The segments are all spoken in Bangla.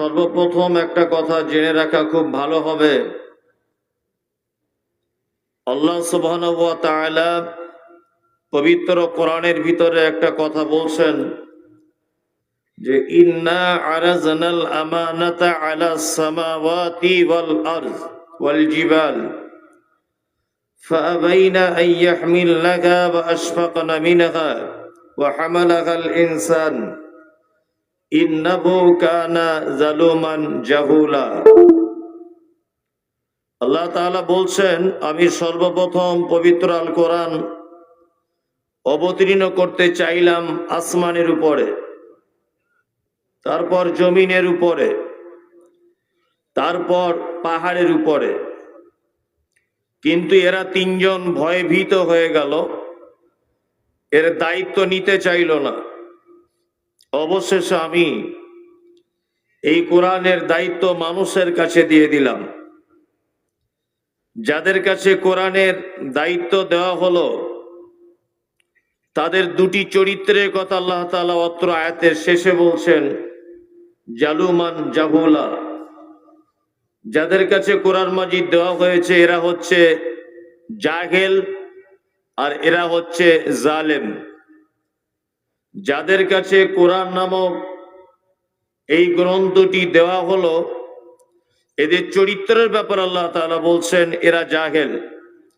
সর্বপ্রথম একটা কথা জেনে রাখা খুব ভালো হবে, আল্লাহ সুবহানাহু ওয়া তাআলা পবিত্র কোরআনের ভিতরে একটা কথা বলছেন যে ইন্না আরাজনাল আমানাতা আলাস সামাওয়াতি ওয়াল আরজ ওয়াল জিবাল ফাআবাইনা আন ইয়াহমিলনাহা ওয়া আশফাকনা মিনহা ওয়া হামালাহাল ইনসান ইন্নাহু কানা যালুমান জাহুলা। আল্লাহ তাআলা বলছেন, আমি সর্বপ্রথম পবিত্র আল কোরআন অবতীর্ণ করতে চাইলাম আসমানের উপরে, তারপর জমিনের উপরে, তারপর পাহাড়ের উপরে, কিন্তু এরা তিনজন ভয়ভীত হয়ে গেল, এর দায়িত্ব নিতে চাইল না। অবশেষে আমি এই কোরআনের দায়িত্ব মানুষের কাছে দিয়ে দিলাম। যাদের কাছে কোরআনের দায়িত্ব দেওয়া হলো তাদের দুটি চরিত্রের কথা আল্লাহ তাআলা অত্র আয়াতের শেষে বলছেন, জালুমান জাহুলা। যাদের কাছে কোরআন মাজিদ দেওয়া হয়েছে এরা হচ্ছে জাহেল আর এরা হচ্ছে জালেম। যাদের কাছে কোরআন নামক এই গ্রন্থটি দেওয়া হলো এদের চরিত্রের ব্যাপার আল্লাহ তাআলা বলছেন, এরা জাহেল,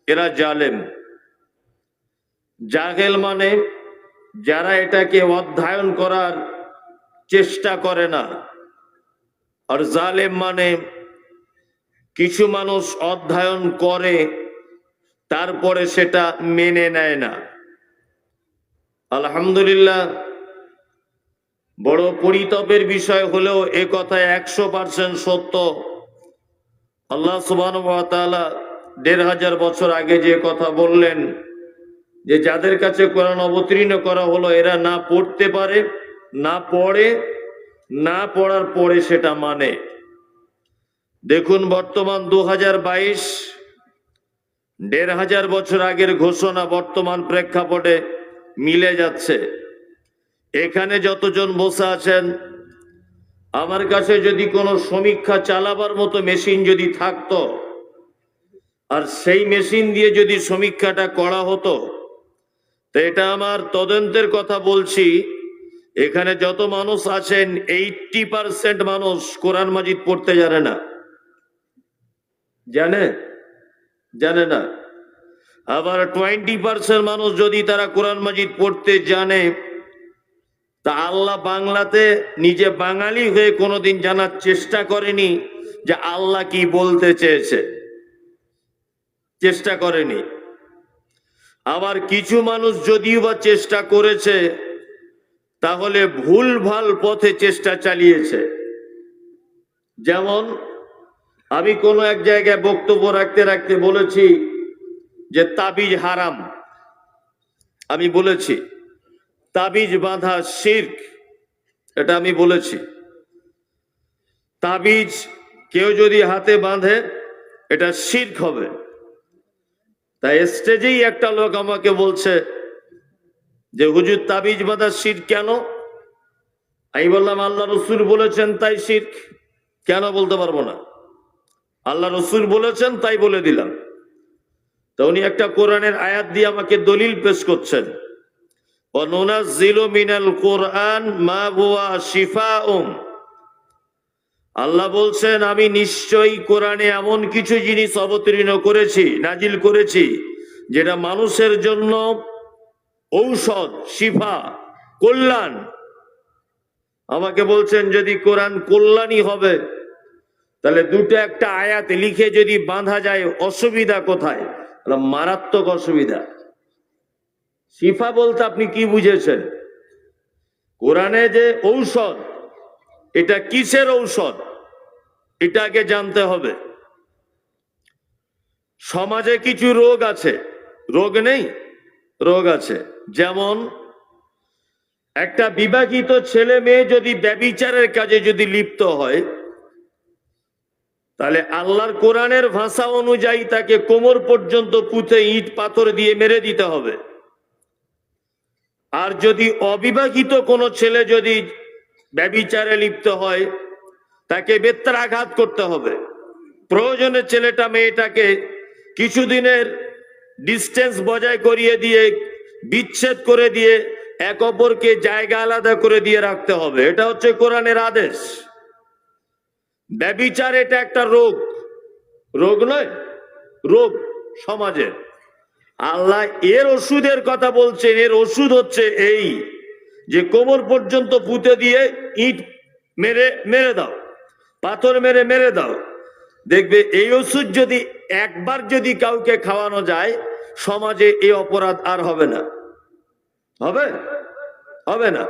এরা জালেম। জাহেল মানে যারা এটাকে অধ্যয়ন করার চেষ্টা করে না, আর জালেম মানে কিছু মানুষ অধ্যয়ন করে তারপরে সেটা মেনে নেয় না। আলহামদুলিল্লাহ, বড় পরিতাপের বিষয় হলেও এ কথা 100% সত্য। আল্লাহ সুবহানাহু ওয়া তাআলা 1500 বছর আগে যে কথা বললেন যে যাদের কাছে কোরআন অবতীর্ণ করা হলো এরা না পড়তে পারে, না পড়ে, না পড়ার পরে সেটা মানে। দেখুন বর্তমান 2022, 1500 বছর আগের ঘোষণা বর্তমান প্রেক্ষাপটে মিলে যাচ্ছে। এখানে যতজন বসে আছেন, আমার কাছে যদি কোনো সমীক্ষা চালাবার মতো মেশিন যদি থাকতো আর সেই মেশিন দিয়ে যদি সমীক্ষাটা করা হতো, তো এটা আমার তদন্তের কথা বলছি, এখানে যত মানুষ আছেন 80% মানুষ কোরআন মাজিদ পড়তে জানে না। জানে না। আবার 20% মানুষ যদি তারা কোরআন মাজিদ পড়তে জানে, তা আল্লাহ বাংলাতে নিজে বাঙালি হয়ে কোনোদিন জানার চেষ্টা করেনি যে আল্লাহ কি বলতে চেয়েছে, চেষ্টা করেনি। আবার কিছু মানুষ যদিও বা চেষ্টা করেছে তাহলে ভুলভাল পথে চেষ্টা চালিয়েছে। যেমন আমি কোনো এক জায়গায় বক্তব্য রাখতে রাখতে বলেছি যে তাবিজ হারাম। আমি বলেছি তাবিজ বাঁধা শিরক, এটা আমি বলেছি। তাবিজ কেউ যদি হাতে বাঁধে এটা শিরক হবে। তাই স্টেজেই একটা লোক আমাকে বলছে যে হুজুর তাবিজ বাঁধা শিরক কেন? আমি বললাম আল্লাহ রসুল বলেছেন তাই শিরক। কেন বলতে পারবো না? আল্লাহ রসুল বলেছেন তাই বলে দিলাম। তো উনি একটা কোরআনের আয়াত দিয়ে আমাকে দলিল পেশ করছেন, ওয়ানুনাজ্জিলু মিনাল কোরআন মা হুয়া শিফাউন। আল্লাহ বলছেন আমি নিশ্চয়ই কোরআনে এমন কিছু জিনিস অবতীর্ণ করেছি, নাজিল করেছি যেটা মানুষের জন্য ঔষধ, শিফা, কল্যাণ। আমাকে বলছেন যদি কোরআন কল্যাণী হবে তাহলে দুটো একটা আয়াত লিখে যদি বাঁধা যায় অসুবিধা কোথায়? মারাত্মক অসুবিধা। শিফা বলতে আপনি কি বুঝেছেন? কোরআনে যে ঔষধ, এটা কিসের ঔষধ এটা আগে জানতে হবে। সমাজে কিছু রোগ আছে, রোগ নেই? রোগ আছে। যেমন একটা বিবাহিত ছেলে মেয়ে যদি ব্যভিচারের কাজে যদি লিপ্ত হয়, তাহলে আল্লাহর কোরআনের ভাষা অনুযায়ী তাকে কোমর পর্যন্ত পুঁতে ইট পাথর দিয়ে মেরে দিতে হবে। আর যদি অবিবাহিত কোনো ছেলে যদি ব্যভিচারে লিপ্ত হয় তাকে বেত্রাঘাত করতে হবে। প্রয়োজনে ছেলেটা মেয়েটাকে কিছুদিনের ডিস্টেন্স বজায় করিয়ে দিয়ে, বিচ্ছেদ করে দিয়ে, এক অপরকে জায়গা আলাদা করে দিয়ে রাখতে হবে। এটা হচ্ছে কোরআনের আদেশ। ব্যভিচার এটা একটা রোগ, রোগ নয়, রোগ সমাজের। আল্লাহ এর ওষুধের কথা বলছেন। এর ওষুধ হচ্ছে এই যে কোমর পর্যন্ত পুঁতে দিয়ে ইট মেরে মেরে দাও, পাথর মেরে মেরে দাও। দেখবে এই ওষুধ যদি একবার যদি কাউকে খাওয়ানো যায়, সমাজে এই অপরাধ আর হবে না। হবে? হবে না।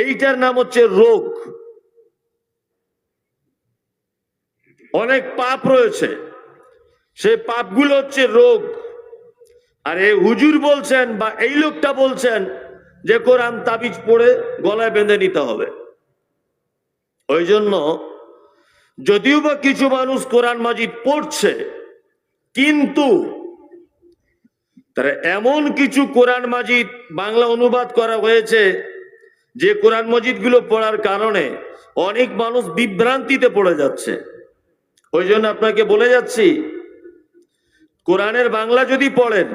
এইটার নাম হচ্ছে রোগ। অনেক পাপ রয়েছে, সেই পাপগুলো হচ্ছে রোগ। আর এই হুজুর বলছেন বা এই লোকটা বলছেন যে কোরআন তাবিজ পড়ে গলায় বেঁধে নিতে হবে। ওই জন্য যদিও বা কিছু মানুষ কোরআন মাজিদ পড়ছে, কিন্তু তারা এমন কিছু কোরআন মাজিদ বাংলা অনুবাদ করা হয়েছে যে কোরআন মাজিদ গুলো পড়ার কারণে অনেক মানুষ বিভ্রান্তিতে পড়ে যাচ্ছে। ওই জন্য আপনাকে বলে যাচ্ছি, কোরআনের বাংলা যদি পড়েন,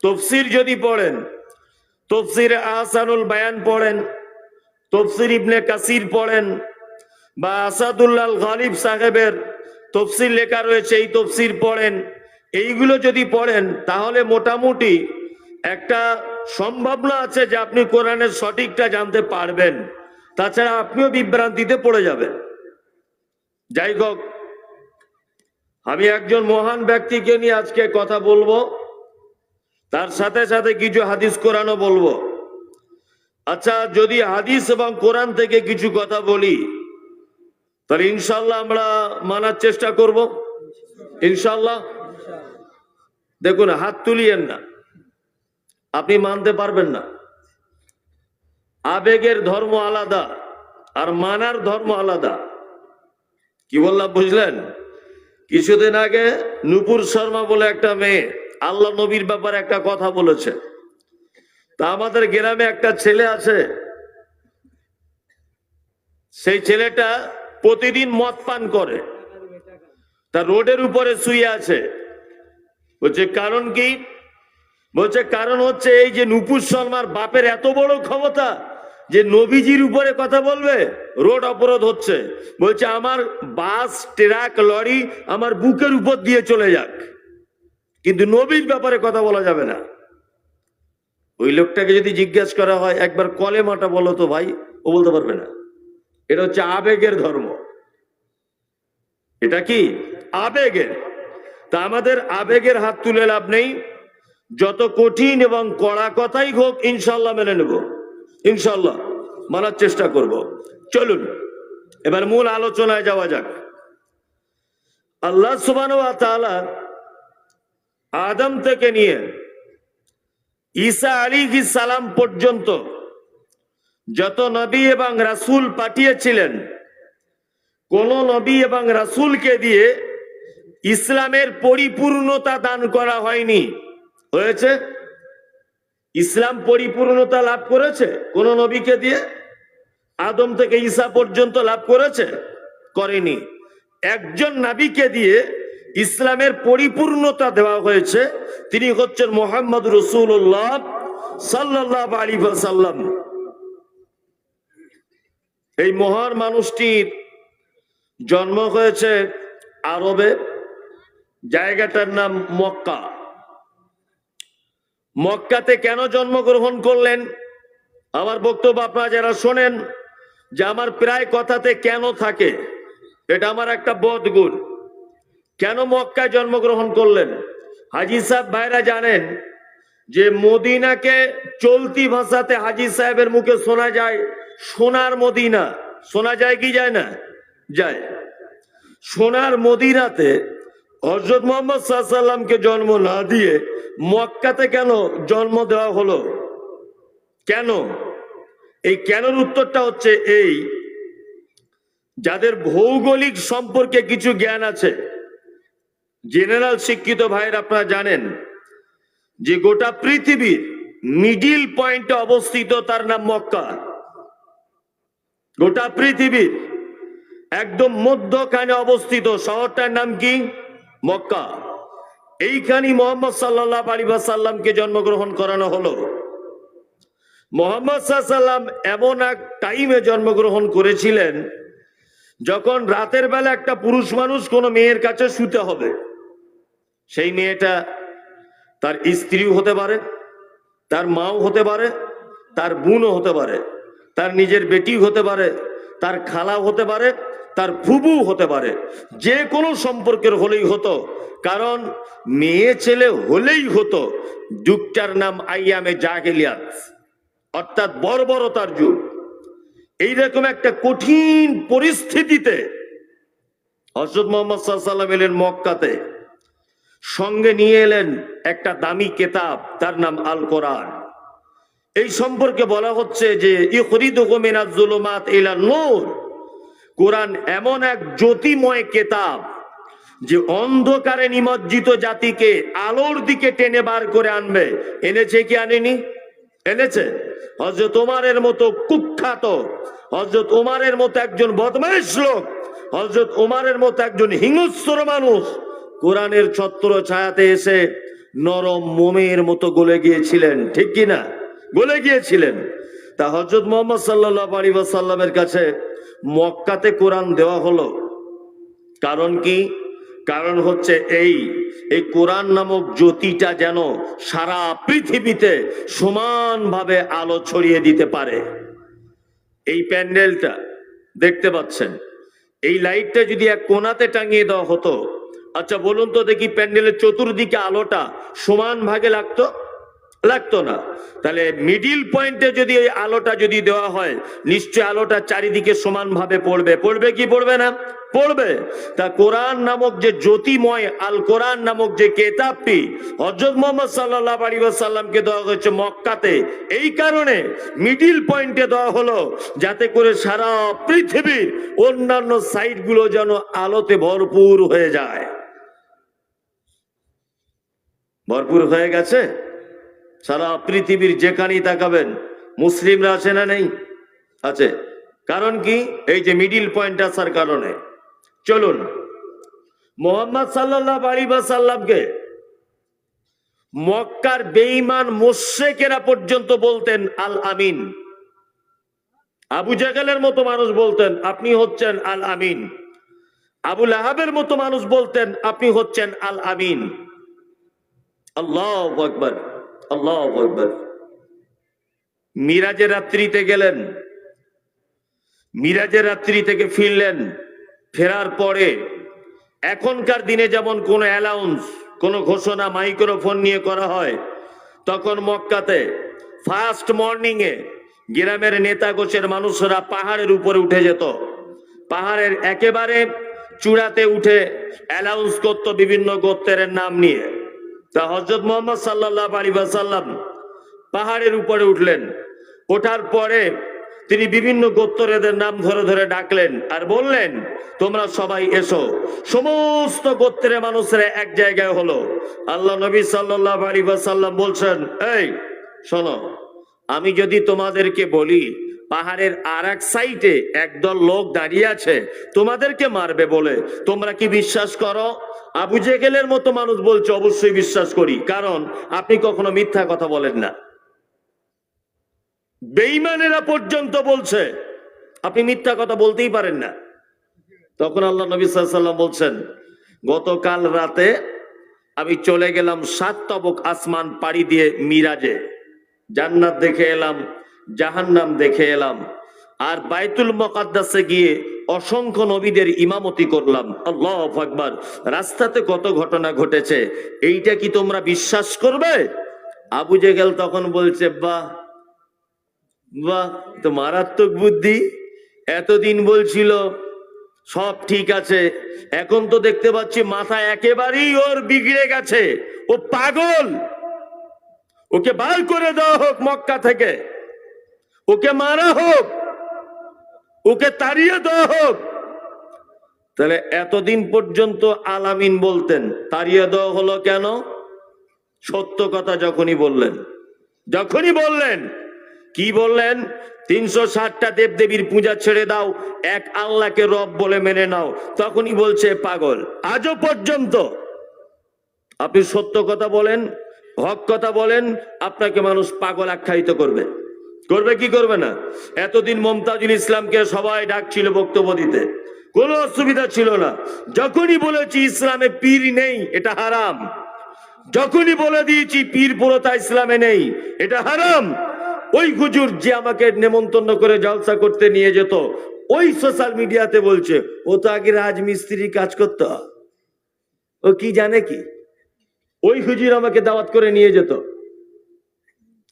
তফসির যদি পড়েন, তফসির আহসানুল বায়ান পড়েন, তফসির ইবনে কাসির পড়েন, বা আসাদুল্লাহ গালিব সাহেবের তফসির লেখা রয়েছে এই তফসির পড়েন, এইগুলো যদি পড়েন, তাহলে মোটামুটি একটা সম্ভাবনা আছে যে আপনি কোরআনের সঠিকটা জানতে পারবেন। তাছাড়া আপনিও বিভ্রান্তিতে পড়ে যাবেন। যাই হোক, আমি একজন মহান ব্যক্তিকে নিয়ে আজকে কথা বলবো, তার সাথে সাথে কিছু হাদিস কোরআনও বলবো। আচ্ছা, যদি হাদিস এবং কোরআন থেকে কিছু কথা বলি, তাহলে ইনশাল্লাহ আমরা মানার চেষ্টা করব। ইনশাল্লাহ। দেখুন, হাত তুলিয়েন না, আপনি মানতে পারবেন না। আবেগের ধর্ম আলাদা আর মানার ধর্ম আলাদা। কি বললাম বুঝলেন? কিছুদিন আগে নূপুর শর্মা বলে একটা মেয়ে আল্লাহ নবীর ব্যাপারে একটা কথা বলেছে। তা আমাদের গ্রামে একটা ছেলে আছে, সেই ছেলেটা প্রতিদিন মদ পান করে, তা রোডের উপরে শুয়ে আছে। বলছে কারণ কি? বলছে কারণ হচ্ছে এই যে নূপুর শর্মার বাপের এত বড় ক্ষমতা যে নবীজির উপরে কথা বলবে, রোড অবরোধ হচ্ছে। বলছে আমার বাস, ট্রাক, লরি আমার বুকের উপর দিয়ে চলে যাক, কিন্তু নবীর ব্যাপারে কথা বলা যাবে না। ওই লোকটাকে যদি জিজ্ঞাসা করা হয় একবার কলেমাটা বলো তো ভাই, ও বলতে পারবে না। এটা হচ্ছে আবেগের ধর্ম। এটা কি? আবেগের। তা আমাদের আবেগের হাত তুলে লাভ নেই। যত কঠিন এবং কড়া কথাই হোক, ইনশাল্লাহ মেনে নেব, ইনশাল্লাহ মানার চেষ্টা করব। চলুন এবার মূল আলোচনায় যাওয়া যাক। আল্লাহ সুবহানাহু ওয়া তাআলা আদম থেকে নিয়ে ঈসা আলাইহিস সালাম পর্যন্ত যত নবী এবং রাসূল পাঠিয়েছিলেন, কোন নবী এবং রাসূলকে দিয়ে ইসলামের পরিপূর্ণতা দান করা হয়নি। হয়েছে? ইসলাম পরিপূর্ণতা লাভ করেছে কোন নবীকে দিয়ে? আদম থেকে ঈসা পর্যন্ত লাভ করেছে? করেনি। একজন নবীকে দিয়ে ইসলামের পরিপূর্ণতা দেওয়া হয়েছে, তিনি হচ্ছেন মুহাম্মদ রাসূলুল্লাহ সাল্লাল্লাহু আলাইহি ওয়াসাল্লাম। এই মহান মানুষটির জন্ম হয়েছে আরবে, জায়গাটার নাম মক্কা। মক্কাতে কেন জন্মগ্রহণ করলেন? আমার বক্তব্য আপনারা যারা শোনেন, যে আমার প্রায় কথাতে কেন থাকে, এটা আমার একটা বদগুণ। কেন মক্কায় জন্মগ্রহণ করলেন? হাজী সাহেব ভাইরা জানেন যে মদিনাকে চলতি ভাষাতে হাজী সাহেবের মুখে শোনা যায় সোনার মদিনা। শোনা যায় কি যায় না? যায়। সোনার মদিনাতে হযরত মুহাম্মদ সাল্লাল্লাহু আলাইহি ওয়াসাল্লামকে জন্ম না দিয়ে মক্কাতে কেন জন্ম দেওয়া হলো? কেন? এই কেনর উত্তরটা হচ্ছে এই, যাদের ভৌগোলিক সম্পর্কে কিছু জ্ঞান আছে, জেনারেল শিক্ষিত ভাইয়ের, আপনারা জানেন যে গোটা পৃথিবীর মিডিল পয়েন্টে অবস্থিত, তার নাম মক্কা। গোটা পৃথিবীর একদম মধ্যখানে অবস্থিত। শহরটার নাম কি? মক্কা। এইখানে মোহাম্মদ সাল্লাল্লাহু আলাইহি ওয়াসাল্লামকে জন্মগ্রহণ করানো হলো। মোহাম্মদ সাল্লাম এমন এক টাইমে জন্মগ্রহণ করেছিলেন যখন রাতের বেলা একটা পুরুষ মানুষ কোনো মেয়ের কাছে শুতে হবে। সেই মেয়েটা তার স্ত্রীও হতে পারে, তার মাও হতে পারে, তার বোনও হতে পারে, তার নিজের বেটিও হতে পারে, তার খালাও হতে পারে, তার ফুবু হতে পারে। যে কোনো সম্পর্কের হলেই হতো, কারণ মেয়ে ছেলে হলেই হতো। যুগটার নাম আইয়ামে জাহেলিয়াত, অর্থাৎ বর্বরতার যুগ। এইরকম একটা কঠিন পরিস্থিতিতে হযরত মুহাম্মদ সাল্লাল্লাহু আলাইহি ওয়াসাল্লাম এলেন মক্কাতে। সঙ্গে নিয়ে এলেন একটা দামি কিতাব, তার নাম আল কোরআন। এই সম্পর্কে বলা হচ্ছে যে ইখরিজুকুম মিনাজ যুলুমাত ইলান নূর। কোরআন এমন এক জ্যোতিময় কিতাব যে অন্ধকারে নিমজ্জিত জাতিকে আলোর দিকে টেনে বার করে আনবে। এনেছে কি আনেনি? এনেছে। হযরত ওমরের মতো কুখ্যাত, হযরত ওমরের মতো একজন বদমাইশ লোক, হযরত ওমরের মতো একজন হিংস্র মানুষ কোরআনের ছত্র ছায়াতে এসে নরম মোমের মতো গলে গিয়েছিলেন, ঠিক কিনা? গলে গিয়েছিলেন। তা হযরত মুহাম্মদ সাল্লাল্লাহু আলাইহি ওয়াসাল্লামের কাছে মক্কাতে কোরআন দেওয়া হলো। কারণ কি? কারণ হচ্ছে এই কোরআন নামক জ্যোতিটা যেন সারা পৃথিবীতে সমানভাবে আলো ছড়িয়ে দিতে পারে। এই প্যান্ডেলটা দেখতে পাচ্ছেন, এই লাইটটা যদি এক কোণাতে টাঙিয়ে দেওয়া হতো, আচ্ছা বলুন তো দেখি, প্যান্ডেলের চতুর্দিকে আলোটা সমান ভাগে লাগতো? লাগতো না। তাহলে মিডিল পয়েন্টে যদি এই আলোটা যদি দেওয়া হয়, নিশ্চয় আলোটা চারিদিকে সমানভাবে পড়বে। পড়বে কি পড়বে না? পড়বে। তা কোরআন নামক যে জ্যোতিময় আল কোরআন নামক যে কেতাবটি হযরত মুহাম্মদ সাল্লাল্লাহু আলাইহি ওয়াসাল্লামকে দেওয়া হয়েছে মক্কাতে, এই কারণে মিডিল পয়েন্টে দেওয়া হলো, যাতে করে সারা পৃথিবীর অন্যান্য সাইটগুলো যেন আলোতে ভরপুর হয়ে যায়। ভরপুর হয়ে গেছে। সারা পৃথিবীর যেখানেই তাকাবেন মুসলিমরা আছে না নেই? আছে। কারণ কি? এই যে মিডিল পয়েন্ট আসার কারণে। চলুন, মুহাম্মদ সাল্লাল্লাহু আলাইহি ওয়াসাল্লামকে মক্কার বেঈমান মুশরিকেরা পর্যন্ত বলতেন আল আমিন। আবু জাহেলের মতো মানুষ বলতেন আপনি হচ্ছেন আল আমিন। আবু লাহাবের মতো মানুষ বলতেন আপনি হচ্ছেন আল আমিন। আল্লাহু আকবার, আল্লাহু আকবার। মিরাজের রাত্রিতে গেলেন, মিরাজের রাত্রি থেকে ফিরলেন। ফেরার পরে এখনকার দিনে যেমন কোনো অ্যানাউন্স, কোনো ঘোষণা মাইক্রোফোন নিয়ে করা হয়, তখন মক্কাতে ফার্স্ট মর্নিং এ গ্রামের নেতা গোছের মানুষরা পাহাড়ের উপরে উঠে যেত। পাহাড়ের একেবারে চূড়াতে উঠে অ্যানাউন্স করত বিভিন্ন গোত্রের নাম নিয়ে। তা হযরত মুহাম্মদ সাল্লাল্লাহু আলাইহি ওয়াসাল্লাম পাহাড়ের উপরে উঠলেন। ওঠার পরে তিনি বিভিন্ন গোত্রের নাম ধরে ধরে ডাকলেন আর বললেন তোমরা সবাই এসো। সমস্ত গোত্রের মানুষরা এক জায়গায় হলো। আল্লাহ নবী সাল্লাল্লাহু আলাইহি ওয়াসাল্লাম বলছেন, এই শোনো, আমি যদি তোমাদেরকে বলি পাহাড়ের আর এক সাইডে একদল লোক দাঁড়িয়ে আছে তোমাদেরকে মারবে বলে, তোমরা কি বিশ্বাস করো? আবু জেহেলের মতো মানুষ বলছে অবশ্যই বিশ্বাস করি, কারণ আপনি কখনো মিথ্যা কথা বলেন না। বেঈমানেরা পর্যন্ত বলছে আপনি মিথ্যা কথা বলতেই পারেন না। তখন আল্লাহ নবী সাল্লাল্লাহু আলাইহি ওয়াসাল্লাম বলছেন, গতকাল রাতে আমি চলে গেলাম 7 তবক আসমান পাড়ি দিয়ে মিরাজে। জান্নাত দেখে এলাম, জাহান্নাম দেখে এলাম, আর বাইতুল মুকাদ্দাসে গিয়ে অসংখ্য নবীদের ইমামতি করলাম। আল্লাহু আকবার। রাস্তাতে কত ঘটনা ঘটেছে, এইটা কি তোমরা বিশ্বাস করবে? আবু জেহেল তখন বলছে, বাহ বাহ, তো মারাত্মক বুদ্ধি। এতদিন বলছিল সব ঠিক আছে, এখন তো দেখতে পাচ্ছি মাথা একেবারেই ওর বিগড়ে গেছে, ও পাগল। ওকে বার করে দেওয়া হোক মক্কা থেকে, ওকে মারা হোক, ওকে তাড়িয়ে দেওয়া হোক। তাহলে এতদিন পর্যন্ত আল আমিন বলতেন, তাড়িয়ে দেওয়া হলো কেন? সত্য কথা যখনই বললেন, কি বললেন? 360টা দেবদেবীর পূজা ছেড়ে দাও, এক আল্লাহকে রব বলে মেনে নাও। তখনই বলছে পাগল। আজও পর্যন্ত আপনি সত্য কথা বলেন, হক কথা বলেন, আপনাকে মানুষ পাগল আখ্যায়িত করবে। করবে কি করবে না? এতদিন মমতাজুল ইসলামকে সবাই ডাকছিল বক্তব্য দিতে, কোনো অসুবিধা ছিল না। যখনই বলেছি ইসলামে পীর নেই, এটা হারাম, যখনই বলে দিয়েছি পীর প্রথা ইসলামে নেই, এটা হারাম, ওই হুজুর যে আমাকে নেমন্তন্ন করে জলসা করতে নিয়ে যেত, ওই সোশ্যাল মিডিয়াতে বলছে ও তো আগে রাজমিস্ত্রি কাজ করতো, ও কি জানে কি? ওই হুজুর আমাকে দাওয়াত করে নিয়ে যেত।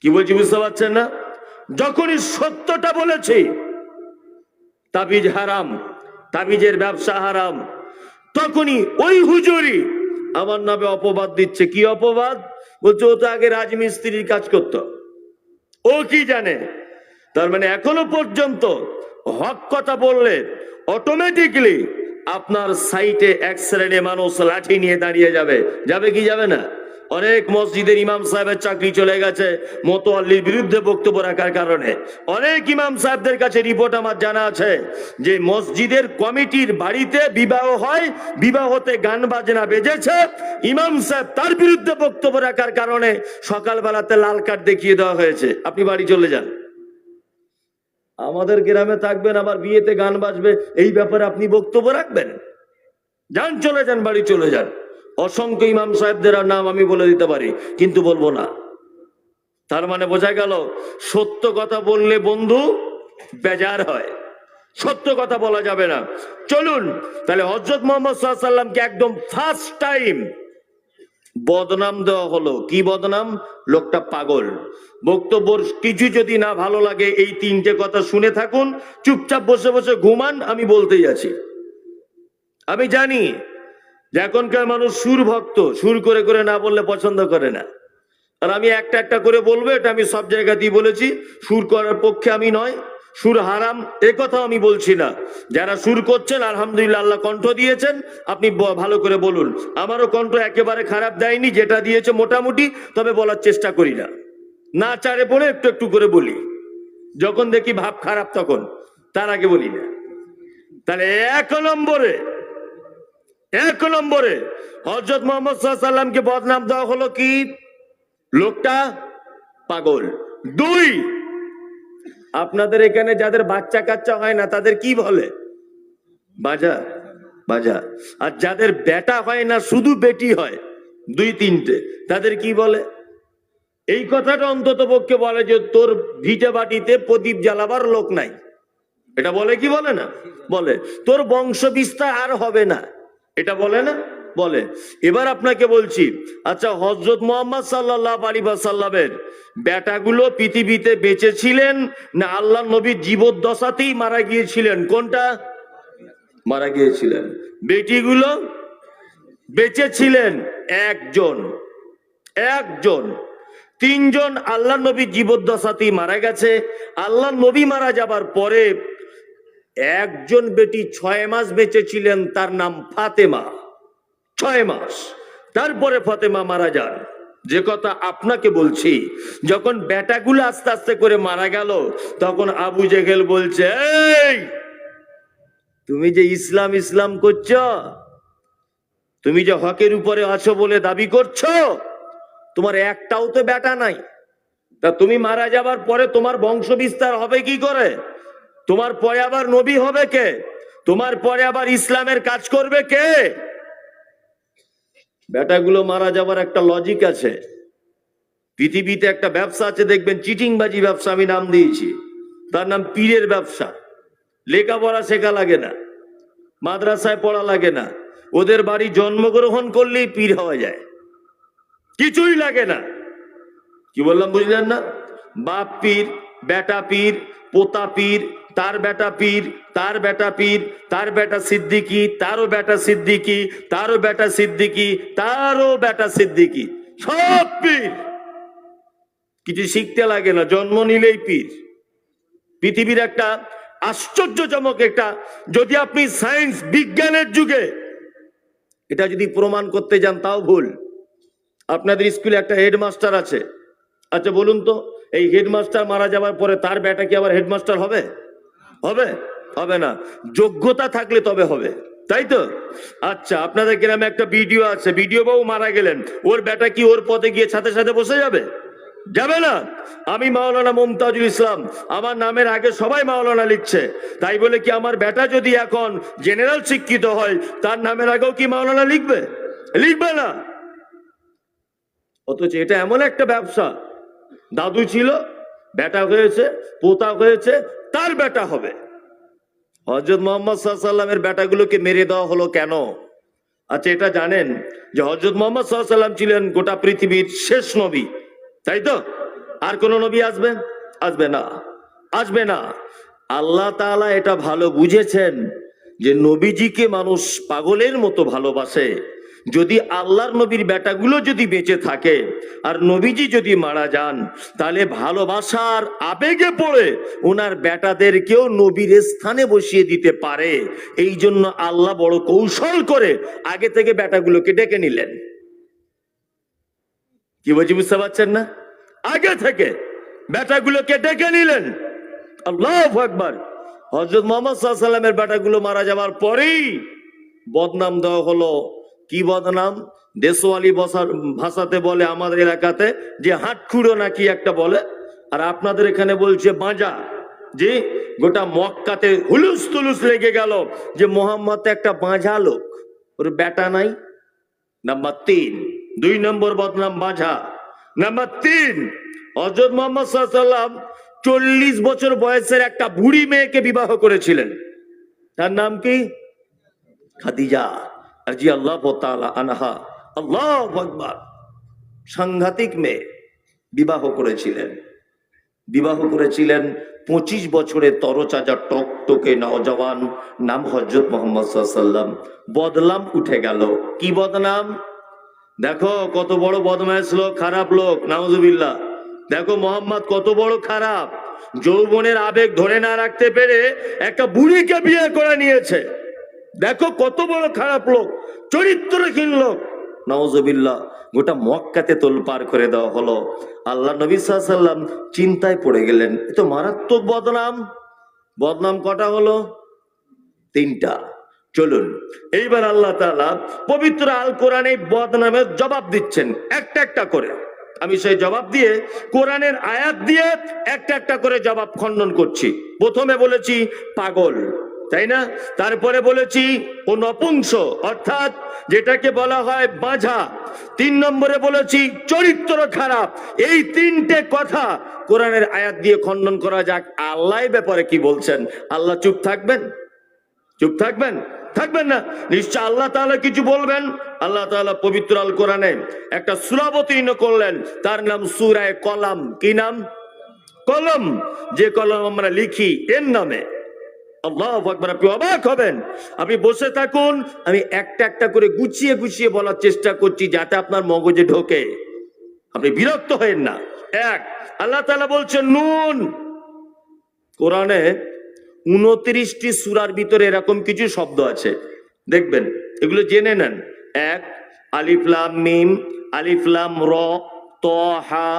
কি বলছি বুঝতে পারছেন না? যখনই সত্যটা বলেছি তাবিজ হারাম, তাবিজের ব্যবসা হারাম, তখনই ওই হুজুরি আমার নামে অপবাদ দিচ্ছে। কি অপবাদ? বলছে ও তো আগে রাজমিস্ত্রির কাজ করত, ও কি জানে? তার মানে এখনো পর্যন্ত হক কথা বললে অটোমেটিকলি আপনার সাইটে এক শ্রেণী মানুষ লাঠি নিয়ে দাঁড়িয়ে যাবে। যাবে কি যাবে না? অনেক মসজিদের ইমাম সাহেবের চাকরি চলে গেছে মোতোয়াল্লির বিরুদ্ধে বক্তব্য রাখার কারণে। অনেক ইমাম সাহেবদের কাছে রিপোর্ট আমার জানা আছে যে মসজিদের কমিটির বাড়িতে বিবাহ হয়, বিবাহতে গান বাজনা বেজেছে, ইমাম সাহেব তার বিরুদ্ধে বক্তব্য রাখার কারণে সকালবেলাতে লাল কার্ড দেখিয়ে দেওয়া হয়েছে, আপনি বাড়ি চলে যান। আমাদের গ্রামে থাকবেন, আবার বিয়েতে গান বাজবে, এই ব্যাপারে আপনি বক্তব্য রাখবেন? যান, চলে যান, বাড়ি চলে যান। অসংখ্য ইমাম সাহেবদের নাম আমি বলে দিতে পারি, কিন্তু বলবো না। তার মানে বোঝা গেল সত্য কথা বললে বন্ধু বেজার হয়, সত্য কথা বলা যাবে না। চলুন তাহলে হযরত মুহাম্মদ সাল্লাল্লাহু আলাইহি ওয়াসাল্লামকে একদম ফার্স্ট টাইম বদনাম দেওয়া হলো। কি বদনাম? লোকটা পাগল। বক্তব্য কিছু যদি না ভালো লাগে এই তিনটে কথা শুনে থাকুন, চুপচাপ বসে বসে ঘুমান, আমি বলতেই আছি। আমি জানি যে এখনকার মানুষ সুর ভক্ত, সুর করে করে না বললে পছন্দ করে না। আর আমি একটা একটা করে বলবো, এটা আমি সব জায়গাতেই বলেছি, সুর করার পক্ষে আমি নয়, সুর হারাম এ কথা আমি বলছি না। যারা সুর করছেন আলহামদুলিল্লাহ, আল্লাহ কণ্ঠ দিয়েছেন, আপনি ভালো করে বলুন। আমারও কণ্ঠ একেবারে খারাপ দেয়নি, যেটা দিয়েছে মোটামুটি, তবে বলার চেষ্টা করি না, না চারে পড়ে একটু একটু করে বলি। যখন দেখি ভাব খারাপ তখন, তার আগে বলি না। তাহলে এক নম্বরে হযরত মুহাম্মদ সাল্লাল্লাহু আলাইহি ওয়াসাল্লামকে বদনাম দেওয়া হলো কি? লোকটা পাগল। 2, আপনাদের এখানে যাদের বাচ্চা কাচ্চা হয় না তাদের কি বলে? বাজা, বাজা। আর যাদের বেটা হয় না, শুধু বেটি হয়, 2-3টে, তাদের কি বলে? এই কথাটা অন্তত পক্ষে বলে যে তোর ভিটে বাটিতে প্রদীপ জ্বালাবার লোক নাই। এটা বলে কি বলে না? বলে। তোর বংশ বিস্তার আর হবে না, এটা বলে না? বলে। এবার আপনাকে বলছি, আচ্ছা হযরত মুহাম্মদ সাল্লাল্লাহু আলাইহি ওয়াসাল্লামের বেটাগুলো পৃথিবীতে বেঁচে ছিলেন না আল্লাহর নবী জীবদ্দশাতেই মারা গিয়েছিলেন? কোনটা? মারা গিয়েছিলেন। বেটিগুলো বেঁচে ছিলেন একজন। 3জন আল্লাহর নবী জীবদ্দশাতেই মারা গেছে। আল্লাহর নবী মারা যাবার পরে একজন বেটি 6 মাস বেঁচে ছিলেন, তার নাম ফাতেমা। 6 মাস, তারপরে ফাতেমা মারা যান। যে কথা আপনাকে বলছি, যখন বেটাগুলো আস্তে আস্তে করে মারা গেল, তখন আবু জেহেল বলছে, এই তুমি যে ইসলাম ইসলাম করছো, তুমি যে হকের উপরে আছো বলে দাবি করছো, তোমার একটাও তো বেটা নাই, তা তুমি মারা যাবার পরে তোমার বংশ বিস্তার হবে কি করে? তোমার পরে আবার নবী হবে কে? তোমার পরে আবার ইসলামের কাজ করবে কে? বেটাগুলো মারা যাবার একটা লজিক আছে। পৃথিবীতে একটা ব্যবসা আছে, দেখবেন চিটিংবাজি ব্যবসা, আমি নাম দিয়েছি, তার নাম পীরের ব্যবসা। লেখাপড়া শেখা লাগে না, মাদ্রাসায় পড়া লাগে না, ওদের বাড়ি জন্মগ্রহণ করলেই পীর হওয়া যায়, কিছুই লাগে না। কি বললাম বুঝলেন না? বাপ পীর, বেটা পীর, পোতা পীর, তার বেটা পীর, তার বেটা পীর, তার বেটা সিদ্দিকি, তারও বেটা সিদ্দিকি, তারও বেটা সিদ্দিকি, তারও বেটা সিদ্দিকি, সব পীর। কিছু শিখতে লাগে না, জন্ম নিলেই পীর। পৃথিবীর একটা আশ্চর্যজনক একটা, যদি আপনি সায়েন্স বিজ্ঞানের যুগে এটা যদি প্রমাণ করতে যান তাও ভুল। আপনাদের স্কুলে একটা হেডমাস্টার আছে, আচ্ছা বলুন তো, এই হেডমাস্টার মারা যাওয়ার পরে তার বেটা কি আবার হেডমাস্টার হবে? হবে? হবে না। যোগ্যতা থাকলে তবে হবে, তাই তো? আচ্ছা, আপনাদের গ্রামে একটা বিডিও আছে, বিডিও বাবু মারা গেলেন, ওর বেটা কি ওর পদে গিয়ে সাথে সাথে বসে যাবে? যাবে না। আমি মাওলানা মুমতাজুল ইসলাম, আমার নামের আগে সবাই মাওলানা লিখছে, তাই বলে কি আমার বেটা যদি এখন জেনারেল শিক্ষিত হয় তার নামের আগেও কি মাওলানা লিখবে? লিখবে না। অথচ এটা এমন একটা ব্যবসা, দাদু ছিল, বেটা হয়েছে, পোতা হয়েছে, তার বেটা হবে। হযরত মুহাম্মদ সাল্লাল্লাহু আলাইহি ওয়াসাল্লামের বেটাগুলোকে মেরে দেওয়া হলো কেন? আচ্ছা, এটা জানেন যে হযরত মুহাম্মদ সাল্লাল্লাহু আলাইহি ওয়াসাল্লাম ছিলেন গোটা পৃথিবীর শেষ নবী, তাই তো? আর কোন নবী আসবে? আসবে না, আসবে না। আল্লাহ তাআলা এটা ভালো বুঝেছেন যে নবীজিকে মানুষ পাগলের মতো ভালোবাসে। যদি আল্লাহর নবীর বেটাগুলো যদি বেঁচে থাকে আর নবীজি যদি মারা যান, তাহলে ভালোবাসার আবেগে পড়ে ওনার বেটাদেরকেও নবীর স্থানে বসিয়ে দিতে পারে। এই জন্য আল্লাহ বড় কৌশল করে আগে থেকে বেটাগুলোকে ডেকে নিলেন। কি বলছি বুঝতে পারছেন না? আগে থেকে বেটাগুলোকে ডেকে নিলেন। আল্লাহু আকবার। হযরত মুহাম্মদ সাল্লাল্লাহু আলাইহি ওয়াসাল্লামের বেটাগুলো মারা যাওয়ার পরেই বদনাম দেওয়া হলো। কি বদনাম? দেশওয়ালি ভাষাতে বলে আমাদের এলাকাতে যে হাটখুড়ো নাকি একটা বলে, আর আপনাদের এখানে বলছে বাঁজা। জি, গোটা মক্কাতে হুলুস তুলুস লেগে গেল যে মোহাম্মদ একটা বাঁঝা লোক, ওর বেটা নাই। নাম্বার 3, 2 নম্বর বদনাম বাঁঝা। নাম্বার 3, হযরত মুহাম্মদ সাল্লাল্লাহু আলাইহি ওয়াসাল্লাম 40 বছর বয়সের একটা বুড়ি মেয়েকে বিবাহ করেছিলেন। তার নাম কি? খাদিজা রাদিয়াল্লাহু তাআলা আনহা। আল্লাহু আকবার। সাংঘাতিক মেয়ে বিবাহ করেছিলেন। বিবাহ করেছিলেন 25 বছরের তরতাজা টকটকে নওজওয়ান, নাম হযরত মুহাম্মদ সাল্লাল্লাহু আলাইহি ওয়াসাল্লাম। বদনাম উঠে গেল। কি বদনাম? দেখো কত বড় বদমাইশ লোক, খারাপ লোক, নাউজুবিল্লাহ। দেখো মোহাম্মদ কত বড় খারাপ, যৌবনের আবেগ ধরে না রাখতে পেরে একটা বুড়িকে বিয়ে করে নিয়েছে। দেখো কত বড় খারাপ লোক, চরিত্রহীন লোক, নাউজুবিল্লাহ। গোটা মক্কাতে তোলপাড় করে দেওয়া হলো। আল্লাহ নবী সাল্লাল্লাহু আলাইহি ওয়াসাল্লাম চিন্তায় পড়ে গেলেন, এ তো মারাত্মক বদনাম। বদনাম কটা হলো? 3টা। চলুন এইবার আল্লাহ তাআলা পবিত্র আল কোরআনে বদনামের জবাব দিচ্ছেন একটা একটা করে। আমি সেই জবাব দিয়ে কোরআনের আয়াত দিয়ে একটা একটা করে জবাব খণ্ডন করছি। প্রথমে বলেছি পাগল, তাই না? তারপরে বলেছি ও নপুংস, অর্থাৎ যেটাকে বলা হয় বাঁঝা। 3 নম্বরে বলেছি চরিত্র খারাপ। এই 3টে কথা কোরআনের আয়াত দিয়ে খণ্ডন করা যাক। আল্লাহ ব্যাপারে কি বলছেন? আল্লাহ চুপ থাকবেন? চুপ থাকবেন? থাকবেন না। নিশ্চয় আল্লাহ তাআলা কিছু বলবেন। আল্লাহ তাআলা পবিত্র আল কোরআনে একটা সূরা অবতীর্ণ করলেন, তার নাম সূরা কলম। কি নাম? কলম। যে কলম আমরা লিখি এর নামে। আল্লাহু আকবার। আপনি অবাক হবেন। আপনি বসে থাকুন, আমি একটা একটা করে গুছিয়ে গুছিয়ে বলার চেষ্টা করছি যাতে আপনার মগজে ঢোকে, আপনি বিরক্ত হবেন না। 1, আল্লাহ তাআলা বলছেন নুন। কোরআনে 29টি সূরার ভিতরে এরকম কিছু শব্দ আছে, দেখবেন, এগুলো জেনে নেন। 1, আলিফ লাম মিম, আলিফ লাম র, ত হা,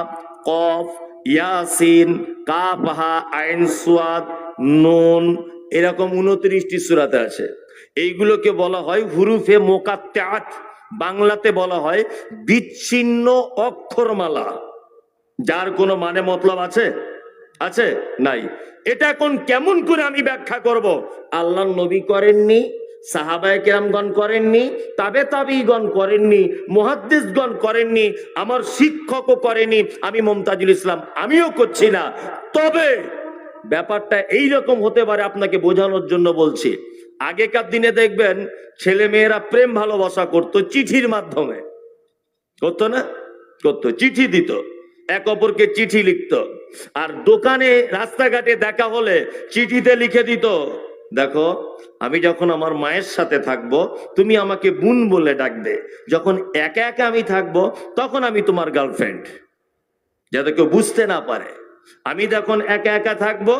কফ, ইয়াসিন, কাফ হা আইন সাদ, নুন। এরকম 29টি সূরাতে আছে। এইগুলোকে বলা হয় হুরুফে মুকাত্তাআত, বাংলাতে বলা হয় বিচ্ছিন্ন অক্ষরমালা, যার কোনো মানে মতলব আছে? আছে? নাই। এটা এখন কেমন করে আমি ব্যাখ্যা করব? আল্লাহর নবী করেননি, সাহাবায়ে কেরামগণ করেননি, তাবেঈগণ করেননি, মুহাদ্দিসগণ করেননি, আমার শিক্ষকও করেনি, আমি মুমতাজুল ইসলাম আমিও করছি না। তবে ব্যাপারটা এই রকম হতে পারে আপনাকে বোঝানোর জন্য বলছি। আগেকার দিনে দেখবেন ছেলে মেয়েরা প্রেম ভালোবাসা করতো চিঠির মাধ্যমে, করতো না? করতো, চিঠি দিত, এক অপরকে চিঠি লিখতো। আর দোকানে রাস্তাঘাটে দেখা হলে চিঠিতে লিখে দিত, দেখো আমি যখন আমার মায়ের সাথে থাকবো তুমি আমাকে বোন বলে ডাকবে, যখন একা একা আমি থাকবো তখন আমি তোমার গার্লফ্রেন্ড, যাতে কেউ বুঝতে না পারে। আমি যখন একা একা থাকবো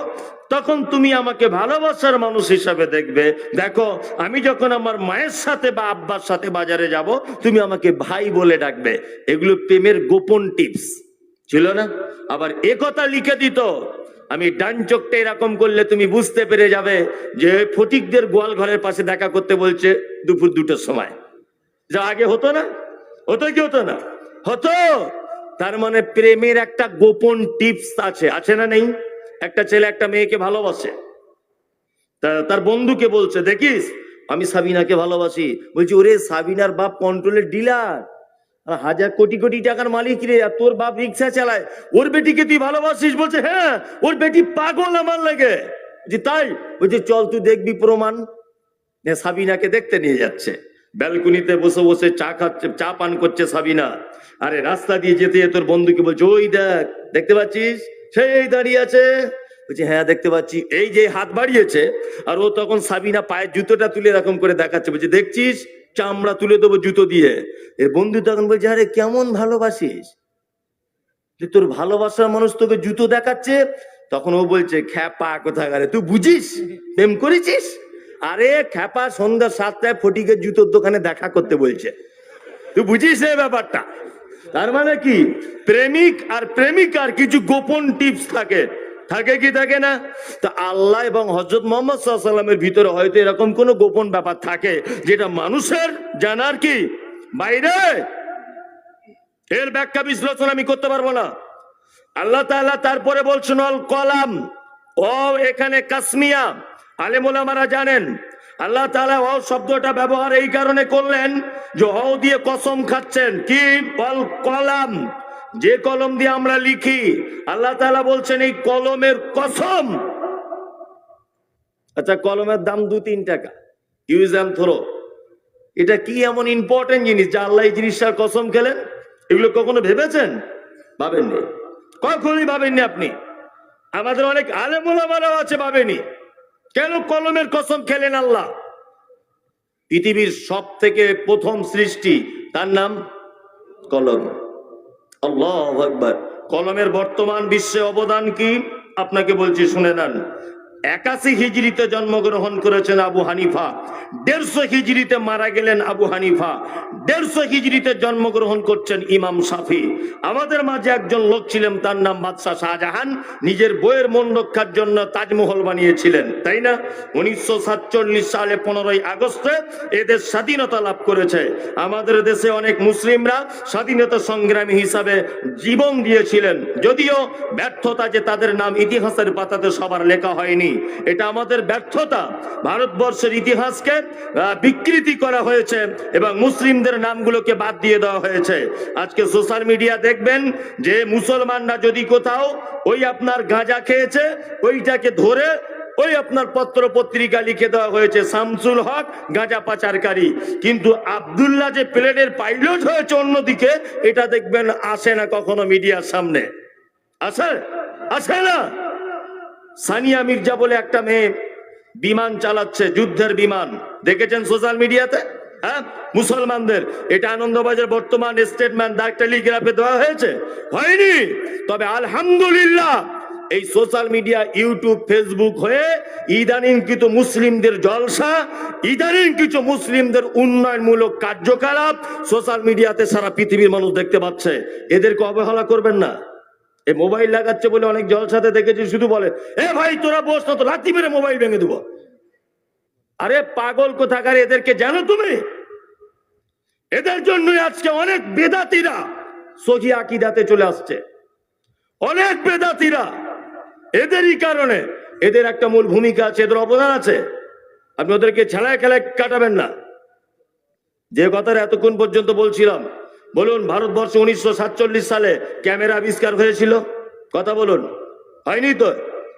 তখন তুমি আমাকে ভালোবাসার মানুষ হিসাবে দেখবে। দেখো আমি যখন আমার মায়ের সাথে বা আব্বার সাথে বাজারে যাব তুমি আমাকে ভাই বলে ডাকবে। এগুলো প্রেমের গোপন টিপস, ছিল না? আবার একথা লিখে দিত, আমি ডান চোখটা এরকম করলে তুমি বুঝতে পেরে যাবে যে ফটিকদের গোয়াল ঘরের পাশে দেখা করতে বলছে দুপুর 2টোর সময়। যা আগে হতো না? হতো কি হতো না? হতো। তার মানে প্রেমের একটা গোপন টিপস আছে, আছে না নেই? একটা ছেলে একটা মেয়েকে ভালোবাসে, তার বন্ধুকে বলছে, দেখিস আমি সাবিনাকে ভালোবাসি। বলছি, ওরে সাবিনার বাপ কন্ট্রোলের ডিলার, হাজার কোটি কোটি টাকার মালিক রে, আর তোর বাপ রিক্সা চালায়, ওর বেটিকে তুই ভালোবাসিস? বলছে হ্যাঁ, ওর বেটি পাগল আমার লাগে। যে তাই? বলছে চল তুই দেখবি প্রমাণ। সাবিনাকে দেখতে নিয়ে যাচ্ছে, ব্যালকনিতে বসে বসে চা খাচ্ছে, চা পান করছে সাবিনা। আরে রাস্তা দিয়ে যেতে তোর বন্ধুকে বলছে, ওই দেখ, দেখতে পাচ্ছিস সেই দাঁড়িয়ে আছে? বলছে হ্যাঁ দেখতে পাচ্ছি। এই যে হাত বাড়িয়েছে, আর ও তখন সাবিনা পায়ের জুতোটা তুলে এরকম করে দেখাচ্ছে, বলছে দেখছিস চামড়া তুলে দেবো জুতো দিয়ে। এর বন্ধু তখন বলছে, আরে কেমন ভালোবাসিস, তোর ভালোবাসার মানুষ তোকে জুতো দেখাচ্ছে। তখন ও বলছে, খ্যাপা কোথাকারে, তুই বুঝিস প্রেম করেছিস? আরে খ্যাপা, সন্ধ্যা 7টায় ফটিকের জুতোর দোকানে দেখা করতে বলছে, তুই বুঝিস এই ব্যাপারটা? তার মানে কি, প্রেমিক আর প্রেমিকার কিছু গোপন টিপস থাকে, থাকে কি থাকে না? তা আল্লাহ এবং হযরত মুহাম্মদ সাল্লাল্লাহু আলাইহি ওয়াসাল্লামের ভিতরে হয়তো এরকম কোন গোপন ব্যাপার থাকে যেটা মানুষের জানার কি বাইরে। এর ব্যাখ্যা বিশ্লেষণ আমি করতে পারবো না। আল্লাহ তাআলা তারপরে বলছেন অল কলাম, ও এখানে কাসমিয়া। আলেম ওলামারা জানেন আল্লাহ তাআলা ও শব্দটা ব্যবহার এই কারণে করলেন যে ও দিয়ে কসম খাচ্ছেন। কি? অল কলাম, যে কলম দিয়ে আমরা লিখি, আল্লাহ তাআলা বলছেন এই কলমের কসম। আচ্ছা, কলমের দাম 2-3 টাকা, ইউজ অ্যান্ড থ্রো, এটা কি এমন ইম্পর্টেন্ট জিনিস যে আল্লাহ এই জিনিসটার কসম খেলেন? এগুলো কখনো ভেবেছেন? ভাবেননি, কখনোই ভাবেননি আপনি। আমাদের অনেক আলেম ওলামারাও আছে ভাবেনি। কেন কলমের কসম খেলেন আল্লাহ? পৃথিবীর সব থেকে প্রথম সৃষ্টি, তার নাম কলম। আল্লাহু আকবার। কলমের বর্তমান বিশ্বে অবদান কি আপনাকে বলছি, শুনে নেন। 81 হিজরিতে জন্মগ্রহণ করেছেন আবু হানিফা, 150 হিজরিতে মারা গেলেন আবু হানিফা, 150 হিজরিতে জন্মগ্রহণ করছেন ইমাম শাফি। আমাদের মাঝে একজন লোক ছিলেন, তার নাম বাদশাহ শাহজাহান, নিজের বইয়ের মন রক্ষার জন্য তাজমহল বানিয়েছিলেন, তাই না? 1947 সালে 15ই আগস্টে এদের স্বাধীনতা লাভ করেছে। আমাদের দেশে অনেক মুসলিমরা স্বাধীনতা সংগ্রামী হিসাবে জীবন দিয়েছিলেন, যদিও ব্যর্থতা যে তাদের নাম ইতিহাসের পাতাতে সবার লেখা হয়নি, এটা আমাদের ব্যর্থতা। ভারতবর্ষের ইতিহাসকে বিকৃতি করা হয়েছে এবং মুসলিমদের নামগুলোকে বাদ দিয়ে দেওয়া হয়েছে। আজকে সোশ্যাল মিডিয়া দেখবেন যে মুসলমানরা যদি কোথাও ওই আপনার গাঁজা খেয়েছে, ওইটাকে ধরে ওই আপনার পত্র পত্রিকা লিখে দেওয়া হয়েছে শামসুল হক গাঁজা পাচারকারী, কিন্তু আব্দুল্লাহ যে প্লেনের পাইলট হয়েছে অন্যদিকে, এটা দেখবেন আসে না কখনো মিডিয়ার সামনে। আসে? আসে না। সানিয়া মির্জা বলে একটা মেয়ে বিমান চালাচ্ছে, যুদ্ধের বিমান, দেখেছেন সোশ্যাল মিডিয়াতে? হ্যাঁ, মুসলমানদের। এটা আনন্দবাজার বর্তমান স্টেটমেন্ট দা টেলিগ্রাফে দেওয়া হয়েছে, হয়নি? তবে আলহামদুলিল্লাহ এই সোশ্যাল মিডিয়া, ইউটিউব, ফেসবুক হয়ে ইদানিং কিছু মুসলিমদের জলসা, ইদানিং কিছু মুসলিমদের উন্নয়নমূলক কার্যকলাপ সোশ্যাল মিডিয়াতে সারা পৃথিবীর মানুষ দেখতে পাচ্ছে। এদেরকে অবহেলা করবেন না। এই মোবাইল লাগাচ্ছে বলে অনেক জলসাতে দেখেছি শুধু বলে, এ ভাই তোরা বস না তো, লাথি মেরে মোবাইল ভেঙে দেবো। আরে পাগল কোথাকার, এদেরকে জানো তুমি? এদের জন্যই আজকে অনেক বেদাতীরা সহি আকীদাতে চলে আসছে, অনেক বেদাতীরা। এদেরই কারণে। এদের একটা মূল ভূমিকা আছে, এদের অবদান আছে। আপনি ওদেরকে ছেলায় খেলায় কাটাবেন না। যে কথাটা এতক্ষণ পর্যন্ত বলছিলাম, বলুন ভারতবর্ষে 1947 সালে ক্যামেরা আবিষ্কার হয়েছিল, কথা বলুন, হয়নি তো?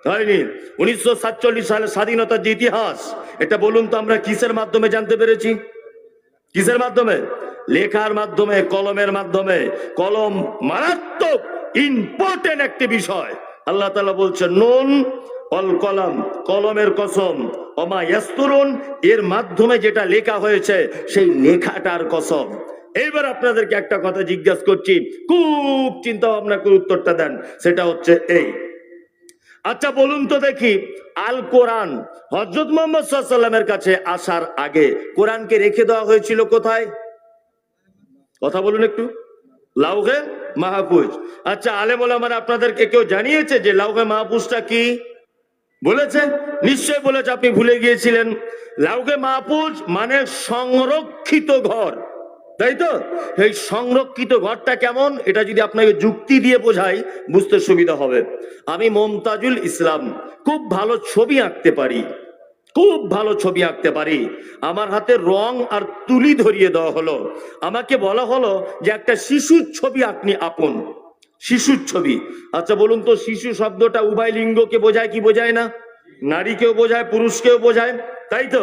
হয়নি। 1947 সালে স্বাধীনতার যে ইতিহাস, এটা বলুন তো আমরা কিসের মাধ্যমে জানতে পেরেছি? কিসের মাধ্যমে? লেখার মাধ্যমে, কলমের মাধ্যমে। কলম মারাত্মক ইম্পর্টেন্ট একটি বিষয়। আল্লাহ তাআলা বলছেন নুন অল কলম, কলমের কসম, ওমা ইয়াসতুরুন, এর মাধ্যমে যেটা লেখা হয়েছে সেই লেখাটার কসম। এইবার আপনাদেরকে একটা কথা জিজ্ঞাসা করছি, খুব চিন্তা ভাবনা করে উত্তরটা দেন। সেটা হচ্ছে এই, আচ্ছা বলুন তো দেখি, আল কোরআন হযরত মুহাম্মদ সাল্লাল্লাহু আলাইহি ওয়াসাল্লামের কাছে আসার আগে কোরআনকে রেখে দেওয়া হয়েছিল কোথায়? কথা বলুন একটু। লাউহে মাহফুজ। আচ্ছা, আলেম ওলামারা আপনাদেরকে কেউ জানিয়েছে যে লাউহে মাহফুজটা কি? বলেছে? নিশ্চয় বলেছে, আপনি ভুলে গিয়েছিলেন। লাউহে মাহফুজ মানে সংরক্ষিত ঘর, তাই তো? এই সংরক্ষিত ঘরটা কেমন, এটা যদি আপনাকে যুক্তি দিয়ে বোঝাই বুঝতে সুবিধা হবে। আমি মমতাজুল ইসলাম খুব ভালো ছবি আঁকতে পারি, খুব ভালো ছবি আঁকতে পারি। আমার হাতে রং আর তুলি ধরিয়ে দেওয়া হলো, আমাকে বলা হলো যে একটা শিশুর ছবি আপনি আঁকুন, শিশুর ছবি। আচ্ছা বলুন তো, শিশু শব্দটা উভয় লিঙ্গকে বোঝায় কি বোঝায় না? নারীকেও বোঝায়, পুরুষকেও বোঝায়, তাই তো?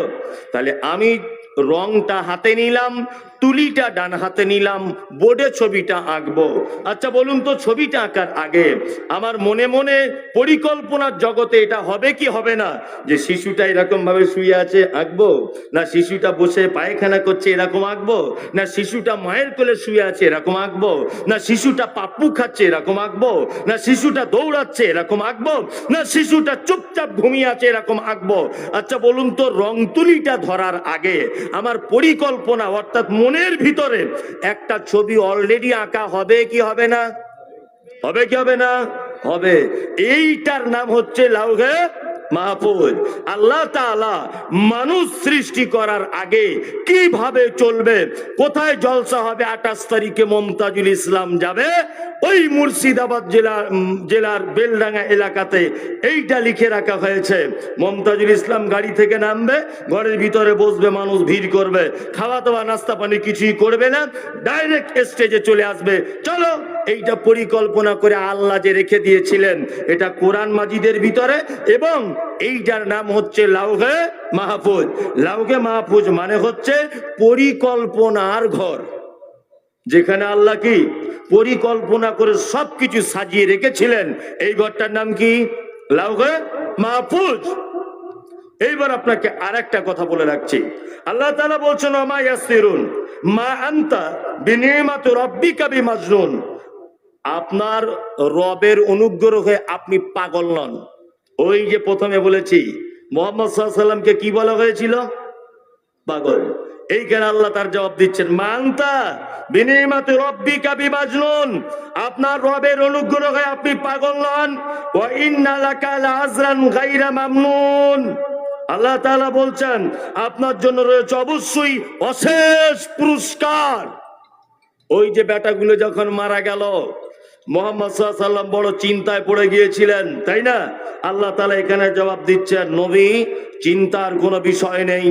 তাহলে আমি রংটা হাতে নিলাম, তুলিটা ডান হাতে নিলাম, বোর্ডে ছবিটা আঁকবো। আচ্ছা বলুন তো, ছবিটা আঁকার আগে আমার মনে মনে পরিকল্পনার জগতে এটা হবে কি হবে না, যে শিশুটা এরকম ভাবে শুয়ে আছে আঁকবো, না শিশুটা বসে পায়খানা করছে এরকম আঁকবো, না শিশুটা মায়ের কোলে শুয়ে আছে এরকম আঁকবো, না শিশুটা পাপ্পু খাচ্ছে এরকম আঁকবো, না শিশুটা দৌড়াচ্ছে এরকম আঁকবো, না শিশুটা চুপচাপ ঘুমিয়ে আছে এরকম আঁকবো? আচ্ছা বলুন তো, রং তুলিটা ধরার আগে আমার পরিকল্পনা অর্থাৎ মনের ভিতরে একটা ছবি অলরেডি আঁকা হবে কি হবে না? হবে কি হবে না? হবে। এইটার নাম হচ্ছে লাউহে মাহফুজ। আল্লাহ তাআলা মানুষ সৃষ্টি করার আগে কিভাবে চলবে, কোথায় জলসা হবে 28 তারিখে মমতাজুল ইসলাম যাবে, ওই মুর্শিদাবাদ জেলার বেলডাঙ্গা এলাকাতে এইটা লিখে রাখা হয়েছে। মমতাজুল ইসলাম গাড়ি থেকে নামবে, ঘরের ভিতরে বসবে, মানুষ ভিড় করবে, খাওয়া দাওয়া নাস্তা পানি কিছুই করবে না, ডাইরেক্ট স্টেজে চলে আসবে। চলো, এইটা পরিকল্পনা করে আল্লাহ যে রেখে দিয়েছিলেন, এটা কোরআন মাজিদের ভিতরে, এবং এইটার নাম হচ্ছে লাউহে মাহফুজ। লাউহে মাহফুজ মানে হচ্ছে পরিকল্পনার ঘর, যেখানে আল্লাহ কি পরিকল্পনা করে সবকিছু সাজিয়ে রেখেছিলেন। এই ঘরটার নাম কি? লাউহে মাহফুজ। এইবার আপনাকে আর একটা কথা বলে রাখছি, আল্লাহ তাআলা বলছেন ওমা ইয়াসিরুন মা আনতা বিনিমাতি রাব্বিকা বিমাজনুন। আপনার রবের অনুগ্রহে আপনি পাগল নন। ওই যে প্রথমে বলেছি মুহাম্মদ সাল্লাল্লাহু আলাইহি সাল্লামকে কি বলা হয়েছিল? পাগল। এইখানে আল্লাহ তার জবাব দিচ্ছেন, মানতা বিনিমাতি রাব্বিকা বিমাজনুন, আপনার রবের অনুগ্রহে আপনি পাগল নন। ওয়া ইন্না লাকা লাআজরান গায়রা মামনুন, আল্লাহ তাআলা বলছেন আপনার জন্য রয়েছে অবশ্যই অশেষ পুরস্কার। ওই যে বেটাগুলো যখন মারা গেল, মুহাম্মদ সাল্লাল্লাহু আলাইহি সাল্লাম বড় চিন্তায় পড়ে গিয়েছিলেন, তাই না? আল্লাহ তাআলা এখানে জবাব দিচ্ছেন, নবী চিন্তার কোনো বিষয় নেই,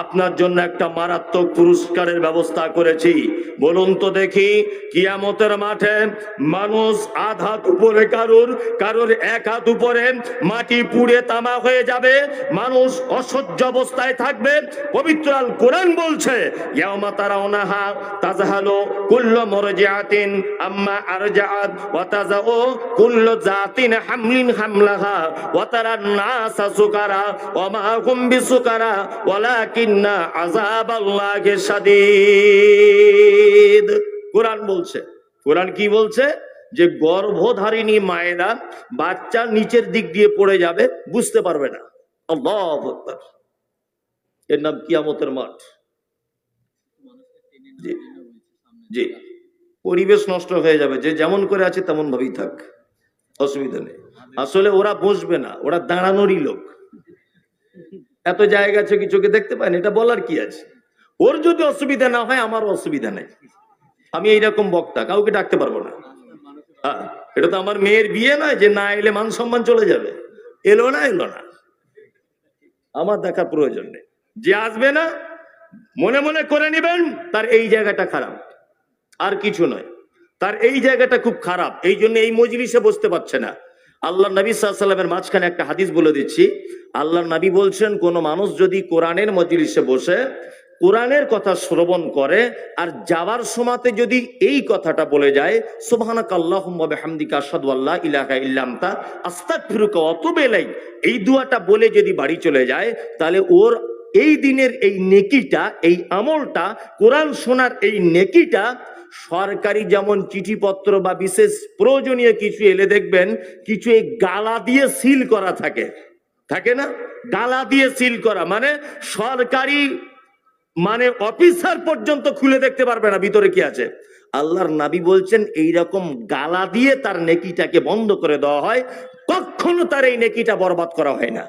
আপনার জন্য একটা মারাত্মক পুরস্কারের ব্যবস্থা করেছি। বলুন তো দেখি, কিয়ামতের মাঠে মানুষ আধ হাত উপরে, কারোর এক হাত উপরে, মাটি পুড়ে তামা হয়ে যাবে, মানুষ অসহ্য অবস্থায় থাকবে। পবিত্র আল কোরআন বলছে, ইয়াউমা তারাউনাহা তাযহালু কুল্লু মুরজিআতিন আম্মা আরজাআত ওয়া তাযাউ কুল্লু যাতিন হামলিন হামলাহা ওয়া তারান নাসা সুকারা ওয়া মা হুম বিসুকারা ওয়ালাকিন্না আযাবাল্লাহি শাদীদ। কোরআন বলছে, কোরআন কি বলছে? যে গর্ভধারিণী মায়েরা বাচ্চা নিচের দিক দিয়ে পড়ে যাবে, বুঝতে পারবে না। আল্লাহু আকবার। এর নাম কিয়ামতের মাঠ। জি জি, পরিবেশ নষ্ট হয়ে যাবে, যে যেমন করে আছে তেমন ভাবেই থাক, অসুবিধা নেই। আসলে ওরা বসবে না, ওরা দাঁড়ানোরই লোক। এত জায়গা আছে কি চোখে দেখতে পায় না, এটা বলার কি আছে? ওর যদি অসুবিধা না হয় আমারও অসুবিধা নেই। আমি এইরকম বক্তা, কাউকে ডাকতে পারবো না। এটা তো আমার মেয়ের বিয়ে নয় যে না এলে মান সম্মান চলে যাবে। এলো না, আমার দেখার প্রয়োজন নেই। যে আসবে না মনে মনে করে নেবেন তার এই জায়গাটা খারাপ, আর কিছু নয়, তার এই জায়গাটা খুব খারাপ, এই জন্য এই মজলিসে বসতে পারছে না। আল্লাহ নবী সাল্লাল্লাহু আলাইহি ওয়াসাল্লামের মাঝখানে একটা হাদিস বলে দিচ্ছি। আল্লাহ নবী বলছেন, কোন মানুষ যদি কোরআনের মজলিসে বসে কোরআনের কথা শ্রবণ করে আর যাওয়ার সময়তে যদি এই কথাটা বলে যায়, সুবহানাকাল্লাহুম্মা ওয়া বিহামদিকা আশহাদু আল্লা ইলাহা ইল্লা আনতা আস্তাগফিরুকা ওয়া আতুবু ইলাইক, এই দুয়াটা বলে যদি বাড়ি চলে যায়, তাহলে ওর এই দিনের এই নেকিটা, এই আমলটা, কোরআন শোনার এই নেকিটা, সরকারি যেমন চিঠিপত্র বা বিশেষ প্রয়োজনীয় কিছু এলে দেখবেন কিছু এই গালা দিয়ে সিল করা থাকে, থাকে না? গালা দিয়ে সিল করা মানে সরকারি মানে অফিসার পর্যন্ত খুলে দেখতে পারবে না ভিতরে কি আছে। আল্লাহর নবী বলছেন এইরকম গালা দিয়ে তার নেকিটাকে বন্ধ করে দেওয়া হয়, কখনো তার এই নেকিটা বরবাদ করা হয় না।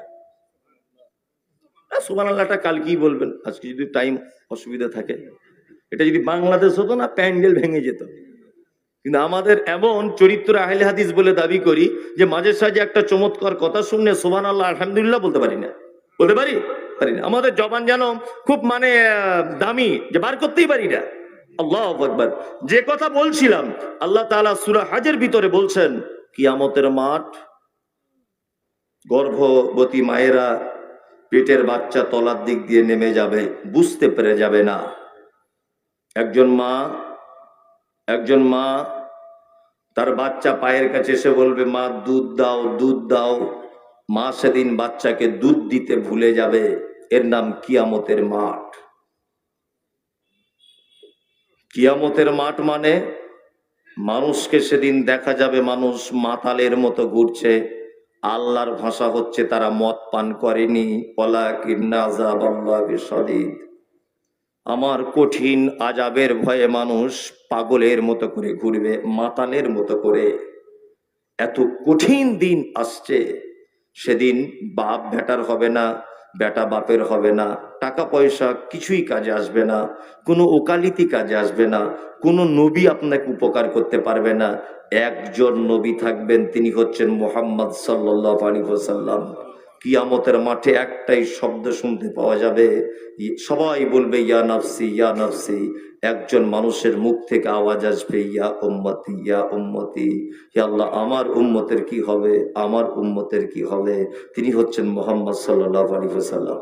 সুবহানাল্লাহটা কাল কি বলবেন, আজকে যদি টাইম অসুবিধা থাকে, এটা যদি বাংলাদেশ হতো না প্যান্ডেল ভেঙে যেত। কিন্তু আমাদের এমন চরিত্র আহলে হাদিস বলে দাবি করি যে মাঝে সাঝে একটা চমৎকার কথা শুনলে সুবহানাল্লাহ আলহামদুলিল্লাহ বলতে পারি না, বলতে পারি পারি না। আমাদের জবান যেন খুব মানে দামি, যে বার করতেই পারি না। আল্লাহু আকবার। যে কথা বলছিলাম, আল্লাহ তাআলা সূরা হজের ভিতরে বলছেন কিয়ামতের মাঠ, গর্ভবতী মায়েরা পেটের বাচ্চা তলার দিক দিয়ে নেমে যাবে, বুঝতে পেরে যাবে না। একজন মা তার বাচ্চা পায়ের কাছে এসে বলবে মা দুধ দাও, দুধ দাও। মা সেদিন বাচ্চাকে দুধ দিতে ভুলে যাবে। এর নাম কিয়ামতের মাঠ। কিয়ামতের মাঠ মানে মানুষকে সেদিন দেখা যাবে মানুষ মাতালের মতো ঘুরছে। আল্লাহর ভাষা হচ্ছে তারা মদ পান করেনি। ওয়ালাকিন্না আযাবাল্লাহি শাদীদ। আমার কঠিন আযাবের ভয়ে মানুষ পাগলের মতো করে ঘুরবে, মাতালের মতো করে। এত কঠিন দিন আসছে, সেদিন বাপ বেটার হবে না, বেটা বাপের হবে না, টাকা পয়সা কিছুই কাজে আসবে না, কোনো ওকালতি কাজে আসবে না, কোনো নবী আপনাকে উপকার করতে পারবে না। একজন নবী থাকবেন, তিনি হচ্ছেন মুহাম্মদ সাল্লাল্লাহু আলাইহি ওয়াসাল্লাম। কিয়ামতের মাঠে একটাই শব্দ শুনতে পাওয়া যাবে, সবাই বলবে ইয়া নাফসি ইয়া নাফসি। একজন মানুষের মুখ থেকে আওয়াজ আসবে ইয়া উম্মতি ইয়া উম্মতি। হে আল্লাহ, আমার উম্মতের কি হবে, আমার উম্মতের কি হবে? তিনি হচ্ছেন মুহাম্মদ সাল্লাল্লাহু আলাইহি ওয়াসাল্লাম।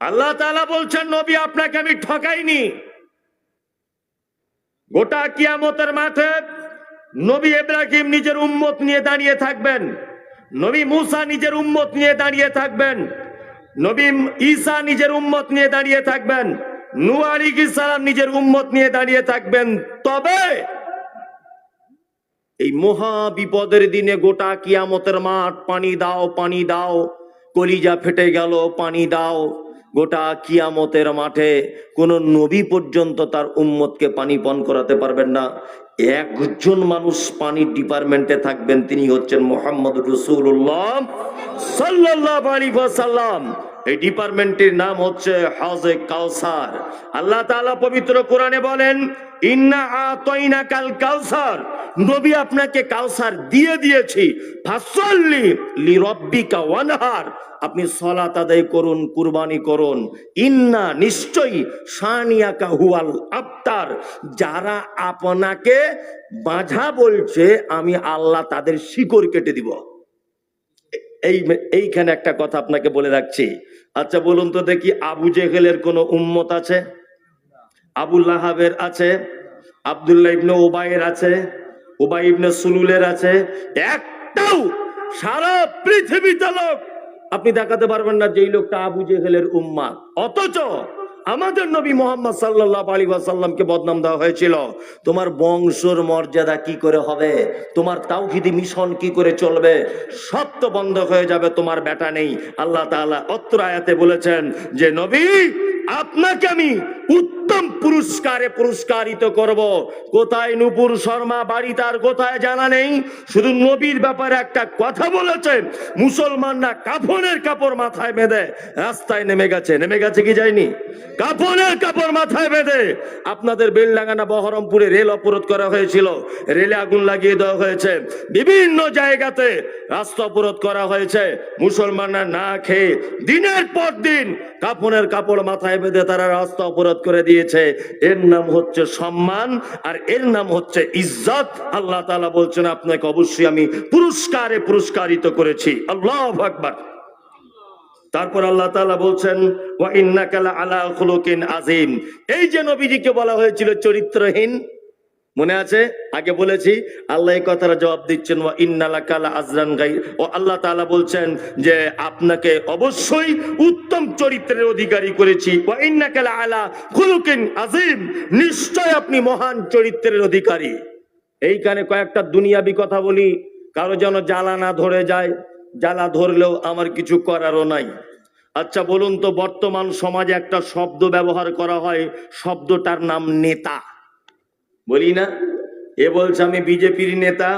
আল্লাহ তাআলা বলছেন নবী আপনাকে আমি ঠকাইনি। গোটা কিয়ামতের মাঠে নবী ইব্রাহিম নিজের উম্মত নিয়ে দাঁড়িয়ে থাকবেন, নবী মুসা নিজের উম্মত নিয়ে দাঁড়িয়ে থাকবেন, নবী ঈসা নিজের উম্মত নিয়ে দাঁড়িয়ে থাকবেন, নূহ আলাইহিস সালাম নিজের উম্মত নিয়ে দাঁড়িয়ে থাকবেন। তবে এই মহা বিপদের দিনে গোটা কিয়ামতের মাঠ পানি দাও, পানি দাও, কলিজা ফেটে গেল, পানি দাও। গোটা কিয়ামতের মাঠে কোন নবী পর্যন্ত তার উম্মতকে পানি পান করাতে পারবেন না। একজন মানুষ পানির ডিপার্টমেন্টে থাকবেন, তিনি হচ্ছেন মুহাম্মদ রাসূলুল্লাহ সাল্লাল্লাহু আলাইহি ওয়াসাল্লাম। এই ডিপার্টমেন্টের নাম হচ্ছে হাউজে কাউসার। আল্লাহ তাআলা পবিত্র কোরআনে বলেন ইন্না আতাইনাকাল কাউসার, নবী আপনাকে কাউসার দিয়ে দিয়েছি। ফাসাল্লি লিরাব্বিকা ওয়ানহার, আপনি সালাত আদায় করুন, কুরবানি করুন। ইন্না, নিশ্চয়ই, শানিয়াকা হুয়াল আবতার, যারা আপনাকে বাঁঝা বলছে আমি আল্লাহ তাদের শিকড় কেটে দিব। এইখানে একটা কথা আপনাকে বলে রাখছি। আচ্ছা বলুন তো দেখি, আবু জেহেলের কোন উম্মত আছে? আবু লাহাবের আছে, আব্দুল্লাহ ইবনে উবাইয়ের আছে, উবাই ইবনে সুলুলের আছে। একটাও সারা পৃথিবীতে লোক আপনি দেখাতে পারবেন না যেই লোকটা আবু জেহেলের উম্মাত। অথচ আমাদের নবী মুহাম্মদ সাল্লাল্লাহু আলাইহি ওয়াসাল্লামকে বদনাম দেওয়া হয়েছিল। তোমার বংশের মর্যাদা কি করে হবে, তোমার তাওহীদি মিশন কি করে চলবে, সব তো বন্ধ হয়ে যাবে, তোমার বেটা নেই। আল্লাহ তাআলা অত্র আয়াতে বলেছেন যে নবী আপনাকে আমি উত্তম পুরস্কারে পুরস্কারিত করব। কোথায় নূপুর শর্মা বাড়ি তার কোথায় জানা নেই, শুধু নবীর ব্যাপারে একটা কথা বলেছে, মুসলমানরা কাফনের কাপড় মাথায় বেঁধে রাস্তায় নেমে গেছে কি যায়নি? কাফনের কাপড় মাথায় বেঁধে আপনাদের বেলডাঙ্গা বহরমপুরে রেল অবরোধ করা হয়েছিল, রেলে আগুন লাগিয়ে দেওয়া হয়েছে, বিভিন্ন জায়গাতে রাস্তা অবরোধ করা হয়েছে। মুসলমানরা না খেয়ে দিনের পর দিন কাফনের কাপড় মাথায় বেঁধে তারা রাস্তা অবরোধ করে দিয়েছে। এর নাম হচ্ছে সম্মান, আর এর নাম হচ্ছে ইজ্জত। আল্লাহ তাআলা বলছেন আপনাকে অবশ্যই আমি পুরস্কারে পুরস্কারিত করেছি। আল্লাহু আকবার। তারপর আল্লাহ তাআলা বলছেন ওয়া ইন্নাকা লাআলা খুলুকিন আযীম। এই যে নবীজিকে বলা হয়েছিল চরিত্রহীন, মনে আছে? আগে বলেছি, আল্লাহ এই কথাটা জবাব দিচ্ছেন ওয়া ইন্নালাকা লাআজরান গায়র। ও আল্লাহ তাআলা বলছেন যে আপনাকে অবশ্যই উত্তম চরিত্রের অধিকারী করেছি। ওয়া ইন্নাকা লাআলা খুলুকিন আযীম, নিশ্চয় আপনি মহান চরিত্রের অধিকারী। এইখানে কয়েকটা দুনিয়াবি কথা বলি, কারো যেন জ্বালা না ধরে যায়। জ্বালা ধরলেও আমার কিছু করারও নাই। আচ্ছা বলুন তো, বর্তমান সমাজে একটা শব্দ ব্যবহার করা হয়, শব্দটার নাম নেতা, বলি না? এ বলছে আমি বিজেপির নেতা,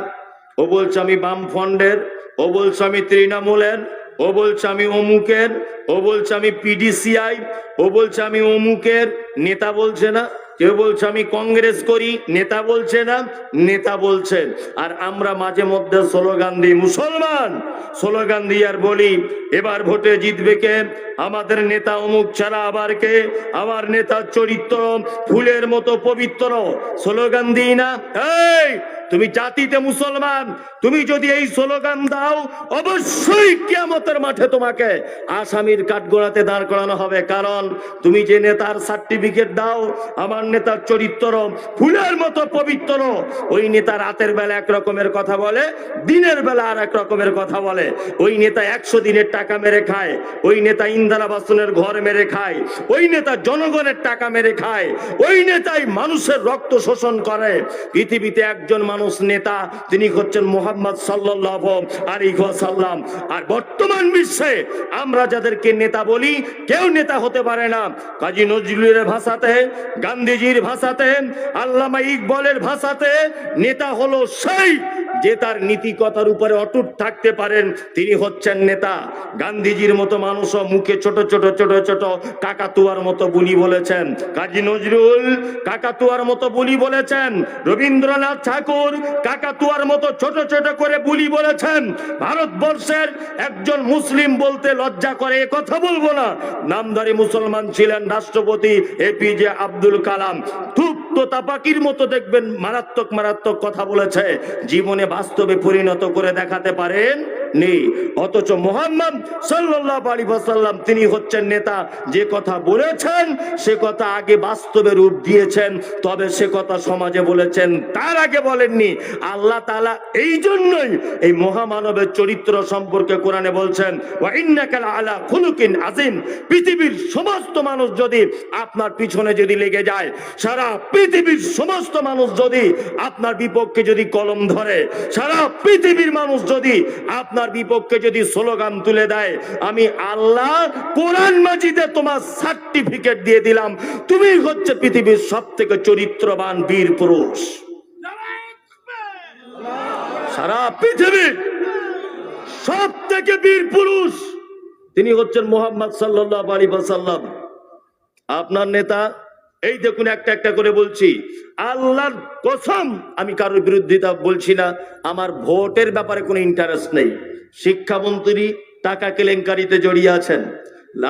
ও বলছে আমি বামফ্রন্টের, ও বলছে আমি তৃণমূলের, ও বলছে আমি অমুকের, ও বলছে আমি পিডিসিআই, ও বলছে আমি অমুকের। নেতা বলছে না? কেউ বলছে আমি কংগ্রেস করি, নেতা বলছে না? নেতা বলছে। আর আমরা মাঝে মধ্যে স্লোগান দিই, মুসলমান স্লোগান দিই আর বলি এবার ভোটে জিতবে কে? আমাদের নেতা অমুক ছাড়া আবার কে? আমার নেতার চরিত্র ফুলের মতো পবিত্র। স্লোগান দিই না? এই তুমি জাতিতে মুসলমান, তুমি যদি এই স্লোগান দাও, অবশ্যই কিয়ামতের মাঠে তোমাকে আসামির কাঠগড়াতে দাঁড় করানো হবে। কারণ তুমি যে নেতার সার্টিফিকেট দাও, আমার নেতার চরিত্র ফুলের মতো পবিত্র, ওই নেতা রাতের বেলা এক রকমের কথা বলে, দিনের বেলা আর এক রকমের কথা বলে। ওই নেতা 100 দিনের টাকা মেরে খায়, ওই নেতা ইন্দিরা বাসনের ঘর মেরে খায়, ওই নেতা জনগণের টাকা মেরে খায়, ওই নেতাই মানুষের রক্ত শোষণ করে। পৃথিবীতে একজন মানুষ নেতা, তিনি হচ্ছেন মুহাম্মদ সাল্লাল্লাহু আলাইহি ওয়াসাল্লাম। আর বর্তমান বিশ্বে আমরা যাদেরকে নেতা বলি, কেউ নেতা হতে পারে না। কাজী নজরুলের ভাষাতে, গান্ধীজির ভাষাতে, আল্লামা ইকবালের ভাষাতে, নেতা হলো সেই যে তার নীতিকতার উপরে অটুট থাকতে পারেন, তিনি হচ্ছেন নেতা। গান্ধীজির মতো মানুষও মুখে ছোট ছোট ছোট ছোট কাকাতুয়ার মতো বুলি বলেছেন। কাজী নজরুল কাকাতুয়ার মতো বুলি বলেছেন। রবীন্দ্রনাথ ঠাকুর কাকাতুয়ার মতো ছোট ছোট করে বুলি বলেছেন। ভারতবর্ষের একজন মুসলিম বলতে লজ্জা করে, এ কথা বলবো না, নামধারী মুসলমান ছিলেন রাষ্ট্রপতি এপিজে আব্দুল কালাম। খুব তোতা পাখির মতো দেখবেন মারাত্মক মারাত্মক কথা বলেছে, জীবনে বাস্তবে পরিণত করে দেখাতে পারেন নেই। অথচ মুহাম্মদ সাল্লাল্লাহু আলাইহি ওয়াসাল্লাম তিনি হচ্ছেন নেতা, যে কথা বলেছেন সে কথা আগে বাস্তবে রূপ দিয়েছেন, তবে সে কথা সমাজে বলেছেন, তার আগে বলেননি। আল্লাহ তাআলা এই জন্যই এই মহামানবের চরিত্র সম্পর্কে কোরআনে বলছেন, ওয়া ইন্নাকা আলা খুলুকিন আযীম। পৃথিবীর সমস্ত মানুষ যদি আপনার পিছনে যদি লেগে যায়, সারা পৃথিবীর সমস্ত মানুষ যদি আপনার বিপক্ষে যদি কলম ধরে, সারা পৃথিবীর মানুষ যদি আপনার বিপক্ষে যদি স্লোগান তুলে দেয়, আমি আল্লাহ কোরআন মাজিদে তোমার সার্টিফিকেট দিয়ে দিলাম, তুমি হচ্ছে পৃথিবীর সবথেকে চরিত্রবান বীর পুরুষ। সারা পৃথিবীর সবথেকে বীর পুরুষ তিনি হচ্ছেন মুহাম্মদ সাল্লাল্লাহু আলাইহি ওয়াসাল্লাম। আপনার নেতা, এই দেখুন একটা একটা করে বলছি, আল্লাহর কসম আমি কারোর বিরোধিতা বলছি না, আমার ভোটের ব্যাপারে কোনো ইন্টারেস্ট নেই। শিক্ষামন্ত্রী টাকা কেলেঙ্কারিতে জড়িয়ে আছেন।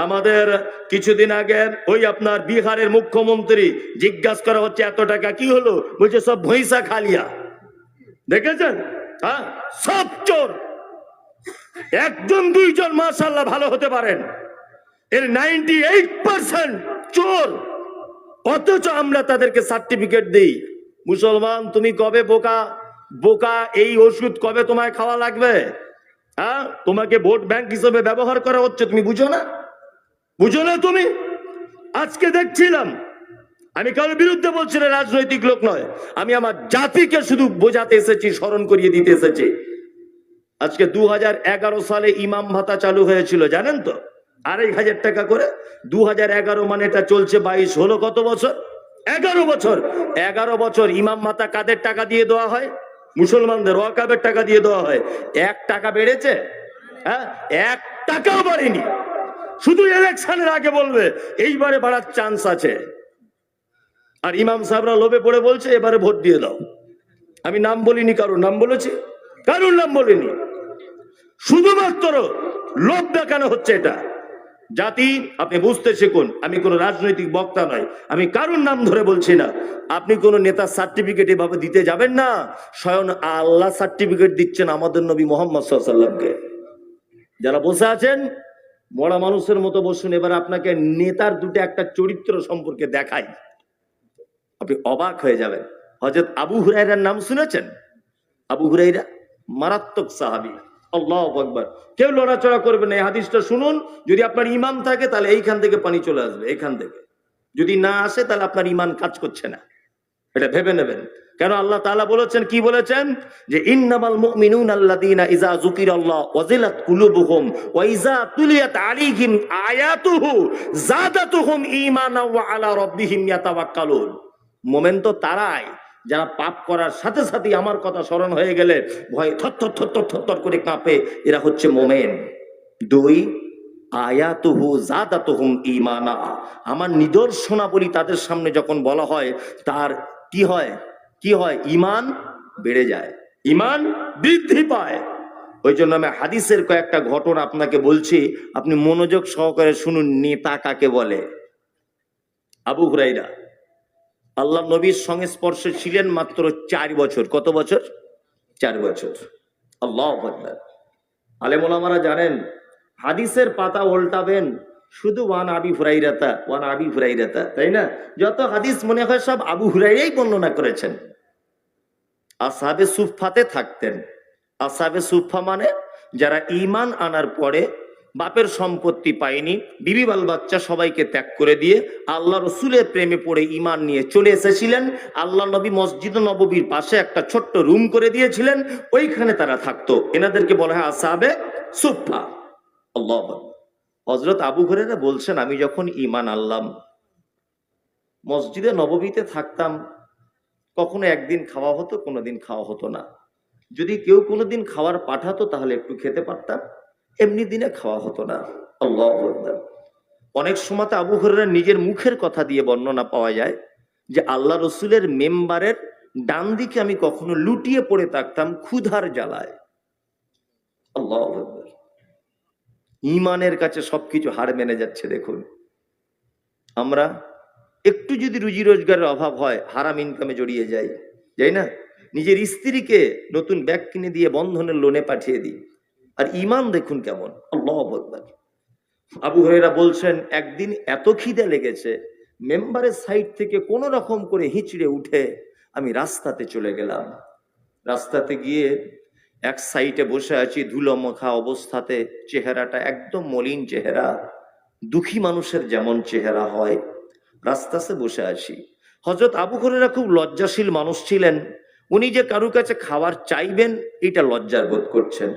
আমাদের কিছুদিন আগে ওই আপনার বিহারের মুখ্যমন্ত্রী জিজ্ঞাসা করা হচ্ছে এত টাকা কি হলো, বলছে সব ভৈসা খালিয়া। দেখেছেন? হ্যাঁ, সব চোর। একজন দুইজন মাশাআল্লাহ ভালো হতে পারেন, এর 98% চোর। অথচ আমরা তাদেরকে সার্টিফিকেট দিই। মুসলমান তুমি কবে বোকা বোকা, এই ওষুধ কবে তোমায় খাওয়া লাগবে? হ্যাঁ, তোমাকে ভোট ব্যাংক হিসেবে ব্যবহার করা হচ্ছে, তুমি বুঝো না? বুঝো না তুমি? আজকে দেখছিলাম, আমি কারোর বিরুদ্ধে বলছি না, রাজনৈতিক লোক নয়, আমি আমার জাতিকে শুধু বোঝাতে এসেছি, স্মরণ করিয়ে দিতে এসেছি। আজকে 2011 সালে ইমাম ভাতা চালু হয়েছিল, জানেন তো? 2500 টাকা করে। 2011 মানে এটা চলছে 22, হলো কত বছর? 11 বছর। 11 বছর ইমাম ভাতা কাদের টাকা দিয়ে দেওয়া হয়? মুসলমানদের ওয়াকাবের টাকা দিয়ে দেওয়া হয়। 1 টাকা বেড়েছে? হ্যাঁ, 1 টাকাও বাড়েনি। শুধু ইলেকশনের আগে বলবে এইবারে বাড়ার চান্স আছে, আর ইমাম সাহেবরা লোভে পড়ে বলছে এবারে ভোট দিয়ে দাও। আমি নাম বলিনি, কারোর নাম বলেছি? কারোর নাম বলিনি। শুধুমাত্র লোভ দেখানো হচ্ছে এটা। জাতি, আপনি বুঝতে শিখুন, আমি কোন রাজনৈতিক বক্তা নয়, আমি কারোর নাম ধরে বলছি না। আপনি কোন নেতার সার্টিফিকেট এভাবে দিতে যাবেন না। স্বয়ং আল্লাহ সার্টিফিকেট দিচ্ছেন আমাদের নবী মুহাম্মদ সাল্লাল্লাহু আলাইহি ওয়াসাল্লামকে। যারা বসে আছেন মরা মানুষের মতো বসুন, এবার আপনাকে নেতার দুটো একটা চরিত্র সম্পর্কে দেখাই, আপনি অবাক হয়ে যাবেন। হযরত আবু হুরায়রার নাম শুনেছেন? আবু হুরায়রা মারাত্মক সাহাবী। আল্লাহু আকবার। কেউ লড়াচড়া করবে না, এই হাদিসটা শুনুন। যদি আপনার ঈমান থাকে তাহলে এইখান থেকে পানি চলে আসবে, এখান থেকে। যদি না আসে তাহলে আপনার ঈমান কাজ করছে না। এটা ভেবে নেবেন। কেন আল্লাহ তাআলা বলেছেন, কি বলেছেন? যে ইন্নামাল মুমিনুনা আল্লাযীনা ইযা যুকিরাল্লাহ ওয়াজিলাত কুলুবুহুম ওয়া ইযা তুলিয়াত আলাইহিম আয়াতুহু যাদাতুহুম ঈমানাও ওয়া আলা রাব্বিহিম ইয়াতাওয়াক্কালুন। মুমিন তো তারাই যারা পাপ করার সাথে সাথে আমার কথা স্মরণ হয়ে গেলে ভয়ে থরথর থরথর থরথর করে কাঁপে, এরা হচ্ছে মুমিন। দুই, আয়াতুহু যাদাতুহুম ঈমানা, আমার নিদর্শনাবলী তাদের সামনে যখন বলা হয়, তার কি হয়? ঈমান বেড়ে যায়, ঈমান বৃদ্ধি পায়। ওই জন্য আমি হাদিসের কয়েকটা ঘটনা আপনাকে বলছি, আপনি মনোযোগ সহকারে শুনুন। নেতা কাকে বলে? আবু হুরাইরা আল্লাহ নবীর সংস্পর্শে ছিলেন মাত্র 4 বছর। কত বছর? 4 বছর। আল্লাহু আকবার। আলেম ওলামারা জানেন, হাদিসের পাতা উল্টাবেন শুধু ওয়ান আবি হুরাইরাতা, তাই না? যত হাদিস মনে হয় সব আবু হুরাইরাই বর্ণনা করেছেন। আসহাবে সুফফাতে থাকতেন। আসহাবে সুফফা মানে যারা ঈমান আনার পরে বাপের সম্পত্তি পায়নি, বিবি বাল বাচ্চা সবাইকে ত্যাগ করে দিয়ে আল্লাহ রসুলের প্রেমে পড়ে ঈমান নিয়ে চলে এসেছিলেন। আল্লাহ নবী মসজিদ নববীর পাশে একটা ছোট্ট রুম করে দিয়েছিলেন, ওইখানে তারা থাকতো। এনাদেরকে বলা হয় আসহাবে সুফফা। আল্লাহু আকবার। হযরত আবু হুরায়রা বলছেন, আমি যখন ঈমান আনলাম, মসজিদে নববীতে থাকতাম, কখনো একদিন খাওয়া হতো, কোনোদিন খাওয়া হতো না। যদি কেউ কোনোদিন খাওয়ার পাঠাতো তাহলে একটু খেতে পারতাম, এমনি দিনে খাওয়া হতো না। আল্লাহু আকবার। অনেক সময় তো আবু হুরায়রা নিজের মুখের কথা দিয়ে বর্ণনা পাওয়া যায় যে আল্লাহ রসুলের মেম্বারের ডান দিকে আমি কখনো লুটিয়ে পড়ে থাকতাম ক্ষুধার জ্বালায়। আল্লাহু আকবার। ঈমানের কাছে সবকিছু হার মেনে যাচ্ছে। দেখুন, আমরা একটু যদি রুজি রোজগারের অভাব হয় হারাম ইনকামে জড়িয়ে যাই না? নিজের স্ত্রীকে নতুন ব্যাগ কিনে দিয়ে বন্ধনের লোনে পাঠিয়ে দিই। আর ঈমান দেখুন কেমন। আল্লাহু আকবার। আবু হুরায়রা বলছেন, একদিন এত খিদে লেগেছে, মেম্বারের সাইড থেকে কোন রকম করে হিঁচড়ে উঠে আমি রাস্তাতে চলে গেলাম। রাস্তাতে গিয়ে এক সাইডে বসে আছি, ধুলো মাখা অবস্থাতে, চেহারাটা একদম মলিন চেহারা, দুঃখী মানুষের যেমন চেহারা হয়। রাস্তাতে বসে আছি। হযরত আবু হুরায়রা খুব লজ্জাশীল মানুষ ছিলেন। উনি যে কারো কাছে খাবার চাইবেন এটা লজ্জার বোধ করছেন।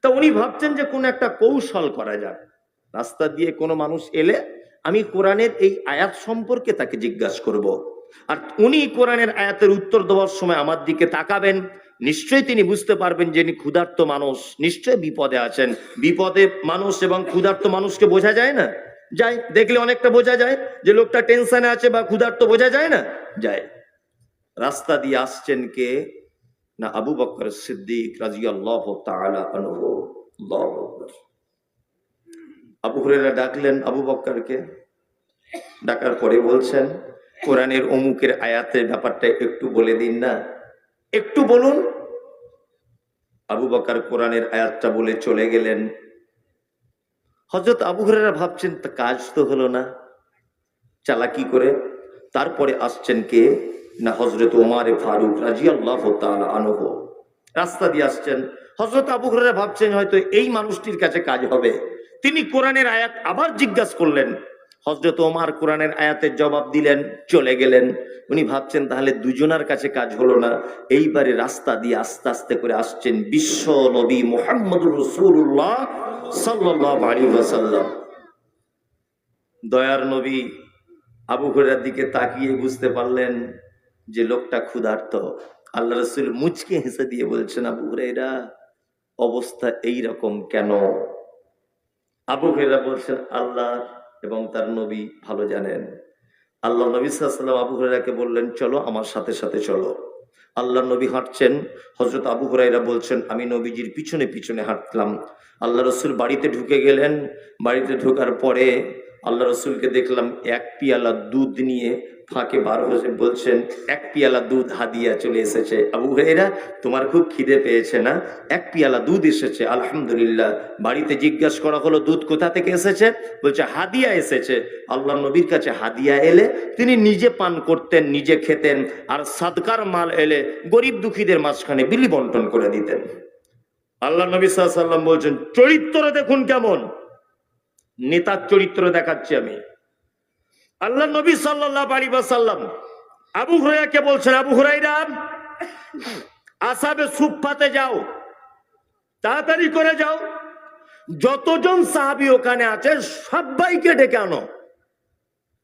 তা উনি ভাবছেন যে কোন একটা কৌশল করা যাক। রাস্তা দিয়ে কোনো মানুষ এলে আমি কোরআনের এই আয়াত সম্পর্কে তাকে জিজ্ঞাসা করব, আর উনি কোরআনের আয়াতের উত্তর দেওয়ার সময় আমার দিকে তাকাবেন। নিশ্চয়ই তিনি বুঝতে পারবেন যে ইনি ক্ষুধার্ত মানুষ, নিশ্চয়ই বিপদে আছেন। বিপদে মানুষ এবং ক্ষুধার্ত মানুষকে বোঝা যায় না? যায়, দেখলে অনেকটা বোঝা যায় যে লোকটা টেনশনে আছে বা ক্ষুধার্ত, বোঝা যায় না? যায়। রাস্তা দিয়ে আসছেন কে? না আবু বকর সিদ্দিক রাদিয়াল্লাহু তাআলা আনহু। আল্লাহু আকবার। আবু হুরায়রা ডাকলেন আবু বকরকে। ডাকার পরে বলছেন, কোরআনের অমুকের আয়াতের ব্যাপারটা একটু বলে দিন না, একটু বলুন। আবু বকর কোরআনের আয়াতটা বলে চলে গেলেন। হযরত আবু হুরায়রা ভাবছেন, তা কাজ তো হলো না, চালাকি করে। তারপরে আসছেন কে? না হযরত ওমর ফারুক রাদিয়াল্লাহু তাআলা আনহু। রাস্তা দিয়ে আসছেন। হযরত আবু হুরায়রা ভাবছেন হয়তো এই মানুষটির কাছে কাজ হবে। তিনি কোরআনের আয়াত আবার জিজ্ঞাসা করলেন। হযরত ওমর কোরআনের আয়াতের জবাব দিলেন, চলে গেলেন। উনি ভাবছেন তাহলে দুজনের কাছে কাজ হলো না। এইবারে রাস্তা দিয়ে আস্তে আস্তে করে আসছেন বিশ্ব নবী মুহাম্মদুর রাসূলুল্লাহ সাল্লাল্লাহু আলাইহি ওয়াসাল্লাম। দয়ার নবী আবু হুরায়রার দিকে তাকিয়ে বুঝতে পারলেন যে লোকটা ক্ষুধার্ত। আল্লাহ রাসূল মুচকি হেসে দিয়ে বলছেন, আবু হুরায়রা অবস্থা এই রকম কেন? আবু হুরায়রা বলছেন, আল্লাহ এবং তার নবী ভালো জানেন। আল্লাহ নবী সাল্লাল্লাহু আলাইহি ওয়াসাল্লাম আবু হুরায়রাকে বললেন, চলো আমার সাথে সাথে চলো। আল্লাহ নবী হাঁটছেন। হযরত আবু হুরায়রা বলছেন, আমি নবীজির পিছনে পিছনে হাঁটলাম। আল্লাহ রসুল বাড়িতে ঢুকে গেলেন। বাড়িতে ঢোকার পরে আল্লাহ রসুলকে দেখলাম এক পিয়ালা দুধ নিয়ে ফাঁকে বার হয়ে বলছেন, এক পিয়ালা দুধ হাদিয়া চলে এসেছে। আবু হুরায়রা, তোমার খুব খিদে পেয়েছে না? এক পিয়ালা দুধ এসেছে, আলহামদুলিল্লাহ। বাড়িতে জিজ্ঞাসা করা হলো দুধ কোথা থেকে এসেছে? বলছে হাদিয়া এসেছে। আল্লাহ নবীর কাছে হাদিয়া এলে তিনি নিজে পান করতেন, নিজে খেতেন, আর সাদকার মাল এলে গরিব দুঃখীদের মাঝখানে বিলি বন্টন করে দিতেন। আল্লাহ নবী সাল্লাল্লাহু আলাইহি ওয়াসাল্লাম বলছেন, চরিত্র দেখুন কেমন। নেতার চরিত্র দেখাচ্ছি আমি। আল্লাহ নবী সাল্লাল্লাহু আলাইহি ওয়াসাল্লাম আবু হুরায়রাকে বলছেন, আবু হুরায়রা আসহাবে সুফফাতে যাও, তাড়াতাড়ি করে যাও, যতজন সাহাবী ওখানে আছে সবাইকে ডেকে আনো।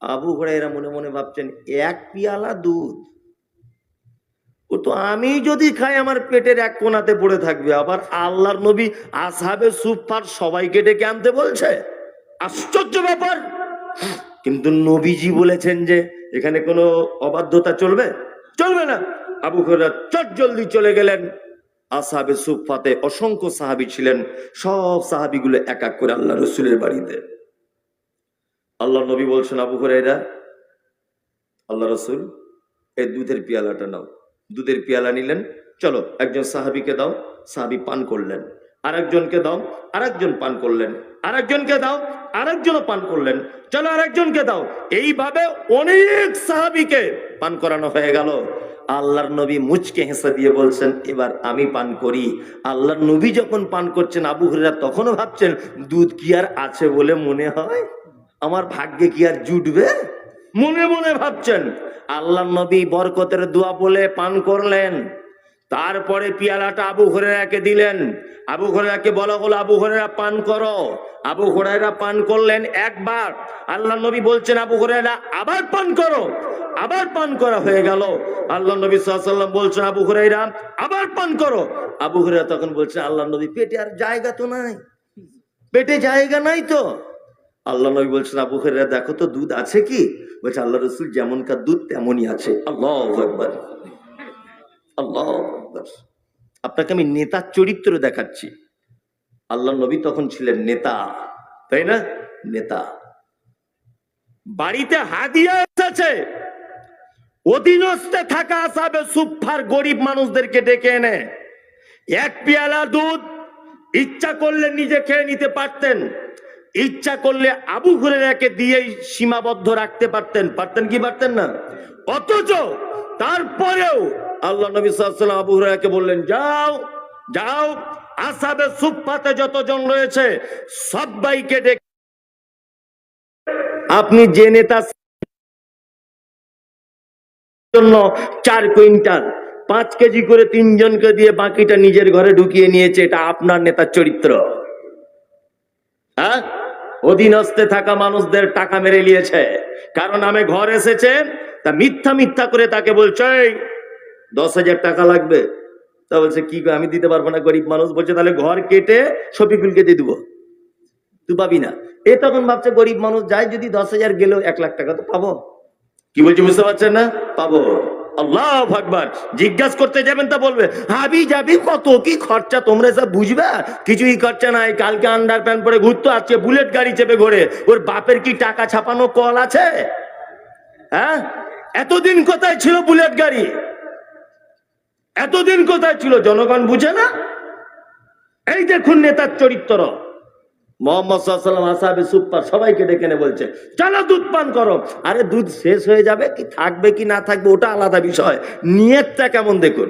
আবু হুরায়রা মনে মনে ভাবছেন, এক পিয়ালা দুধ, ও তো আমি যদি খাই আমার পেটের এক কোণাতে পড়ে থাকবে, আবার আল্লাহর নবী আসহাবে সুফফার সবাইকে ডেকে আনতে বলছে, আশ্চর্য ব্যাপার। কিন্তু নবীজি বলেছেন যে এখানে কোনো অবাধ্যতা চলবে চলবে না। আবু হুরায়রা চটজলদি চলে গেলেন আসহাবে সুফফাতে। অসংখ্য সাহাবী ছিলেন, সব সাহাবীগুলো এক এক করে আল্লাহ রাসূলের বাড়িতে। আল্লাহ নবী বলছেন, আবু হুরায়রা, আল্লাহ রাসূল এই দুধের পেয়ালাটা নাও। দুধের পেয়ালা নিলেন, চলো একজন সাহাবীকে দাও, সাহাবী পান করলেন, আরেকজনকে দাও, আরেকজন পান করলেন, আরেকজনকে দাও, আরেকজনও পান করলেন, চলো আরেকজনকে দাও। এইভাবে অনেক সাহাবীকে পান করানো হয়ে গেল। আল্লাহর নবী মুচকে হেসে দিয়ে বলছেন, এবার আমি পান করি। আল্লাহর নবী যখন পান করছেন, আবু হুরায়রা তখনও ভাবছেন, দুধ কি আর আছে বলে মনে হয়, আমার ভাগ্যে কি আর জুটবে, মনে মনে ভাবছেন। আল্লাহর নবী বরকতের দোয়া বলে পান করলেন। তারপরে পিয়ালাটা আবু হুরায়রাকে দিলেন। আবু হুরায়রাকে বলা হলো, আবু হুরায়রা পান করো। আবু হুরায়রা পান করলেন একবার। আল্লাহর নবী বলছেন, আবু হুরায়রা আবার পান করো। আবার পান করা হয়ে গেল। আল্লাহর নবী সাল্লাল্লাহু আলাইহি ওয়াসাল্লাম বলছেন, আবু হুরায়রা আবার পান করো। আবু হুরায়রা তখন বলছেন, আল্লাহর নবী পেটে আর জায়গা তো নাই, পেটে জায়গা নাই তো। আল্লাহ নবী বলছেন, আবু হুরায়রা দেখো তো দুধ আছে কি? বলছে, আল্লাহ রাসূল যেমনকার দুধ তেমনই আছে। আল্লাহু আকবার, আল্লাহু আকবার। আপনাকে আমি নেতার চরিত্র দেখাচ্ছি। আল্লাহ নবী তখন ছিলেন নেতা, তাই না? নেতা। বাড়িতে হাদিয়া এসেছে, অধীনস্থে থাকা আসহাবে সুফফার গরিব মানুষদেরকে ডেকে এনে এক পেয়ালা দুধ ইচ্ছা করলে নিজে খেয়ে নিতে পারতেন, ইচ্ছা করলে আবু হুরায়রাকে দিয়েই সীমাবদ্ধ রাখতে পারতেন। পারতেন কি পারতেন না? অথচ তারপরেও আল্লাহ নবী সাল্লাল্লাহু আলাইহি ওয়াসাল্লাম আবু হুরায়রাকে বললেন, যাও যাও, আসহাবে সুফফাতে যতজন রয়েছে সবাইকে ডেকে, আপনি যে নেতা জন্য 4 কুইন্টাল 5 কেজি করে 3 জনকে দিয়ে বাকিটা নিজের ঘরে ঢুকিয়ে নিয়েছে, এটা আপনার নেতার চরিত্র? হ্যাঁ, অধীনস্থে থাকা মানুষদের টাকা মেরে নিয়েছে, কারণ আমি ঘর এসেছে, তা মিথ্যা মিথ্যা করে তাকে বলছে 10,000 টাকা লাগবে। তা বলছে, কি আমি দিতে পারবো না, গরিব মানুষ। বলছে, তাহলে ঘর কেটে শফিকুলকে দিয়ে দিব, তুই পাবি না। এ তখন ভাবছে, গরিব মানুষ যায়, যদি 10,000 গেলেও 1 লাখ টাকা তো পাবো। কি বলছি বুঝতে পারছেন না? পাবো। আল্লাহু আকবার। জিজ্ঞাসা করতে যাবেন তা বলবে, হাবি যাবি কত কি খরচা, তোমরা সব বুঝবে, কিছুই খরচা নাই। কালকে আন্ডার প্যান্ট পরে ঘুরতো, আজকে বুলেট গাড়ি চেপে ঘোরে। ওর বাপের কি টাকা ছাপানো কল আছে? হ্যাঁ, এতদিন কোথায় ছিল বুলেট গাড়ি? এতদিন কোথায় ছিল? জনগণ বুঝে না। এই দেখুন নেতার চরিত্র। মুহাম্মদ সাল্লাল্লাহু আলাইহি ওয়াসাল্লাম আসহাবে সুফফা সবাইকে ডেকে এনে বলছে, চলো দুধ পান করো। আরে দুধ শেষ হয়ে যাবে, কি থাকবে কি না থাকবে ওটা আলাদা বিষয়, নিয়তটা কেমন দেখুন,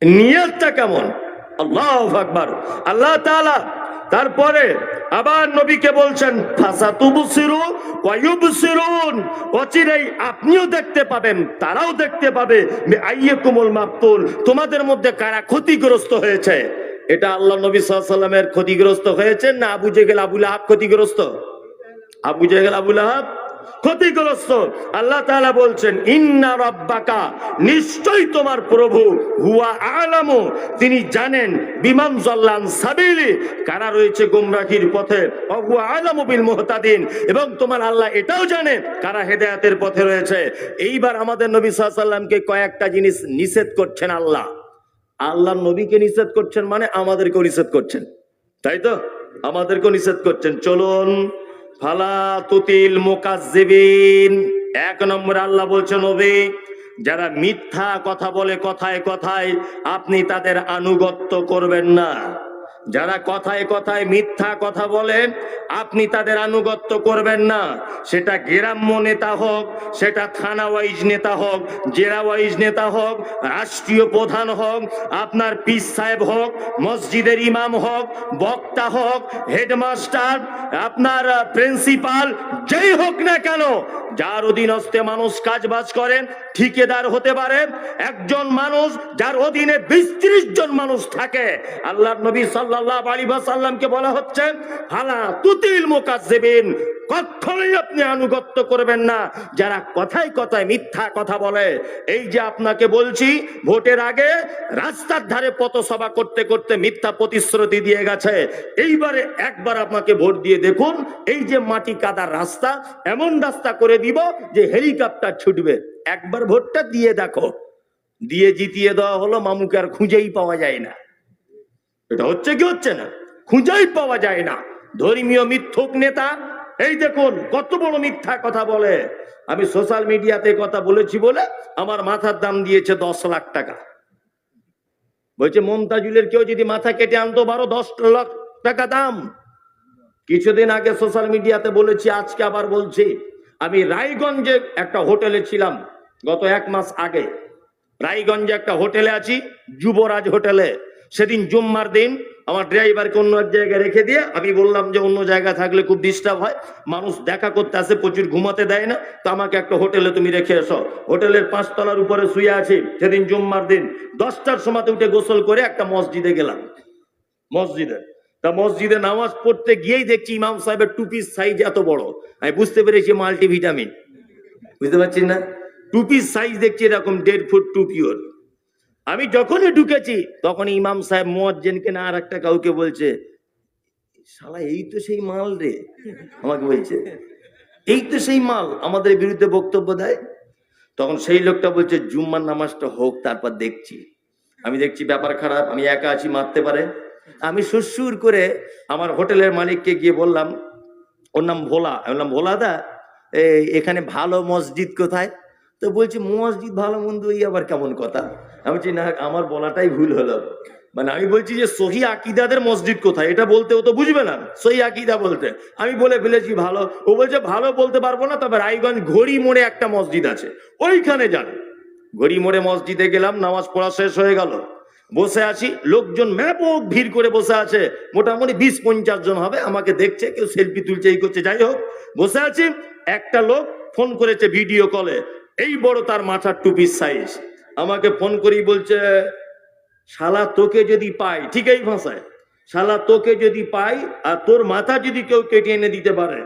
নিয়তটা কেমন। আল্লাহু আকবার। আল্লাহ তাআলা তারপরে আবার নবীকে বলছেন, ফাসাতুবসিরু ওয়া ইউবসিরুন, অচিরেই আপনিও দেখতে পাবেন, তারাও দেখতে পাবে, আইয়াকুমুল মাফতুন, তোমাদের মধ্যে কারা ক্ষতিগ্রস্ত হয়েছে। এটা আল্লাহ নবী সাল্লাল্লাহু আলাইহি ওয়াসাল্লামের ক্ষতিগ্রস্ত হয়েছে না আবু জেহেল আবু লাহাব ক্ষতিগ্রস্ত? আবু জেহেল আবু লাহাব ক্ষতিগ্রস্ত। আল্লাহ তাআলা বলছেন, ইন্না রাব্বাকা, নিশ্চয়ই তোমার প্রভু, হুয়া আলামু, তিনি জানেন, বিমান জাল্লান সাবিলি, কারা রয়েছে গোমরাহির পথে, ওয়া হুয়া আলামু বিল মুহতাদিন, এবং তোমার আল্লাহ এটাও জানে কারা হেদায়েতের পথে রয়েছে। এইবার আমাদের নবী সাল্লাল্লাহু আলাইহি ওয়াসাল্লামকে কয়েকটা জিনিস নিষেধ করছেন আল্লাহ। আল্লাহ নবীকে নিষেধ করছেন মানে আমাদেরকেও নিষেধ করছেন, তাই তো? আমাদেরকেও নিষেধ করছেন। চলুন, ফালা তুতিল মুকাজ্জিবিন। 1 নম্বরে আল্লাহ বলছেন, নবী, যারা মিথ্যা কথা বলে কথায় কথায়, আপনি তাদের আনুগত্য করবেন না। যারা কথায় কথায় মিথ্যা কথা বলেন, আপনি তাদের আনুগত্য করবেন না। সেটা গ্রাম্য নেতা হোক, সেটা থানা ওয়াইজ নেতা হোক, জেলা ওয়াইজ নেতা হোক, রাষ্ট্রীয় প্রধান হোক, আপনার পীর সাহেব হোক, মসজিদের ইমাম হোক, বক্তা হোক, হেডমাস্টার, আপনার প্রিন্সিপাল, যেই হোক না কেন, যার অধীনস্থে মানুষ কাজ বাজ করেন, ঠিকাদার হতে পারে, একজন মানুষ যার অধীনে 20-30 জন মানুষ থাকে, আল্লাহর নবী সাল্লাল্লাহু আলাইহি ওয়াসাল্লামকে বলা হচ্ছে ফালা তুতিল মুকাজ্জিবিন, কখনোই আপনি আনুগত্য করবেন না যারা কথায় কথায় মিথ্যা কথা বলে। এই যে আপনাকে বলছি, ভোটের আগে রাস্তার ধারে পথসভা করতে করতে মিথ্যা প্রতিশ্রুতি দিয়ে গেছে। এইবারে একবার আপনাকে ভোট দিয়ে দেখুন, এই যে মাটি কাদার রাস্তা, এমন রাস্তা করে দিব যে হেলিকপ্টার ছুটবে। একবার ভোটটা দিয়ে দেখো, দিয়ে জিতিয়ে দেওয়া হলো, মামুকে আর খুঁজেই পাওয়া যায় না। এটা হচ্ছে কি হচ্ছে না, খুঁজেই পাওয়া যায় না। ধর্মীয় মিথ্যুক নেতা, এই দেখুন কত বড় মিথ্যা কথা বলে। আমি সোশ্যাল মিডিয়াতে কথা বলেছি বলে আমার মাথার দাম দিয়েছে 10 লাখ টাকা। বলছে মমতাজুলের কেউ যদি মাথা কেটে আনতো 10 লাখ টাকা দাম। কিছুদিন আগে সোশ্যাল মিডিয়াতে বলেছি, আজকে আবার বলছি, আমি রায়গঞ্জে একটা হোটেলে ছিলাম গত 1 মাস আগে। রায়গঞ্জে একটা হোটেলে আছি, যুবরাজ হোটেলে। সেদিন জুম্মার দিন আমার ড্রাইভারকে অন্য এক জায়গায় রেখে দিয়ে আমি বললাম যে অন্য জায়গা থাকলে খুব ডিস্টার্ব হয়, মানুষ দেখা করতে আসে, প্রচুর ঘুমাতে দেয় না, তো আমাকে একটা হোটেলে তুমি রেখে এসো। হোটেলের 5 তলার উপরে শুয়ে আছি। সেদিন জুম্মার দিন 10টার সময় উঠে গোসল করে একটা মসজিদে গেলাম। মসজিদে নামাজ পড়তে গিয়েই দেখছি ইমাম সাহেবের টুপির সাইজ এত বড়। আমি বুঝতে পেরেছি মাল্টিভিটামিন, বুঝতে পারছি না, টুপির সাইজ দেখছি এরকম 1.5 ফুট টুপি ওর। আমি যখনই ঢুকেছি তখন ইমাম সাহেব মুয়াজ্জিনকে না আর একটা কাউকে বলছে, শালা এই তো সেই মাল রে, আমাকে বলছে এই তো সেই মাল আমাদের বিরুদ্ধে বক্তব্য দেয়। তখন সেই লোকটা বলছে জুম্মার নামাজটা হোক তারপর দেখছি। আমি দেখছি ব্যাপার খারাপ, আমি একা আছি, মারতে পারে। আমি সুরসুর করে আমার হোটেলের মালিককে গিয়ে বললাম, ওর নাম ভোলা, আমি বললাম ভোলা দা এখানে ভালো মসজিদ কোথায়? তো বলছি মসজিদ ভালো মন্দ এই আবার কেমন কথা। আমি বলছি না, আমার বলাটাই ভুল হলো। মানে আমি বলছি যে সহি আকিদাদের মসজিদ কোথায়, এটা বলতে ও তো বুঝবে না, সহি আকিদা বলতে। আমি বলে ফেলেছি ভালো। ও বলছে ভালো বলতে পারবো না, তবে রায়গঞ্জ ঘড়ি মোড়ে একটা মসজিদ আছে, ওইখানে যান। ঘড়ি মোড়ে মসজিদে গেলাম, নামাজ পড়া শেষ হয়ে গেল, বসে আছি, লোকজন ব্যাপক ভিড় করে বসে আছে, মোটামুটি 20-50 জন হবে। আমাকে দেখছে, কেউ সেলফি তুলছে, এই করছে, যাই হোক বসে আছি। একটা লোক ফোন করেছে ভিডিও কলে, এই বড় তার মাথার টুপির সাইজ। আমাকে ফোন করেই বলছে, শালা তোকে যদি পাই, ঠিক এই ভাষায়, শালা তোকে যদি পাই আর তোর মাথা যদি কেউ কেটে এনে দিতে পারে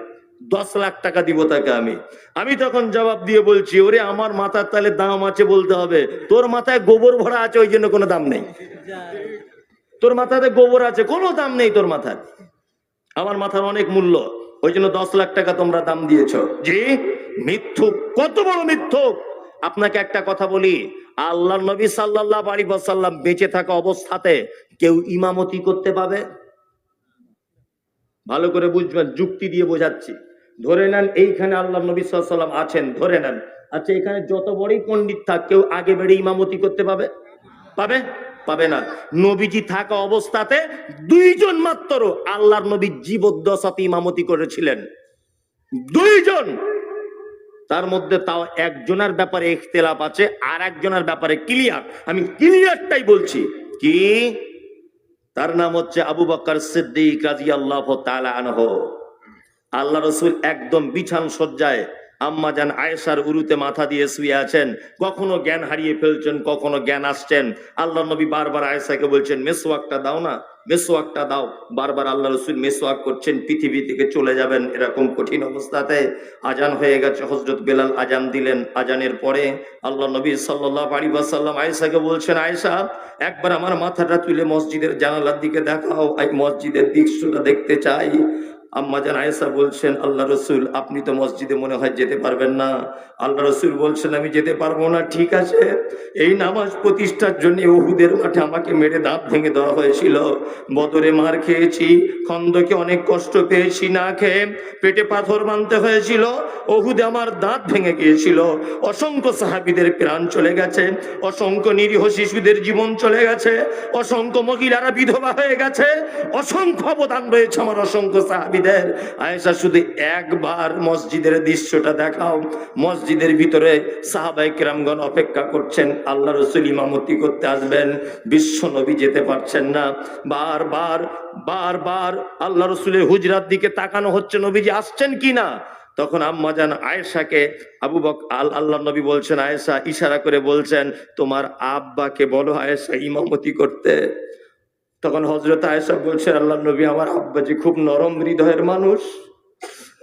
10 লাখ টাকা দিব তাকে। আমি তখন জবাব দিয়ে বলছি, ওরে আমার মাথার তাহলে দাম আছে বলতে হবে, তোর মাথায় গোবর ভরা আছে ওই জন্য কোনো দাম নেই। তোর মাথাতে গোবর আছে, কোনো দাম নেই তোর মাথার। আমার মাথার অনেক মূল্য, ওই জন্য 10 লাখ টাকা তোমরা দাম দিয়েছো। জি, মিথ্যুক, কত বড় মিথ্যুক। আপনাকে একটা কথা বলি, আল্লাহর নবী সাল্লাল্লাহু আলাইহি ওয়াসাল্লাম বেঁচে থাকা অবস্থাতে কেউ ইমামতি করতে পাবে? ভালো করে বুঝবেন, যুক্তি দিয়ে বোঝাচ্ছি। ধরে নেন এইখানে আল্লাহর নবী সাল্লাল্লাহু আলাইহি ওয়াসাল্লাম আছেন, ধরে নেন। আচ্ছা, এখানে যত বড়ই পণ্ডিত থাক, কেউ আগে বেড়ে ইমামতি করতে পাবে? পাবে না। নবীজি থাকা অবস্থাতে 2 জন মাত্র আল্লাহর নবী জীবদ্দশাতে ইমামতি করেছিলেন, 2 জন। তার মধ্যে তাও একজনের ব্যাপারে ইখতিলাফ আছে, আর একজনের ব্যাপারে ক্লিয়ার। আমি ক্লিয়ারটাই বলছি, কি? তার নাম হচ্ছে আবু বকর সিদ্দিক রাদিয়াল্লাহু তাআলা আনহু। আল্লাহ রাসূল একদম বিছান সজ্জায় আম্মাজান আয়েশার উরুতে মাথা দিয়ে শুয়ে আছেন। কখনো জ্ঞান হারিয়ে ফেলছেন, কখনো জ্ঞান আসছেন। আল্লাহ নবী বারবার আয়েশাকে বলছেন, মেসওয়াকটা দাও না, মেসওয়াকটা দাও। বারবার আল্লাহ রাসূল মেসওয়াক করছেন, পৃথিবী থেকে চলে যাবেন এরকম কঠিন অবস্থাতে। আজান হয়ে গেছে, হযরত বেলাল আজান দিলেন। আজানের পরে আল্লাহ নবী সাল্লাল্লাহু আলাইহি ওয়াসাল্লাম আয়েশাকে বলছেন, আয়েশা একবার আমার মাথাটা তুলে মসজিদের জানালার দিকে দেখাও, এই মসজিদের দৃশ্যটা দেখতে চাই। আম্মাজান আয়েশা বলছেন, আল্লাহ রসুল আপনি তো মসজিদে মনে হয় যেতে পারবেন না। আল্লাহ রসুল বলছেন, আমি যেতে পারবো না, ঠিক আছে। এই নামাজ প্রতিষ্ঠার জন্য উহুদের মাঠে আমাকে মেরে দাঁত ভেঙে দেওয়া হয়েছিল, বদরে মার খেয়েছি, খন্দকে অনেক কষ্ট পেয়েছি, না খেয়ে পেটে পাথর বাঁধতে হয়েছিল, উহুদে আমার দাঁত ভেঙে গিয়েছিল, অসংখ্য সাহাবীদের প্রাণ চলে গেছে, অসংখ্য নিরীহ শিশুদের জীবন চলে গেছে, অসংখ্য মহিলারা বিধবা হয়ে গেছে, অসংখ্য অবদান রয়েছে আমার অসংখ্য সাহাবীদের। আয়েশা শুধু একবার মসজিদের দৃশ্যটা দেখাও। মসজিদের ভিতরে সাহাবায়ে কেরামগণ অপেক্ষা করছেন, আল্লাহ রাসূল ইমামতি করতে আসবেন, বিশ্ব নবী যেতে পারছেন না। বারবার আল্লাহ রাসূলের হুজরার দিকে তাকানো হচ্ছে, নবীজি আসছেন কিনা। তখন আম্মা জান আয়েশাকে আল্লাহ নবী বলছেন, আয়েশা ইশারা করে বলছেন, তোমার আব্বাকে বলো আয়েশা ইমামতি করতে। তখন হযরত আয়েশা বলছেন, আল্লাহ নবী, আমার আব্বা যে খুব নরম হৃদয়ের মানুষ,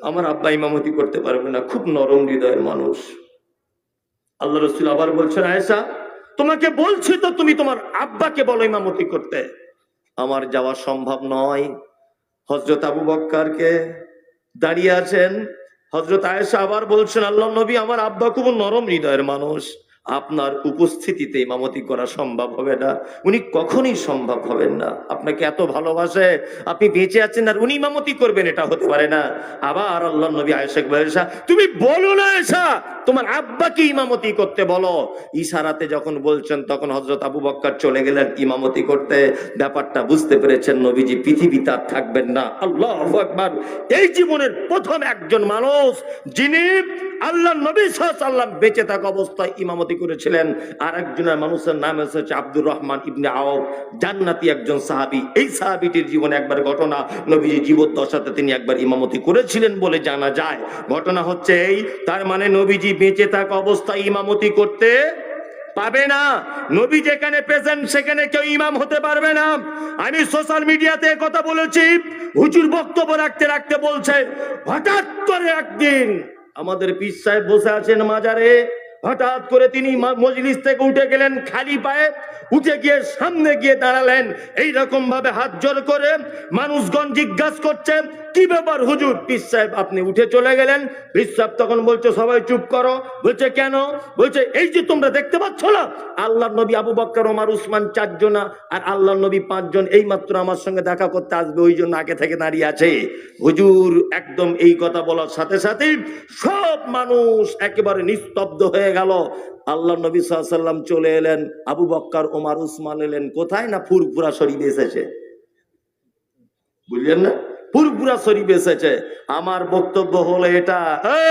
আমার আব্বা ইমামতি করতে পারবে না, খুব নরম হৃদয়ের মানুষ। আল্লাহ রাসূল আবার বলছেন, আয়েশা তোমাকে বলছি তো, তুমি তোমার আব্বাকে বলো ইমামতি করতে। আমার যাওয়া সম্ভব নয়। হযরত আবু বকরকে দাঁড়িয়ে আছেন, হযরত আয়েশা আবার বলছেন, আল্লাহ নবী, আমার আব্বা খুব নরম হৃদয়ের মানুষ, আপনার উপস্থিতিতে ইমামতি করা সম্ভব হবে না, উনি কখনোই সম্ভব হবেন না। আপনাকে এত ভালোবাসে, আপনি বেঁচে আছেন আর উনি ইমামতি করবেন, এটা হতে পারে না। আবার আল্লাহ নবী আয়েশাকে বলেন, আয়েশা তুমি বলো না, আয়েশা তোমার আব্বাকে ইমামতি করতে বলো। ইশারাতে যখন বলছেন তখন হযরত আবু বকর চলে গেলেন ইমামতি করতে। ব্যাপারটা বুঝতে পেরেছেন, নবীজি পৃথিবীতে আর থাকবেন না। আল্লাহু আকবার। এই জীবনের প্রথম একজন মানুষ যিনি আল্লাহ নবী সাল্লাল্লাহু আলাইহি ওয়াসাল্লাম বেঁচে থাকা অবস্থায় ইমামতি করেছিলেন, আর একজনের মানুষের নাম হচ্ছে আব্দুর রহমান ইবনে আওফ, জান্নাতি একজন সাহাবী। এই সাহাবীটির জীবনে একবার ঘটনা, নবীজি জীবদ্দশাতে তিনি একবার ইমামতি করেছিলেন বলে জানা যায়। ঘটনা হচ্ছে এই, তার মানে নবীজি বেঁচে থাকা অবস্থায় ইমামতি করতে পাবে না। নবী যেখানে প্রেজেন্ট সেখানে কেউ ইমাম হতে পারবে না। আমি সোশ্যাল মিডিয়াতে কথা বলেছি, হুজুর বক্তব্য রাখতে রাখতে বলছে, হঠাৎ করে একদিন আমাদের পীর সাহেব বসে আছেন মাজারে, হঠাৎ করে তিনি মজলিস থেকে উঠে গেলেন, খালি পায়ে উঠে গিয়ে সামনে গিয়ে দাঁড়ালেন, এইরকম ভাবে হাত জোর করে। মানুষগণ জিজ্ঞাসা করছে, কি ব্যাপার হুজুর? পীর সাহেব আপনি উঠে চলে গেলেন। পীর সাহেব তখন বলছে, সবাই চুপ করো। বলছে কেন? বলছে এই যে তোমরা দেখতে পাচ্ছ না, আল্লাহর নবী, আবু বকর, ওমর, উসমান 4 জন আর আল্লাহর নবী 5 জন এই মাত্র আমার সঙ্গে দেখা করতে আসবে, ওই জন্য আগে থেকে দাঁড়িয়ে আছে। হুজুর একদম এই কথা বলার সাথে সাথে সব মানুষ একেবারে নিস্তব্ধ হয়ে গেল। আল্লাহ নবী সাল্লাল্লাহু আলাইহি ওয়াসাল্লাম চলে এলেন, আবু বকর, ওমর, উসমান এলেন। কোথায় না ফুরফুরা শরীফে এসেছে, বুঝলেন না? ফুরফুরা শরীফ এসেছে। আমার বক্তব্য হলো এটা,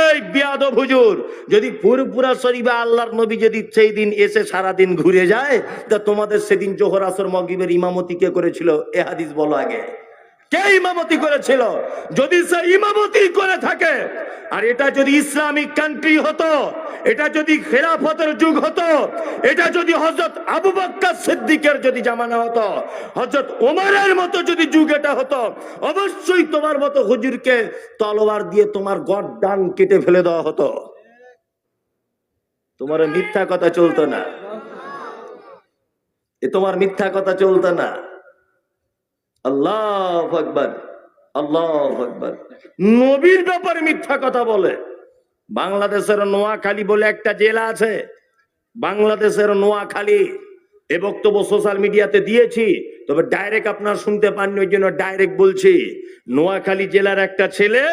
এই বিয়াদব হুজুর, যদি ফুরফুরা শরীফে আল্লাহর নবী যদি সেই দিন এসে সারাদিন ঘুরে যায়, তা তোমাদের সেদিন জোহর আসর মাগরিবের ইমামতি কে করেছিল? এ হাদিস বলো আগে, কে ইমামতি করেছিল? যদি সে ইমামতি করে থাকে, আর এটা যদি ইসলামিক কান্ট্রি হতো, এটা যদি খেলাফতের যুগ হতো, এটা যদি হযরত আবু বকর সিদ্দিকের যদি জামানা হতো, হযরত ওমরের মতো যদি যুগ এটা হতো, অবশ্যই তোমার মতো হুজুরকে তলোয়ার দিয়ে তোমার গর্দান কেটে ফেলে দেওয়া হতো। তোমার মিথ্যা কথা চলতো না, তোমার মিথ্যা কথা চলতো না। আল্লাহু আকবার, আল্লাহু আকবার। নবীর ব্যাপারে মিথ্যা কথা বলে। বাংলাদেশের নোয়াখালী বলে একটা জেলা আছে, বাংলাদেশের নোয়াখালী, এ বক্তব্য সোশ্যাল মিডিয়াতে দিয়েছি, তবে ডাইরেক্ট আপনারা শুনতে পাননি, ওই জন্য ডাইরেক্ট বলছি। নোয়াখালী জেলার একটা ছেলে,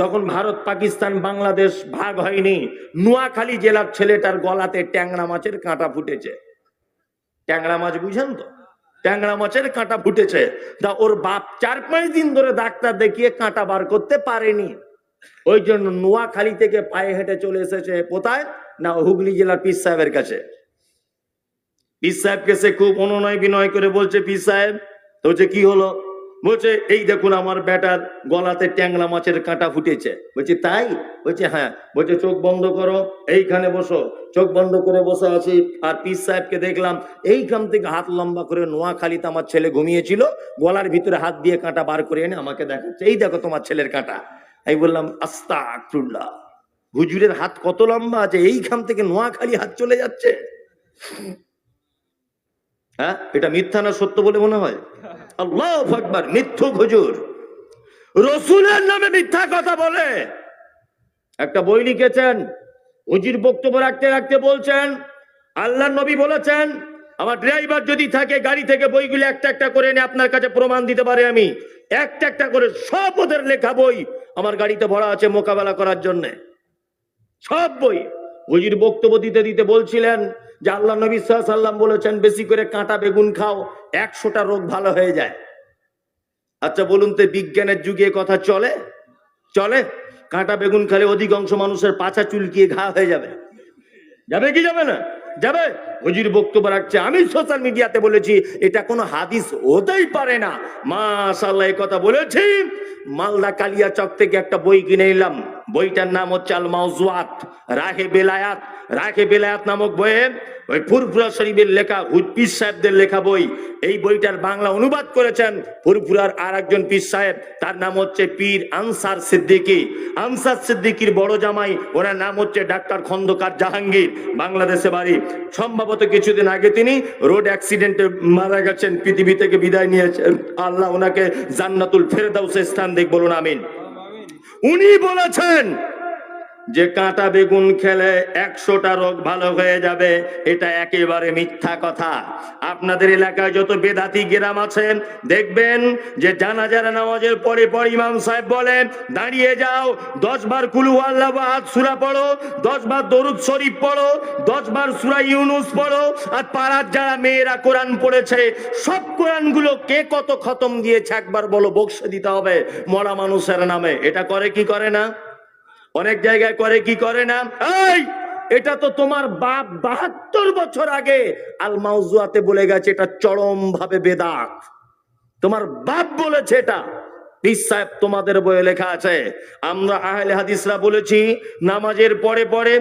তখন ভারত পাকিস্তান বাংলাদেশ ভাগ হয়নি, নোয়াখালী জেলার ছেলেটার গলাতে ট্যাংরা মাছের কাঁটা ফুটেছে। ট্যাংরা মাছ বুঝেন তো? ট্যাংরা মাছের কাঁটা ফুটেছে। তা ওর বাপ 4-5 দিন ধরে ডাক্তার দেখিয়ে কাঁটা বার করতে পারেনি, ওই জন্য নোয়াখালী থেকে পায়ে হেঁটে চলে এসেছে কোথায় না, হুগলি জেলার পীর সাহেবের কাছে। পীর সাহেবকে সে খুব অনুনয় বিনয় করে বলছে, পীর সাহেব, তো বলছে কি হলো? বলছে এই দেখুন আমার বেটার গলাতে ট্যাংরা মাছের কাঁটা ফুটেছে। বলছে তাই? বলছে হ্যাঁ। বলছে চোখ বন্ধ করো, এইখানে বসো। চোখ বন্ধ করে বসে আছি, আর পীর সাহেবকে দেখলাম এইখান থেকে হাত লম্বা করে, নোয়াখালীতে আমার ছেলে ঘুমিয়েছিল, গলার ভিতরে হাত দিয়ে কাঁটা বার করে এনে আমাকে দেখাচ্ছে, এই দেখো তোমার ছেলের কাঁটা। আমি বললাম আস্তাগফিরুল্লাহ, হুজুরের হাত কত লম্বা আছে, এইখান থেকে নোয়াখালী হাত চলে যাচ্ছে। হ্যাঁ, এটা মিথ্যা না সত্য বলে মনে হয়? আল্লাহু আকবার। মিথ্যুক হুজুর, রাসূলের নামে মিথ্যা কথা বলে। একটা বই লিখেছেন, হুজুর বক্তব্য রাখতে রাখতে বলছেন, আল্লাহর নবী বলেছেন, আমার ড্রাইভার যদি থাকে গাড়ি থেকে বইগুলো একটা একটা করে এনে আপনার কাছে প্রমাণ দিতে পারে, আমি একটা একটা করে সব ওদের লেখা বই আমার গাড়িতে ভরা আছে মোকাবেলা করার জন্য, সব বই। হুজুর বক্তব্য দিতে দিতে বলছিলেন যে আল্লাহ নবী সাল্লাল্লাহু আলাইহি ওয়াসাল্লাম বলেছেন, বেশি করে কাঁটা বেগুন খাও, 100টা রোগ ভালো হয়ে যায়। আচ্ছা বলুন তো, বিজ্ঞানের যুগে কথা চলে? চলে? কাঁটা বেগুন খেলে অধিকাংশ মানুষের পাছা চুলকিয়ে ঘা হয়ে যাবে, যাবে কি যাবে না? যাবে। হুজুর বক্তব্য রাখছে, আমি সোশ্যাল মিডিয়াতে বলেছি এটা কোনো হাদিস হতেই পারে না। মাশাআল্লাহ, এই কথা বলেছি। মালদা কালিয়াচক থেকে একটা বই কিনে নিলাম, বইটার নাম হচ্ছে আল মাওজুআত রাহে বেলায়াত। রাহে বেলায়াত নামক বইয়ে ওই ফুরফুরা শরীফের লেখা পীর সাহেবদের লেখা বই। এই বইটার বাংলা অনুবাদ করেছেন ফুরফুরার আর একজন পীর সাহেব, তার নাম হচ্ছে পীর আনসার সিদ্দিকী। আনসার সিদ্দিকীর বড় জামাই, ওনার নাম হচ্ছে ডাক্তার খন্দকার জাহাঙ্গীর, বাংলাদেশে বাড়ি। সম্ভবত কিছুদিন আগে তিনি রোড অ্যাক্সিডেন্টে মারা গেছেন, পৃথিবী থেকে বিদায় নিয়েছেন। আল্লাহ ওনাকে জান্নাতুল ফেরদাউসে স্থান দিক, বলুন আমিন। উনি বলেছেন যে কাঁটা বেগুন খেলে 100টা রোগ ভালো হয়ে যাবে, এটা একেবারে মিথ্যা কথা। আপনাদের এলাকায় যত বেদাতি গ্রাম আছে দেখবেন যে জানাজার নামাজের পরে পর ইমাম সাহেব বলেন দাঁড়িয়ে যাও, 10 বার কুলু আল্লাহু আহাদ সূরা পড়ো, 10 বার দরুদ শরীফ পড়ো, 10 বার সূরা ইউনুস পড়ো। আর পাড়ার যারা মেয়েরা কোরআন পড়েছে সব কোরআনগুলো কে কত খতম দিয়েছে একবার বলো, বক্সে দিতে হবে মরা মানুষের নামে। এটা করে কি করে না? অনেক জায়গায় করে কি করে না? এই এটা তো তোমার বাপ 72 বছর আগে আল মাওজুআতে বলে গেছে, এটা চরম ভাবে বেদাত। তোমার বাপ বলেছে এটা, পীর সাহেব তোমাদের বইয়ে লেখা আছে। আমরা আহলে হাদিসরা বলেছি নামাজের পরে পরে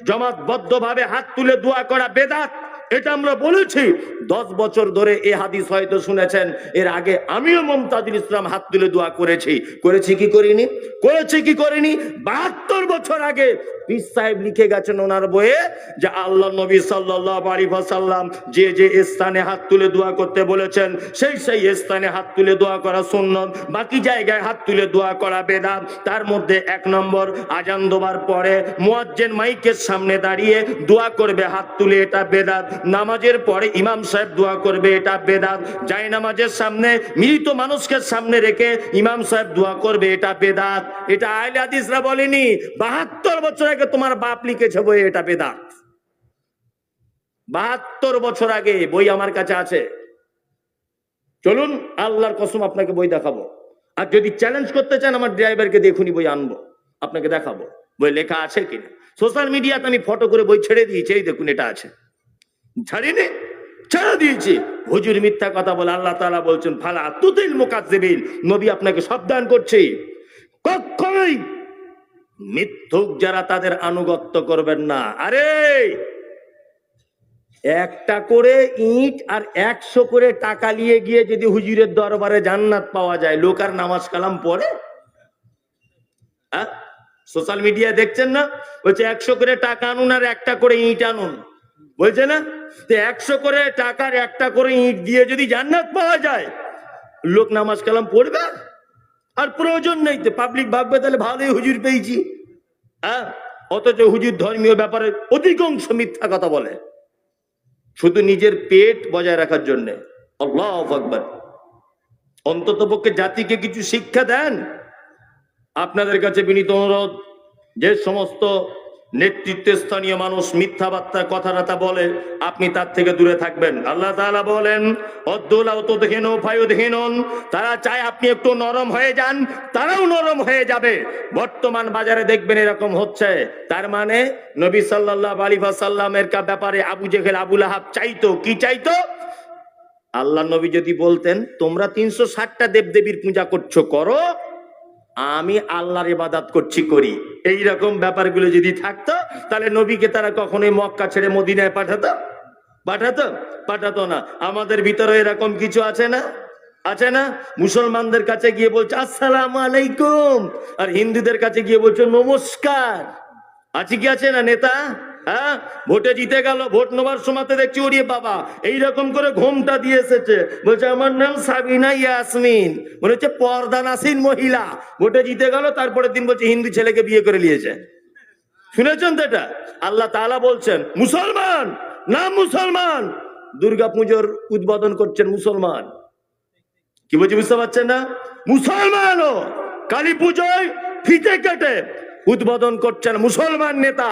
জমাতবদ্ধ ভাবে হাত তুলে দোয়া করা বেদাত, এটা আমরা বলেছি। 10 বছর ধরে এই হাদিস হয়তো শুনেছেন, এর আগে আমিও মুমতাজুল ইসলাম হাত তুলে দোয়া করেছি কি করিনি? করেছি কি করিনি? 72 বছর আগে পীর সাহেব লিখে গেছেন ওনার বইয়ে যে আল্লাহ নবী সাল্লাল্লাহু আলাইহি ওয়াসাল্লাম যে যে স্থানে হাত তুলে দোয়া করতে বলেছেন সেই সেই স্থানে হাত তুলে দোয়া করা সুন্নত, বাকি জায়গায় হাত তুলে দোয়া করা বেদাত। তার মধ্যে 1 নম্বর, আজান দেওয়ার পরে মুয়াজ্জিন মাইকের সামনে দাঁড়িয়ে দোয়া করবে হাত তুলে, এটা বেদাত। নামাজের পরে ইমাম সাহেব দোয়া করবে, এটা বেদাত। যায় নামাজের সামনে মৃত মানুষকে সামনে রেখে ইমাম সাহেব দোয়া করবে, এটা বেদাত। এটা আহলে হাদিসরা বলেনি, 72 বছর আগে তোমার বাপ লিখেছে বই, এটা বেদাত। 72 বছর আগে বই আমার কাছে আছে। চলুন আল্লাহর কসম আপনাকে বই দেখাবো। আর যদি চ্যালেঞ্জ করতে চান আমার ড্রাইভারকে দেখুনি বই আনবো, আপনাকে দেখাবো বই লেখা আছে কিনা। সোশ্যাল মিডিয়াতে আমি ফটো করে বই ছেড়ে দিয়েছি, এই দেখুন এটা আছে। ছাড়িনি, ছেড়ে দিয়েছি। হুজুর মিথ্যা কথা বলে, আল্লাহ তাআলা বলছেন ফালা তুতিল মুকাজ্জিবিন। নবী আপনাকে সাবধান করছে, কখনোই মিথ্যুক যারা তাদের আনুগত্য করবেন না। আরে একটা করে ইট আর 100 করে টাকা নিয়ে গিয়ে যদি হুজুরের দরবারে জান্নাত পাওয়া যায়, লোক আর নামাজ কালাম পড়ে? সোশ্যাল মিডিয়া দেখছেন না, বলছে 100 করে টাকা আনুন আর একটা করে ইট আনুন, বলছে না? 100 করে টাকার একটা করে ইট দিয়ে যদি জান্নাত পাওয়া যায়, লোক নামাজ কালাম পড়বে? আর প্রয়োজন নেই তো, পাবলিক ভাববে তাহলে ভালোই হুজুর পেয়েছি। অথচ হুজুর ধর্মীয় ব্যাপারে অধিকাংশ মিথ্যা কথা বলে, শুধু নিজের পেট বজায় রাখার জন্য। আল্লাহু আকবার। অন্ততপক্ষে জাতিকে কিছু শিক্ষা দেন। আপনাদের কাছে বিনীত অনুরোধ, যে সমস্ত নেতৃত্বস্থানীয় মানুষ মিথ্যা বার্তা কথাটা বলে আপনি তার থেকে দূরে থাকবেন। আল্লাহ তাআলা বলেন তারা চায় আপনি একটু নরম হয়ে যান, তারাও নরম হয়ে যাবে। বর্তমান বাজারে দেখবেন এরকম হচ্ছে। তার মানে নবী সাল্লাল্লাহু আলাইহি ওয়াসাল্লামের ব্যাপারে আবু জেহেল আবু লাহাব চাইতো কি? চাইতো আল্লাহ নবী যদি বলতেন তোমরা 360টা দেবদেবীর পূজা করছো, করো, আমি আল্লাহর ইবাদত করছি, করি, এইরকম ব্যাপারগুলো যদি থাকতো তাহলে নবীকে তারা কখনোই মক্কা ছেড়ে মদিনায় পাঠাতো না। আমাদের ভিতরে এরকম কিছু আছে না? আছে না? মুসলমানদের কাছে গিয়ে বলছে আসসালামু আলাইকুম, আর হিন্দুদের কাছে গিয়ে বলছে নমস্কার। আছে কি আছে না নেতা? ভোটে জিতে গেল, ভোট নেবার সময়তে দেখছি ওরে বাবা এইরকম করে ঘোমটা দিয়ে এসেছে, বলছে আমার নাম সাবিনা ইয়াসমিন, মনে হচ্ছে পর্দানাসীন মহিলা। ভোটে জিতে গেল, তারপরের দিন বলছে হিন্দু ছেলেকে বিয়ে করে নিয়েছে। শুনেছেন তো এটা? আল্লাহ তাআলা বলছেন মুসলমান, নাম মুসলমান, দুর্গা পুজোর উদ্বোধন করছেন মুসলমান। কি বলছি বুঝতে পারছেন না? মুসলমানও কালী পুজোয় ফিতে কেটে উদ্বোধন করছেন মুসলমান নেতা।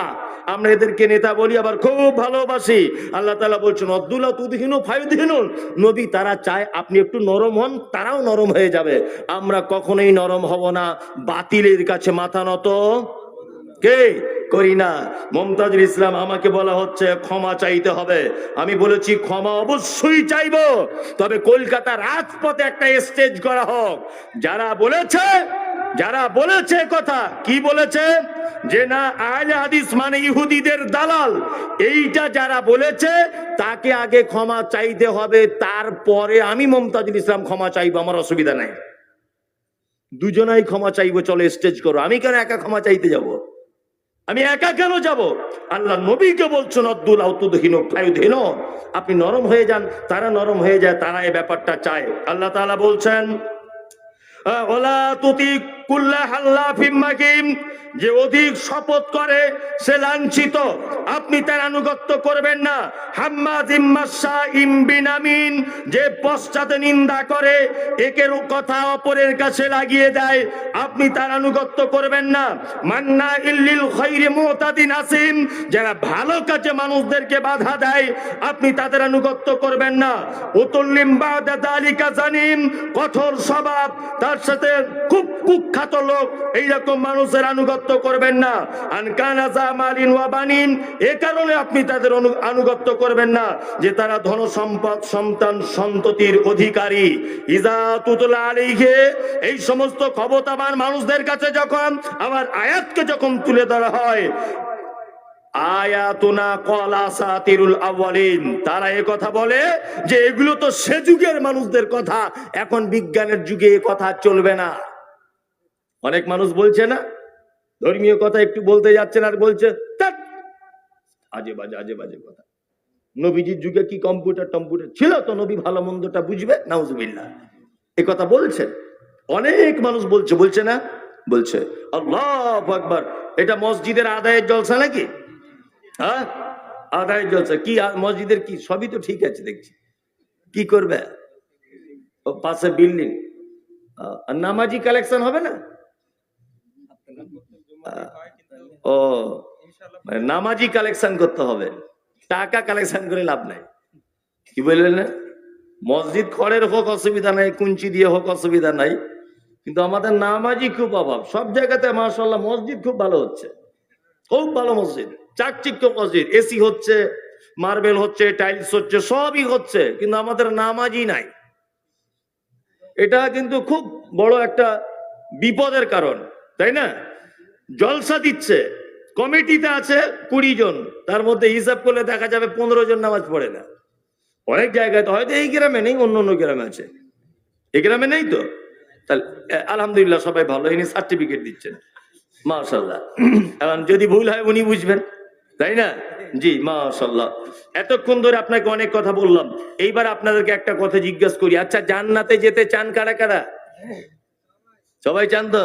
আমরা এদেরকে নেতা বলি, আবার খুব ভালোবাসি। আল্লাহ তাআলা বলছেন অদ্দুলা তুদহিনু ফায়ুদহিনুন। নবী তারা চায় আপনি একটু নরম হন, তারাও নরম হয়ে যাবে। আমরা কখনোই নরম হব না, বাতিলের কাছে মাথা নত করি না। মুমতাজুল ইসলাম আমাকে বলা হচ্ছে ক্ষমা চাইতে হবে। আমি বলেছি ক্ষমা অবশ্যই চাইবো, তবে কলকাতা রাজপথে একটা স্টেজ করা হোক। যারা বলেছে যারা বলেছে কথা, কি বলেছে যে না আহলে হাদিস মানে ইহুদিদের দালাল, এইটা যারা বলেছে তাকে আগে ক্ষমা চাইতে হবে, তারপরে আমি মুমতাজুল ইসলাম ক্ষমা চাইবো, আমার অসুবিধা নাই। দুজনাই ক্ষমা চাইবো, চলো স্টেজ করো। আমি কেন একা ক্ষমা চাইতে যাব? আমি একা কেন যাব? আল্লাহ নবীকে বলছেন আব্দুল আউতুদহিন ফায়ুদহিন, আপনি নরম হয়ে যান, তারা নরম হয়ে যায়, তারা এই ব্যাপারটা চায়। আল্লাহ তাআলা বলছেন ওয়ালা তুতি কুল্লা হাল্লাফিম মাকিম, যে অধিক শপথ করে সে লাঞ্ছিত, আপনি তার আনুগত্য করবেন না। হাম্মাজিম মাশাইম বিনামিন, যে পশ্চাতে নিন্দা করে, একের কথা অপরের কাছে লাগিয়ে দেয়, আপনি তার আনুগত্য করবেন না। মান্না ইল্লিল খাইরি মুতাদিন আসিম, যারা ভালো কাজে মানুষদেরকে বাধা দেয়, আপনি তাদের আনুগত্য করবেন না। উতুল্লিম বাদা যালিকা জানিম, কঠোর স্বভাব, তার সাথে খুব কুখ্যাত লোক, এইরকম মানুষের আনুগত্য করবেন না। আনকানা জামালিন ওয়া বানিন, এ কারণে আপনি তাদের আনুগত্য করবেন না যে তারা ধন সম্পদ সন্তান সন্ততির অধিকারী। ইজা তুতলা আলাইহি, এই সমস্ত ক্ষমতাবান মানুষদের কাছে যখন আমার আয়াতকে যখন তুলে ধরা হয়, আয়াতুনা ক্বালা আসাতিরুল আউয়ালিন, তারা এই কথা বলে যে এগুলো তো সে যুগের মানুষদের কথা, এখন বিজ্ঞানের যুগে এই কথা চলবে না। অনেক মানুষ বলছে না, ধর্মীয় কথা একটু বলতে যাচ্ছেন আর বলছে আজে বাজে কথা। নবীজির যুগে কি কম্পিউটার ছিল? তো নবী ভালো মন্দটা বুঝবে, নাউজুবিল্লাহ, এই কথা বলছেন অনেক মানুষ, বলছে না, বলছে। আল্লাহু আকবার। এটা মসজিদের আদায়ের জলসা নাকি? হ্যাঁ, আদায়ের জলসা। কি মসজিদের কি? সবই তো ঠিক আছে দেখছি, কি করবে? ও পাশে বিল্ডিং, নামাজি কালেকশন হবে না? ও নামাজি কালেকশন করতে হবে, টাকা কালেকশন করে লাভ নাই। কি বললেন না? মসজিদ খড়ের হোক অসুবিধা নাই, কুঞ্চি দিয়ে হোক অসুবিধা নাই, কিন্তু আমাদের নামাজি খুব অভাব। সব জায়গাতে মাশাআল্লাহ মসজিদ খুব ভালো হচ্ছে, খুব ভালো মসজিদ, চাকচিক্য মসজিদ, এসি হচ্ছে, মার্বেল হচ্ছে, টাইলস হচ্ছে, সবই হচ্ছে, কিন্তু আমাদের নামাজি নাই। এটা কিন্তু খুব বড় একটা বিপদের কারণ, তাই না? জলসা দিচ্ছে, কমিটিতে আছে 20 জন, তার মধ্যে হিসাব করলে দেখা যাবে 15 জন নামাজ পড়ে না। অনেক জায়গায় তো হয়তো এই গ্রামে নেই, অন্য অন্য গ্রামে আছে, এই গ্রামে নেই তো। তাহলে আলহামদুলিল্লাহ সবাই ভালো, ইনি সার্টিফিকেট দিচ্ছেন, মাশাআল্লাহ। এখন যদি ভুল হয় উনি বুঝবেন, তাই না? জি মাশাআল্লাহ। এতক্ষণ ধরে আপনাকে অনেক কথা বললাম, এইবার আপনাদেরকে একটা কথা জিজ্ঞাসা করি। আচ্ছা, জান্নাতে যেতে চান কারা কারা? সবাই চান তো?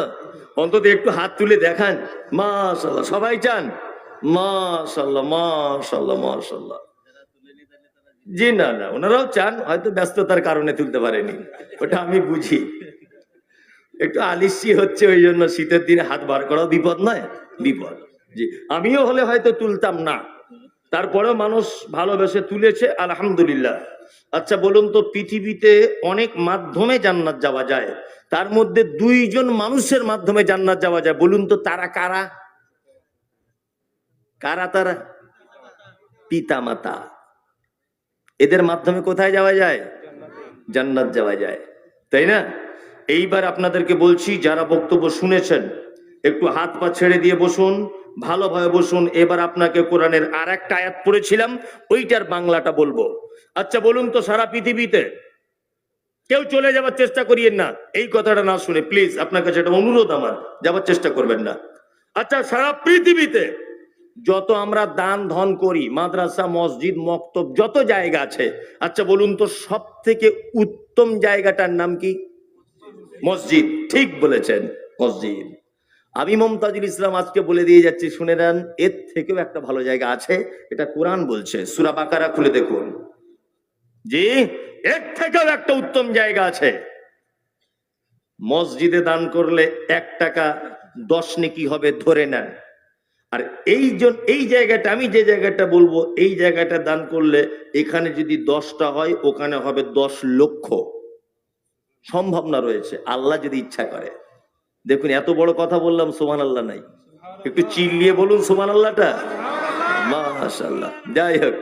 অন্তত একটু হাত তুলে দেখান। মাশাআল্লাহ, সবাই চান? মাশাআল্লাহ মাশাআল্লাহ মাশাআল্লাহ। জি না, ওনারাও চান, হয়তো ব্যস্ততার কারণে তুলতে পারেনি, ওটা আমি বুঝি। একটু আলিস্যি হচ্ছে, ওই জন্য শীতের দিনে হাত বার করাও বিপদ নয়? বিপদ। জি, আমিও হলে হয়তো তুলতাম না, তারপরেও মানুষ ভালোবেসে তুলেছে, আলহামদুলিল্লাহ। আচ্ছা বলুন তো, পৃথিবীতে অনেক মাধ্যমে জান্নাত যাওয়া যায়, তার মধ্যে 2 জন মানুষের মাধ্যমে জান্নাত যাওয়া যায়, বলুন তো তারা কারা? কারা তারা? পিতা মাতা, এদের মাধ্যমে কোথায় যাওয়া যায়? জান্নাত যাওয়া যায়, তাই না? এইবার আপনাদেরকে বলছি, যারা বক্তব্য শুনেছেন একটু হাত পা ছেড়ে দিয়ে বসুন, ভালোভাবে বসুন। এবার আপনাকে কোরআনের আর একটা আয়াত পড়েছিলাম, ওইটার বাংলাটা বলবো। আচ্ছা বলুন তো, সারা পৃথিবীতে কেউ চলে যাবার চেষ্টা করিয়েন না, এই কথাটা না শুনে প্লিজ, আপনার কাছে একটা অনুরোধ আমার, যাবার চেষ্টা করবেন না। আচ্ছা, সারা পৃথিবীতে যত আমরা দান ধন করি, মাদ্রাসা মসজিদ মক্তব যত জায়গা আছে, আচ্ছা বলুন তো সব থেকে উত্তম জায়গাটার নাম কি? মসজিদ। ঠিক বলেছেন, মসজিদ। আমি মুমতাজুল ইসলাম আজকে বলে দিয়ে যাচ্ছি, শুনে নেন, এর থেকেও একটা ভালো জায়গা আছে, এটা কোরআন বলছে, সূরা বাকারা খুলে দেখুন। জি, এর থেকেও একটা উত্তম জায়গা আছে। মসজিদে দান করলে 1 টাকা 10 নেকি হবে, ধরে নেন। আর এই জায়গাটা, আমি যে জায়গাটা বলবো, এই জায়গাটা দান করলে এখানে যদি 10টা হয়, ওখানে হবে 10 লক্ষ। সম্ভাবনা রয়েছে, আল্লাহ যদি ইচ্ছা করে। দেখুন, এত বড় কথা বললাম, সুবহানাল্লাহ নাই? একটু চিল্লিয়ে বলুন সুবহানাল্লাহটা। মাশাআল্লাহ। যাই হোক,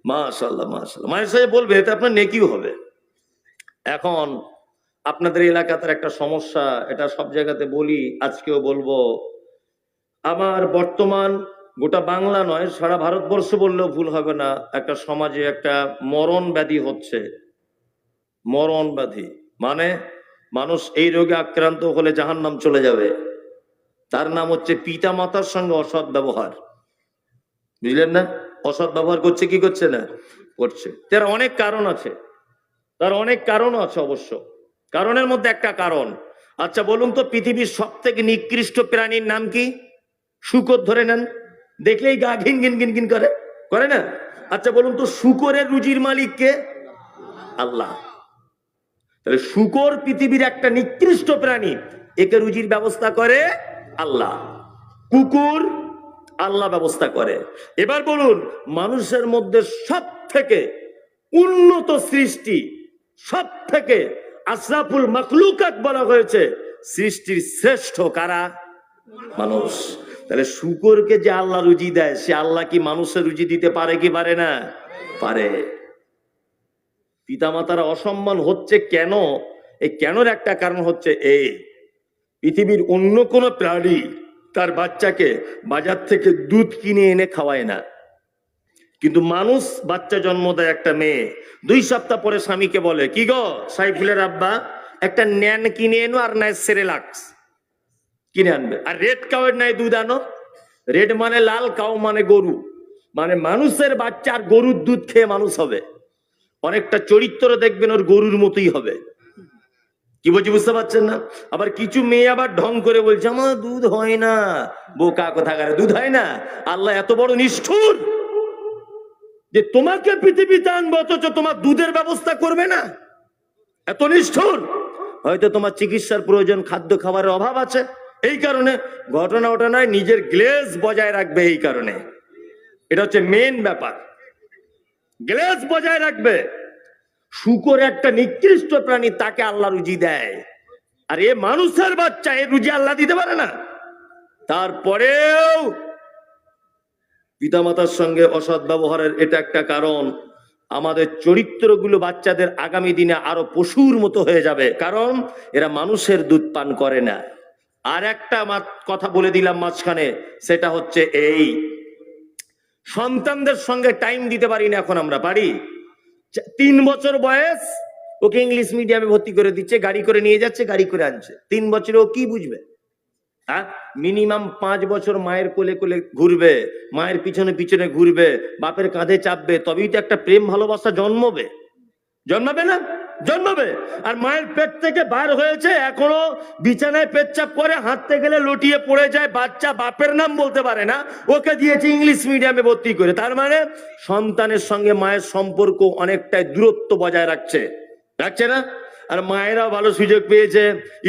মাশাআল্লাহ মাশাআল্লাহ। মায়ের সাহেব বলবে, এতে আপনার নেকিও হবে। এখন আপনাদের এলাকাতে একটা সমস্যা, এটা সব জায়গাতে বলি, আজকেও বলবো। আমার বর্তমান গোটা বাংলা নয়, সারা ভারতবর্ষ বললেও ভুল হবে না, একটা সমাজে একটা মরণ ব্যাধি হচ্ছে। মরণ ব্যাধি মানে মানুষ এই রোগে আক্রান্ত হলে জাহান্নাম চলে যাবে। তার নাম হচ্ছে পিতা মাতার সঙ্গে অসৎ ব্যবহার। বুঝলেন না? অসৎ ব্যবহার করছে কি করছে না? করছে। তার অনেক কারণ আছে, তার অনেক কারণও আছে অবশ্য। কারণের মধ্যে একটা কারণ, আচ্ছা বলুন তো, পৃথিবীর সব থেকে নিকৃষ্ট প্রাণীর নাম কি? শূকর ধরে নেন, দেখলেই গা ঘিন ঘিন ঘিন ঘিন করে, করে না? আচ্ছা বলুন তো, শূকরের রুজির মালিক কে? আল্লাহ। তাহলে শূকর পৃথিবীর একটা নিকৃষ্ট প্রাণী, একে রুজির ব্যবস্থা করে আল্লাহ। কুকুর আল্লাহ ব্যবস্থা করে। এবার বলুন, মানুষের মধ্যে সব থেকে উন্নত সৃষ্টি, সব থেকে আশরাফুল মাখলুকাত বলা হয়েছে, সৃষ্টির শ্রেষ্ঠ কারা? মানুষ। তাহলে শূকরকে যে আল্লাহ রুজি দেয়, সে আল্লাহ কি মানুষের রুজি দিতে পারে কি পারে না? পারে। পিতামাতারা অসম্মান হচ্ছে কেন? এই কেনর একটা কারণ হচ্ছে এই, পৃথিবীর অন্য কোন প্রাণী তার বাচ্চাকে বাজার থেকে দুধ কিনে এনে খাওয়ায় না, কিন্তু মানুষ বাচ্চা জন্ম দেয় একটা মেয়ে, 2 সপ্তাহ পরে স্বামীকে বলে, কি গো সাইফুলের আব্বা, একটা ন্যান কিনে এনো আর নাই সেরেলাক্স কিনে আনবে, আর রেড কাউয়ের নাই দুধ আনো। রেড মানে লাল, কাউ মানে গরু, মানে মানুষের বাচ্চা আর গরুর দুধ খেয়ে মানুষ হবে। অনেকটা চরিত্র দেখবেন ওর গরুর মতোই হবে। কি বলছি বুঝতে পারছেন না? আবার কিছু মেয়ে আবার ঢং করে বলছে, আমার দুধ হয় না। বোকা কোথাকার, দুধ হয় না? আল্লাহ এত বড় নিষ্ঠুর যে তোমাকে পৃথিবীতে আনবে অথচ তোমার দুধের ব্যবস্থা করবে না? এত নিষ্ঠুর। হয়তো তোমার চিকিৎসার প্রয়োজন, খাদ্য খাবারের অভাব আছে, এই কারণে। ঘটনা ওটা নয়, নিজের গ্লেজ বজায় রাখবে, এই কারণে। এটা হচ্ছে মেন ব্যাপার, গ্লেজ বজায় রাখবে। শূকর একটা নিকৃষ্ট প্রাণী, তাকে আল্লাহ রুজি দেয়, আর এ মানুষের বাচ্চা, এ রুজি আল্লাহ দিতে পারে না। তারপরেও পিতামাতার সঙ্গে অসৎ ব্যবহারের এটা একটা কারণ। আমাদের চরিত্রগুলো বাচ্চাদের আগামী দিনে আরো পশুর মতো হয়ে যাবে, কারণ এরা মানুষের দুধ পান করে না। আর একটা কথা বলে দিলাম মাঝখানে, সেটা হচ্ছে এই, সন্তানদের সঙ্গে টাইম দিতে পারি না এখন আমরা। পারি? 3 বছর বয়স, ওকে ইংলিশ মিডিয়ামে ভর্তি করে দিচ্ছে, গাড়ি করে নিয়ে যাচ্ছে, গাড়ি করে আনছে। 3 বছরে ও কি বুঝবে? হ্যাঁ, মিনিমাম 5 বছর মায়ের কোলে কোলে ঘুরবে, মায়ের পিছনে পিছনে ঘুরবে, বাপের কাঁধে চাপবে, তবেই তো একটা প্রেম ভালোবাসা জন্মবে। জন্মাবে না? জন্মাবে। আর মায়ের পেট থেকে বার হয়েছে, এখনো বিছানায় পেচ্ছাপ করে, হাঁটতে গেলে লটিয়ে পড়ে যায়, বাচ্চা বাপের নাম বলতে পারে না, ওকে দিয়েছে ইংলিশ মিডিয়ামে ভর্তি করে। তার মানে সন্তানের সঙ্গে মায়ের সম্পর্ক অনেকটাই দূরত্ব বজায় রাখছে, রাখছে না? আর মায়েরাও ভালো সুযোগ পেয়েছে,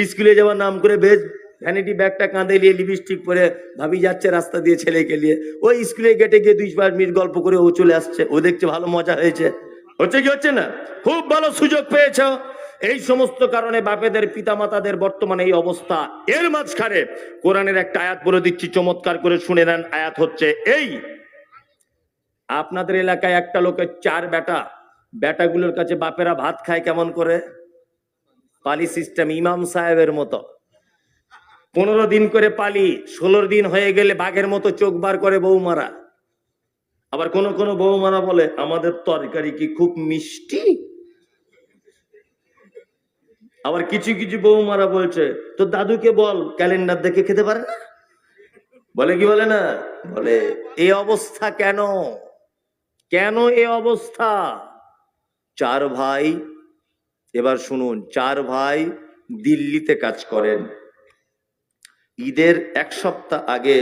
স্কুলে যাওয়ার নাম করে বেশ ভ্যানিটি ব্যাগটা কাঁধে নিয়ে, লিপস্টিক পরে ভাবি যাচ্ছে রাস্তা দিয়ে ছেলেকে নিয়ে, ওই স্কুলে গেটে গিয়ে 2-5 মিনিট গল্প করে ও চলে আসছে, ও দেখছে ভালো মজা হয়েছে। হচ্ছে কি হচ্ছে না? খুব ভালো সুযোগ পেয়েছ। এই সমস্ত কারণে বাপেদের পিতামাতাদের বর্তমানে এই অবস্থা। এর মাঝখানে কোরআনের একটা আয়াত বলে দিচ্ছি, চমৎকার করে শুনে নেন। আয়াত হচ্ছে এই, আপনাদের এলাকায় একটা লোকের 4 বেটা, বেটাগুলোর কাছে বাপেরা ভাত খায় কেমন করে? পালি সিস্টেম, ইমাম সাহেবের মতো। 15 দিন করে পালি, 16 দিন হয়ে গেলে বাঘের মতো চোখ বার করে বৌমারা। আবার কোন কোন বৌমারা বলে, আমাদের তরকারি কি খুব মিষ্টি? আবার কিছু কিছু বৌমারা বলছে, তো দাদুকে বল ক্যালেন্ডার দেখে খেতে পারে না। বলে কি বলে না? বলে। এই অবস্থা কেন? কেন এ অবস্থা? 4 ভাই, এবার শুনুন, 4 ভাই দিল্লিতে কাজ করেন। ঈদের 1 সপ্তাহ আগে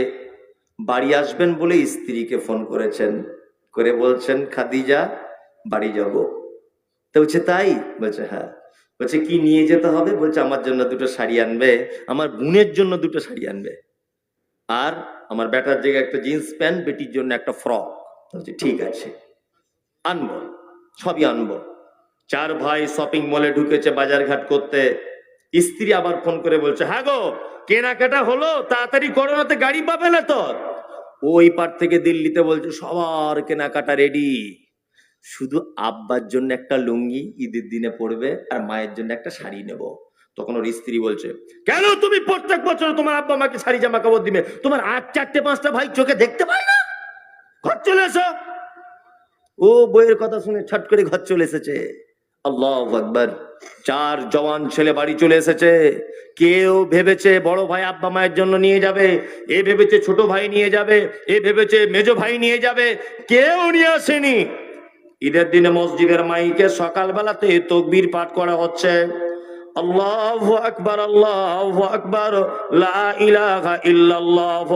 বাড়ি আসবেন বলে স্ত্রীকে ফোন করেছেন, করে বলছেন, খাদিজা বাড়ি যাব। তো বলছে তাই? বলছে হ্যাঁ। বলছে কি নিয়ে যেতে হবে? বলছে আমার জন্য 2টো শাড়ি আনবে, আমার বোনের জন্য 2টো শাড়ি আনবে, আর আমার বেটার জায়গায় একটা জিন্স প্যান্ট, বেটির জন্য একটা ফ্রক। বলছে ঠিক আছে, আনবো, সবই আনবো। 4 ভাই শপিং মলে ঢুকেছে বাজার ঘাট করতে। স্ত্রী আবার ফোন করে বলছে, হ্যাঁ গো কেনাকাটা হলো, তাড়াতাড়ি করো না তো গাড়ি পাবে না তো। ওই পার থেকে দিল্লিতে বলছে, সবার কেনাকাটা রেডি, শুধু আব্বার জন্য একটা লুঙ্গি ঈদের দিনে পরবে আর মায়ের জন্য একটা শাড়ি নেব। তখন ওর স্ত্রী বলছে, কেন তুমি প্রত্যেক বছর তোমার আব্বা মাকে শাড়ি জামা কাপড় দিবে? তোমার 8, 4, 5টা ভাই চোখে দেখতে পায় না? ঘর চলে এসো। ও বইয়ের কথা শুনে ছট করে ঘর চলে এসেছে। আল্লাহু আকবার। 4 জওয়ান ছেলে বাড়ি চলে এসেছে। কেউ ভেবেছে বড় ভাই আব্বা মায়ের জন্য নিয়ে যাবে, এ ভেবেছে ছোট ভাই নিয়ে যাবে, এ ভেবেছে মেজো ভাই নিয়ে যাবে, কেউ নিয়ে আসেনি। ঈদের দিনে মসজিদের মাইকে সকালবেলাতে তাকবীর পাঠ করা হচ্ছে, আল্লাহু আকবার, আল্লাহু আকবার, লা ইলাহা ইল্লাল্লাহ,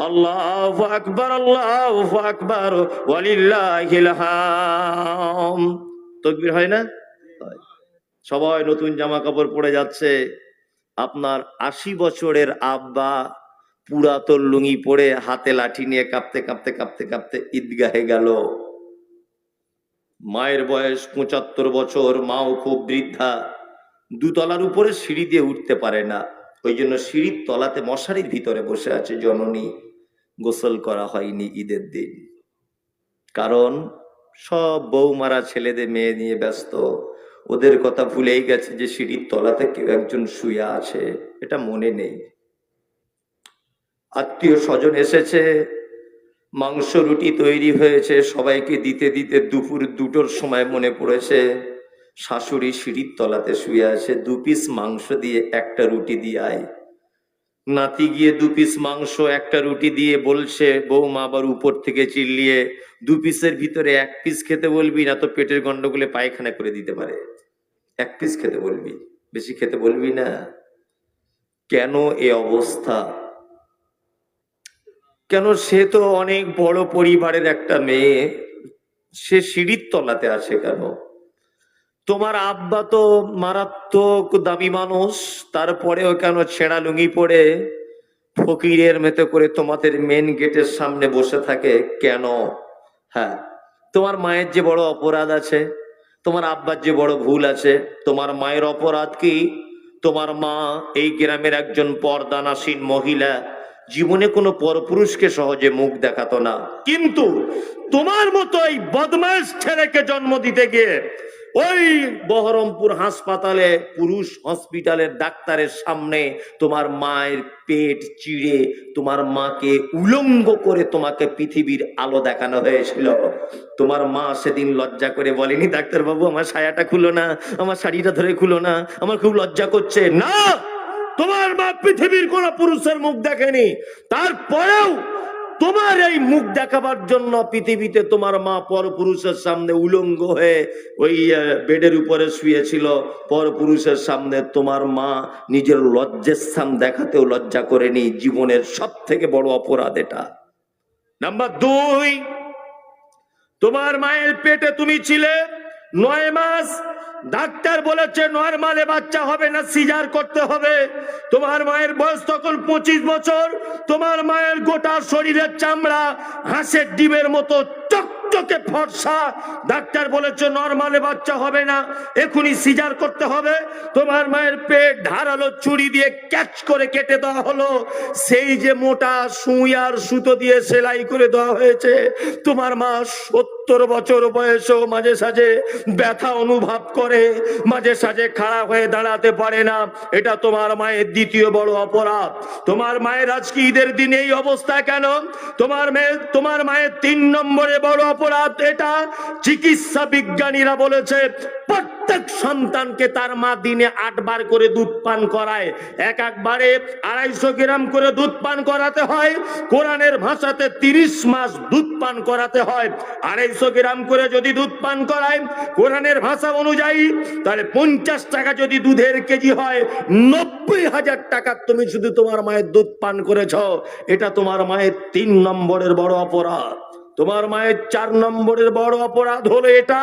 আল্লাহু আকবার, আল্লাহু আকবার, ওয়ালিল্লাহিল হাম। তাকবীর হয় না? হয়। সবাই নতুন জামা কাপড় পরে যাচ্ছে। আপনার 80 বছরের আব্বা পুরাতন লুঙ্গি পরে হাতে লাঠি নিয়ে কাঁপতে কাঁপতে কাঁপতে কাঁপতে ঈদগাহে গেল। মায়ের বয়স 75 বছর, মাও খুব বৃদ্ধা, দুতলার উপরে সিঁড়ি দিয়ে উঠতে পারে না। ওই জন্য সিঁড়ির তলাতে মশারির ভিতরে বসে আছে জননী। গোসল করা হয়নি ঈদের দিন, কারণ সব বৌমারা ছেলেদের মেয়ে নিয়ে ব্যস্ত। ওদের কথা ভুলেই গেছে যে সিঁড়ির তলাতে কেউ একজন শুয়ে আছে, এটা মনে নেই। আত্মীয় স্বজন এসেছে, মাংস রুটি তৈরি হয়েছে, সবাইকে দিতে দিতে দুপুর 2টোর সময় মনে পড়েছে শাশুড়ি সিঁড়ির তলাতে শুয়ে আছে, 2 পিস মাংস দিয়ে একটা রুটি দিয়ে আয়। নাতি গিয়ে 2 পিস মাংস একটা রুটি দিয়ে বলছে, বৌমা আবার উপর থেকে চিল্লিয়ে, 2 পিসের ভিতরে 1 পিস খেতে বলবি, না তো পেটের গন্ডগোলে পায়খানা করে দিতে পারে। 1 পিস খেতে বলবি, বেশি খেতে বলবি না। কেন এ অবস্থা? কেন? সে তো অনেক বড় পরিবারের একটা মেয়ে, সে সিঁড়ির তলাতে আছে কেন? তোমার আব্বা তো মারাত্মক দামি মানুষ, তারপরেও কেন ছেঁড়া লুঙ্গি পরে ফকিরের মতো করে তোমাদের মেন গেটের সামনে বসে থাকে কেন? হ্যাঁ, তোমার মায়ের যে বড় অপরাধ আছে, তোমার আব্বার যে বড় ভুল আছে। তোমার মায়ের অপরাধ কি? তোমার মা এই গ্রামের একজন পর্দানাসীন মহিলা, জীবনে কোনো পরপুরুষকে সহজে মুখ দেখাতো না, কিন্তু তোমার মতো এই বদমাশ ছেলেকে জন্ম দিতে গিয়ে ওই বহরমপুর হাসপাতালে, পুরুষ হসপিটালের ডাক্তারের সামনে তোমার মায়ের পেট চিড়ে তোমার মাকে উলঙ্গ করে তোমাকে পৃথিবীর আলো দেখানো হয়েছিল। তোমার মা সেদিন লজ্জা করে বলেনি, ডাক্তার বাবু আমার সায়াটা খুলো না, আমার শাড়িটা ধরে খুলো না, আমার খুব লজ্জা করছে। না, তোমার মা পৃথিবীর কোন পুরুষের মুখ দেখেনি, তারপরেও তোমার এই মুখ দেখাবার জন্য পৃথিবীতে তোমার মা পরপুরুষের সামনে উলঙ্গ হয়ে ওই বেডের উপরে শুয়েছিল। পরপুরুষের সামনে তোমার মা নিজের লজ্জার স্থান দেখাতেও লজ্জা করেনি। জীবনের সব থেকে বড় অপরাধ এটা। নাম্বার 2, তোমার মায়ের পেটে তুমি ছিলে 9 মাস। ডাক্তার বলেছে নরমালে বাচ্চা হবে না, সিজার করতে হবে। তোমার মায়ের বয়স তখন 25 বছর। তোমার মায়ের গোটা শরীরের চামড়া হাঁসের ডিমের মতো চকচকে ফর্সা। ডাক্তার বলেছে নরমালে বাচ্চা হবে না, এখনই সিজার করতে হবে। তোমার মায়ের পেট ধারালো ছুরি দিয়ে ক্যাচ করে কেটে দেওয়া হলো। সেই যে মোটা সুই আর সুতো দিয়ে সেলাই করে দেওয়া হয়েছে। তোমার মা 70 বছর বয়সেও মাঝে সাঝে ব্যথা অনুভব করে, মাঝে সাঝে খাড়া হয়ে দাঁড়াতে পারে না। এটা তোমার মায়ের দ্বিতীয় বড় অপরাধ। তোমার মায়ের আজকে ঈদের দিন এই অবস্থা কেন? তোমার মায়ের 3 নম্বরে বড় অপরাধ এটা। চিকিৎসা বিজ্ঞানীরা বলেছে প্রত্যেক সন্তানকে তার মা দিনে 8 বার করে দুধ পান করায়। একবারে 250 গ্রাম করে দুধ পান করাতে হয়। কোরআনের ভাষাতে 30 মাস দুধ পান করাতে হয়। 250 গ্রাম করে যদি দুধ পান করায় কোরআনের ভাষা অনুযায়ী, তাহলে 50 টাকা যদি দুধের কেজি হয়, 90,000 টাকা তুমি শুধু তোমার মায়ের দুধ পান করেছ। এটা তোমার মায়ের 3 নম্বরের বড় অপরাধ। তোমার মায়ের 4 নম্বরের বড় অপরাধ হলো এটা।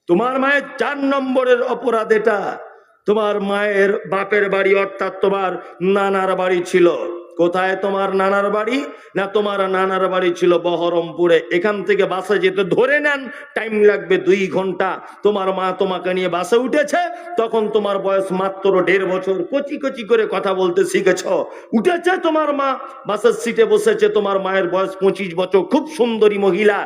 তোমার মায়ের 4 নম্বরের অপরাধ এটা। তোমার মায়ের বাপের বাড়ি অর্থাৎ তোমার নানার বাড়ি ছিল কোথায় তোমার নানার বাড়ি? না তোমার নানার বাড়ি ছিল বহরমপুরে। এখান থেকে বাসে যেতে ধরে নেন টাইম লাগবে 2 ঘন্টা। তোমার মা তোমাকে নিয়ে বাসে উঠেছে, তখন তোমার বয়স মাত্র 1.5 বছর। কচি কচি করে কথা বলতে শিখেছ। উঠেছে তোমার মা, বাসের সিটে বসেছে, তোমার মায়ের বয়স 25 বছর, খুব সুন্দরী মহিলা।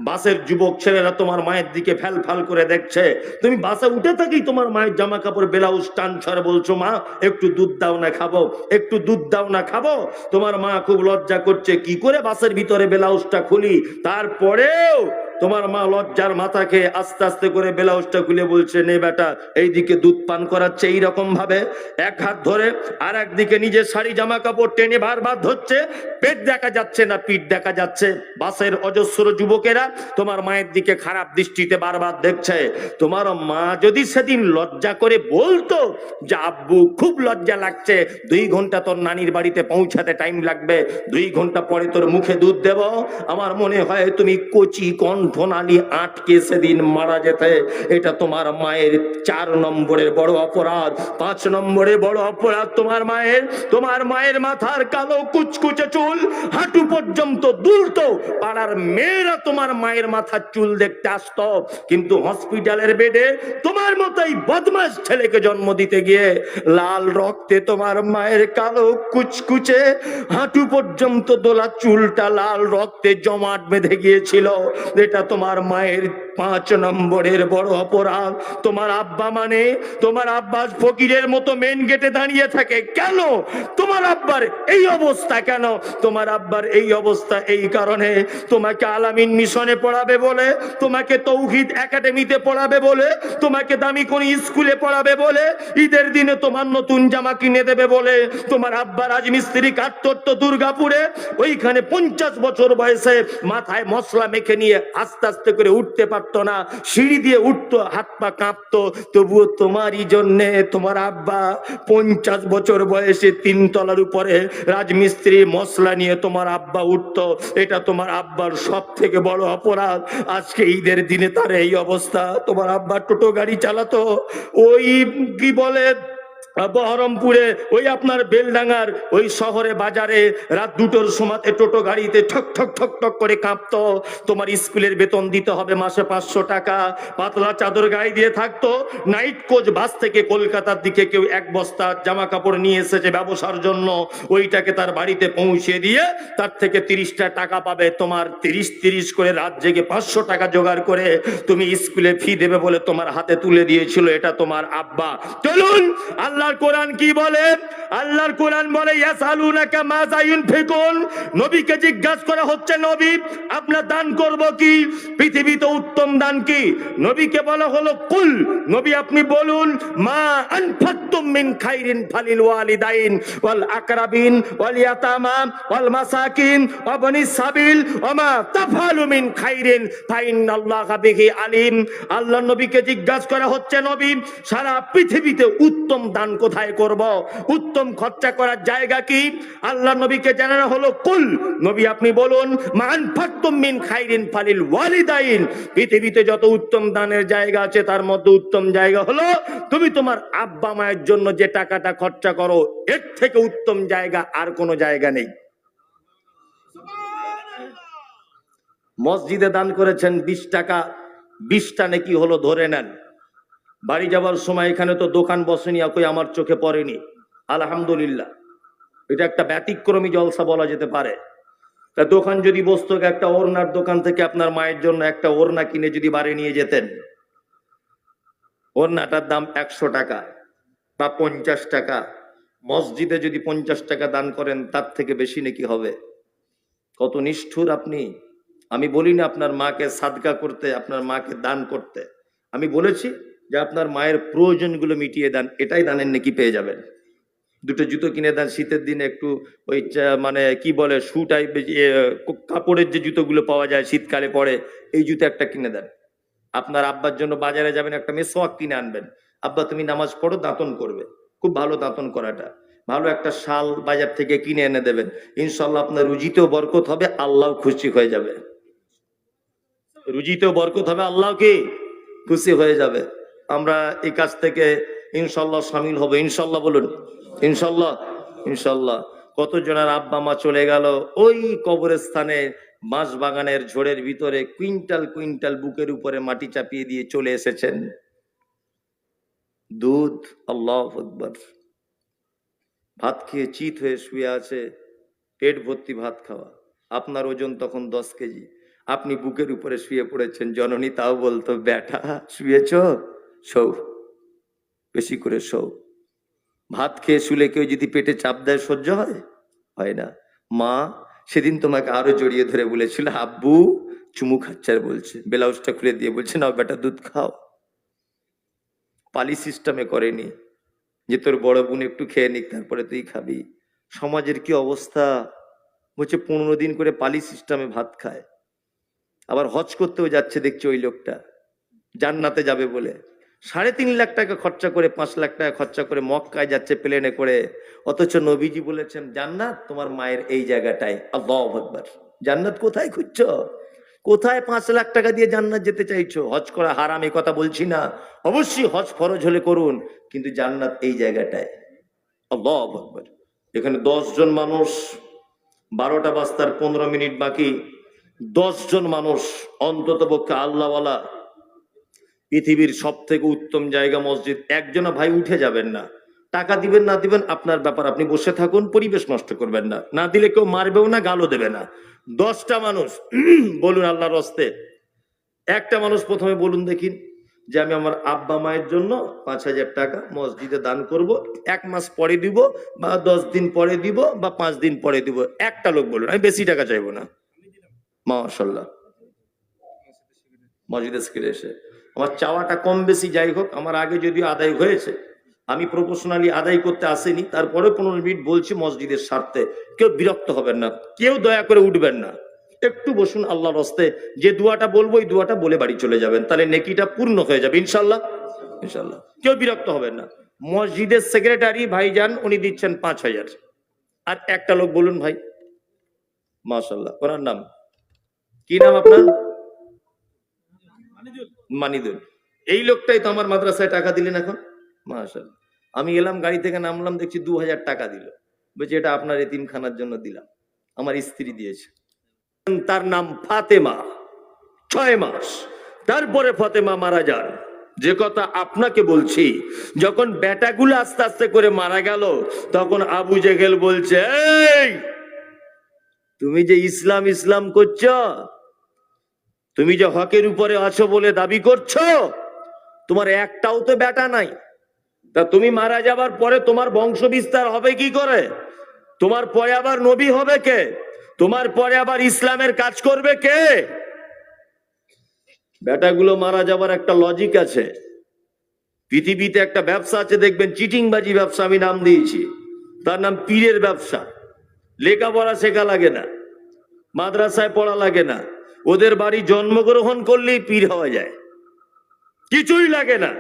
বাসের যুবক ছেলেরা তোমার মায়ের দিকে ফ্যাল ফ্যাল করে দেখছে। তুমি বাসে উঠে থাকি তোমার মায়ের জামা কাপড় ব্লাউজ টানছার, বলছো মা একটু দুধ দাও না খাবো, একটু দুধ দাও না খাবো। তোমার মা খুব লজ্জা করছে, কি করে বাসের ভিতরে ব্লাউজটা খুলি। তারপরেও তোমার মা লজ্জার মাথা খেয়ে আস্তে আস্তে করে ব্লাউজটা খুলে বলছে, নে বেটা, এইদিকে দুধ পান করাচ্ছে এইরকম ভাবে, এক হাত ধরে, আর একদিকে নিজের শাড়ি জামা কাপড় টেনে বারবার ধরছে। পেট দেখা যাচ্ছে না পিঠ দেখা যাচ্ছে। বাসের অজস্র যুবকেরা তোমার মায়ের দিকে খারাপ দৃষ্টিতে বারবার দেখছে। তোমার মা যদি সেদিন লজ্জা করে বলতো যে আব্বু খুব লজ্জা লাগছে, 2 ঘন্টা তোর নানির বাড়িতে পৌঁছাতে টাইম লাগবে, 2 ঘন্টা পরে তোর মুখে দুধ দেব, আমার মনে হয় তুমি কচি কণ্ঠনালী আটকে সেদিন মারা যেতে। এটা তোমার মায়ের 4 নম্বরের বড় অপরাধ। 5 নম্বরের বড় অপরাধ তোমার মায়ের মাথার কালো কুচকুচে চুল হাঁটু পর্যন্ত দুলতো। পাড়ার মেয়েরা তোমার মায়ের মাথার চুল দেখতে আসতো, কিন্তু হসপিটালের বেডে তোমার মতোই বদমাশ ছেলেকে জন্ম দিতে গিয়ে লাল রক্তে তোমার মায়ের কালো কুচকুচে হাঁটু পর্যন্ত দোলা চুলটা লাল রক্তে জমাট বেঁধে গিয়েছিল। এটা তোমার মায়ের 5 নম্বরের বড় অপরাধ। তোমার আব্বা ফকিরের মতো মেন গেটে দাঁড়িয়ে থাকে কেন? তোমার আব্বার এই অবস্থা কেন? তোমার আব্বার এই অবস্থা এই কারণে, তোমাকে আলামিন মিশনে পড়াবে বলে, তোমাকে তৌহিদ একাডেমিতে পড়াবে বলে, তোমাকে দামি কোন স্কুলে পড়াবে বলে, ঈদের দিনে তোমার নতুন জামা কিনে দেবে বলে তোমার আব্বা রাজমিস্ত্রি কাজ করতো দুর্গাপুরে। ওইখানে 50 বছর বয়সে মাথায় মশলা মেখে নিয়ে আস্তে আস্তে করে উঠতে পারতো না, সিঁড়ি দিয়ে উঠতো, হাত পা কাঁপতো। তবুও তোমারই জন্যে তোমার আব্বা 50 বছর বয়সে 3 তলার উপরে রাজমিস্ত্রি মশলা নিয়ে তোমার আব্বা উঠতো। এটা তোমার আব্বার সব থেকে বড় অপরাধ। আজকে ঈদের দিনে তার এই অবস্থা। তোমার আব্বা টোটো গাড়ি চালাতো, ওই কি বলে বহরমপুরে, ওই আপনার বেলডাঙ্গার ওই শহরে বাজারে রাত 2টোর সময় টোটো গাড়িতে ঠক ঠক ঠক ঠক করে কাঁপতো। তোমার স্কুলের বেতন দিতে হবে মাসে 500 টাকা, পাতলা চাদর গায়ে দিয়ে থাকতো। নাইট কোচ বাস থেকে কলকাতার দিকে কেউ 1 বস্তা জামা কাপড় নিয়ে এসেছে ব্যবসার জন্য, ওইটাকে তার বাড়িতে পৌঁছে দিয়ে তার থেকে 30টা টাকা পাবে। তোমার 30 করে রাত জেগে 500 টাকা জোগাড় করে তুমি স্কুলে ফি দেবে বলে তোমার হাতে তুলে দিয়েছিল। এটা তোমার আব্বা। চলুন আল্লাহর কোরআন কি বলে? আল্লাহর কোরআন বলে ইয়াসালুনাকা মাযা ইউনফিকুন, নবীকে জিজ্ঞাসা করা হচ্ছে, নবী আপনার দান করব কি? পৃথিবীতে উত্তম দান কি? নবীকে বলা হলো কুল, নবী আপনি বলুন, মা আনফাকতুম মিন খাইরিন ফালিল ওয়ালিদাইন ওয়াল আকরাবিন ওয়াল ইয়াতামা ওয়াল মাসাকিন ওয়া বনিস সাবিল ওয়া মা তাফআলু মিন খাইরিন ফাইন্নাল্লাহা বিহি আলিম। আল্লাহর নবীকে জিজ্ঞাসা করা হচ্ছে, নবী সারা পৃথিবীতে উত্তম দান কোথায় করব? উত্তম খরচা করার জায়গা কি? আল্লাহর নবীকে জানানো হলো কুল, নবী আপনি বলুন, মা আনফাকতুম মিন খাইরিন ফালিল ওয়ালিদাইন। পৃথিবীতে যত উত্তম দানের জায়গা আছে তার মধ্যে উত্তম জায়গা হলো তুমি তোমার আব্বা মায়ের জন্য যে টাকাটা খরচা করো, এর থেকে উত্তম জায়গা আর কোনো জায়গা নেই। মসজিদে দান করেছেন 20 টাকা, 20টা নাকি হলো ধরে নেন। বাড়ি যাবার সময় এখানে তো দোকান বসেনি, কই আমার চোখে পড়েনি, আলহামদুলিল্লাহ। এটা একটা ব্যতিক্রমী জলসা বলা যেতে পারে। তা দোকান যদি বসতো, একটা ওড়নার দোকান থেকে আপনার মায়ের জন্য একটা ওড়না কিনে যদি বাড়ি নিয়ে যেতেন, ওড়নাটার দাম 100 টাকা বা 50 টাকা, মসজিদে যদি 50 টাকা দান করেন তার থেকে বেশি নাকি হবে? কত নিষ্ঠুর আপনি! আমি বলি না আপনার মাকে সাদকা করতে, আপনার মাকে দান করতে, আমি বলেছি যে আপনার মায়ের প্রয়োজনগুলো মিটিয়ে দেন, এটাই দানের নাকি পেয়ে যাবেন। 2টো জুতো কিনে দেন, শীতের দিনে একটু ওই মানে কি বলে শু টাইপ কাপড়ের যে জুতোগুলো পাওয়া যায় শীতকালে পরে, এই জুতো একটা কিনে দেন। আপনার আব্বার জন্য বাজারে যাবেন, একটা মেসওয়াক কিনে আনবেন। আব্বা তুমি নামাজ পড়ো, দাঁতন করবে, খুব ভালো দাঁতন করাটা, ভালো একটা শাল বাজার থেকে কিনে এনে দেবেন। ইনশাল্লাহ আপনার রুজিতেও বরকত হবে, আল্লাহ খুশি হয়ে যাবে। রুজিতেও বরকত হবে, আল্লাহ কি খুশি হয়ে যাবে। আমরা এই কাজ থেকে ইনশাল্লাহ সামিল হব, ইনশাল্লাহ বলুন, ইনশাল্লাহ। ইনশাল্লাহ কতজনের আব্বা মা চলে গেল ওই কবরস্থানে, বাঁশ বাগানের ঝোড়ের ভিতরে কুইন্টাল কুইন্টাল বুকের উপরে মাটি চাপিয়ে দিয়ে চলে এসেছেন। দুধ, আল্লাহু আকবার, ভাত খেয়ে চিত হয়ে শুয়ে আছে, পেট ভর্তি ভাত খাওয়া। আপনার ওজন তখন 10 কেজি, আপনি বুকের উপরে শুয়ে পড়েছেন। জননী তাও বলতো, বেটা শুয়েছ, শো, বেশি করে শো। ভাত খেয়ে শুলে কেউ যদি পেটে চাপ দেয় সহ্য হয়? হয় না। মা সেদিন তোমাকে আরো জড়িয়ে ধরে বলেছিল, আব্বু চুমু খাচ্ছার বলছে, ব্লাউজটা খুলে দিয়ে বলছে, নাও বেটা দুধ খাও। পালি সিস্টেমে করেনি যে তোর বড় বোন একটু খেয়ে নিক তারপরে তুই খাবি। সমাজের কি অবস্থা, বলছে 15 দিন করে পালি সিস্টেমে ভাত খায়। আবার হজ করতেও যাচ্ছে দেখছি ওই লোকটা, জান্নাতে যাবে বলে 3.5 লাখ টাকা খরচা করে, 5 লাখ টাকা খরচা করে মক্কায় যাচ্ছে প্লেনে করে। অথচ নবীজি বলেছেন জান্নাত তোমার মায়ের এই জায়গাটায়। আল্লাহু আকবার। জান্নাত কোথায় খুঁজছো? কোথায় 5 লাখ টাকা দিয়ে জান্নাত যেতে চাইছো? হজ করা হারাম এই কথা বলছি না, অবশ্যই হজ ফরজ হলে করুন, কিন্তু জান্নাত এই জায়গাটায়। আল্লাহু আকবার। এখানে 10 জন মানুষ, 12টা বাজতার 15 মিনিট বাকি, 10 জন মানুষ অন্তত পক্ষে আল্লাহওয়ালা। পৃথিবীর সব থেকে উত্তম জায়গা মসজিদ। একজনা ভাই উঠে যাবেন না, টাকা দিবেন না দিবেন আপনার ব্যাপার, আপনি বসে থাকুন, পরিবেশ নষ্ট করবেন না, না দিলে কেউ মারবেও না, গালও দেবে না। 10টা মানুষ বলুন আল্লাহর হস্তে। একটা মানুষ প্রথমে বলুন দেখি যে আমি আমার আব্বা মায়ের জন্য 5,000 টাকা মসজিদে দান করব, 1 মাস পরে দিব বা 10 দিন পরে দিব বা 5 দিন পরে দিব। একটা লোক বলুন, আমি বেশি টাকা চাইবো না। মাশাআল্লাহ। মসজিদে শিখে এসে আমার চাওয়াটা কম বেশি যাই হোক, আমার আগে যদিও আদায় হয়েছে, আমি প্রফেশনালি আদায় করতে আসিনি, তারপরে 15 মিনিট বলছি মসজিদের স্বার্থে। কেউ বিরক্ত হবেন না, কেউ দয়া করে উঠবেন না, একটু বসুন আল্লাহর হস্তে। যে দুয়াটা বলবো ওই দুয়াটা বলে বাড়ি চলে যাবেন, তাহলে নেকিটা পূর্ণ হয়ে যাবে ইনশাল্লাহ। ইনশাল্লাহ কেউ বিরক্ত হবেন না। মসজিদের সেক্রেটারি ভাইজান উনি দিচ্ছেন 5,000। আর একটা লোক বলুন ভাই। মাশাআল্লাহ। ওনার নাম কি? নাম আপনার? মানিদুল। এই লোকটাই তো আমার মাদ্রাসায় টাকা দিলেন এখন। মাশাআল্লাহ। আমি এলাম, গাড়ি থেকে নামলাম, দেখছি 2,000 টাকা দিল, বলছে এটা আপনার এতিমখানার জন্য দিলাম, আমার স্ত্রী দিয়েছে। তার নাম ফাতেমা। 6 মাস তারপরে ফাতেমা মারা যান। যে কথা আপনাকে বলছি, যখন বেটাগুলো আস্তে আস্তে করে মারা গেল, তখন আবু জেহেল বলছে, এই তুমি যে ইসলাম ইসলাম করছো, তুমি যে হকের উপরে আছো বলে দাবি করছো, তোমার একটাও তো বেটা নাই, তা তুমি মারা যাবার পরে তোমার বংশ বিস্তার হবে কি করে? তোমার পরে আবার নবী হবে কে? তোমার পরে আবার ইসলামের কাজ করবে কে? বেটাগুলো মারা যাবার একটা লজিক আছে। পৃথিবীতে একটা ব্যবসা আছে দেখবেন, চিটিংবাজি ব্যবসা, আমি নাম দিয়েছি, তার নাম পীরের ব্যবসা। লেখাপড়া শেখা লাগে না, মাদ্রাসায় পড়া লাগে না, ওদের বাড়ি জন্মগ্রহণ করলেই পীর হওয়া যায়, কিছুই লাগে না।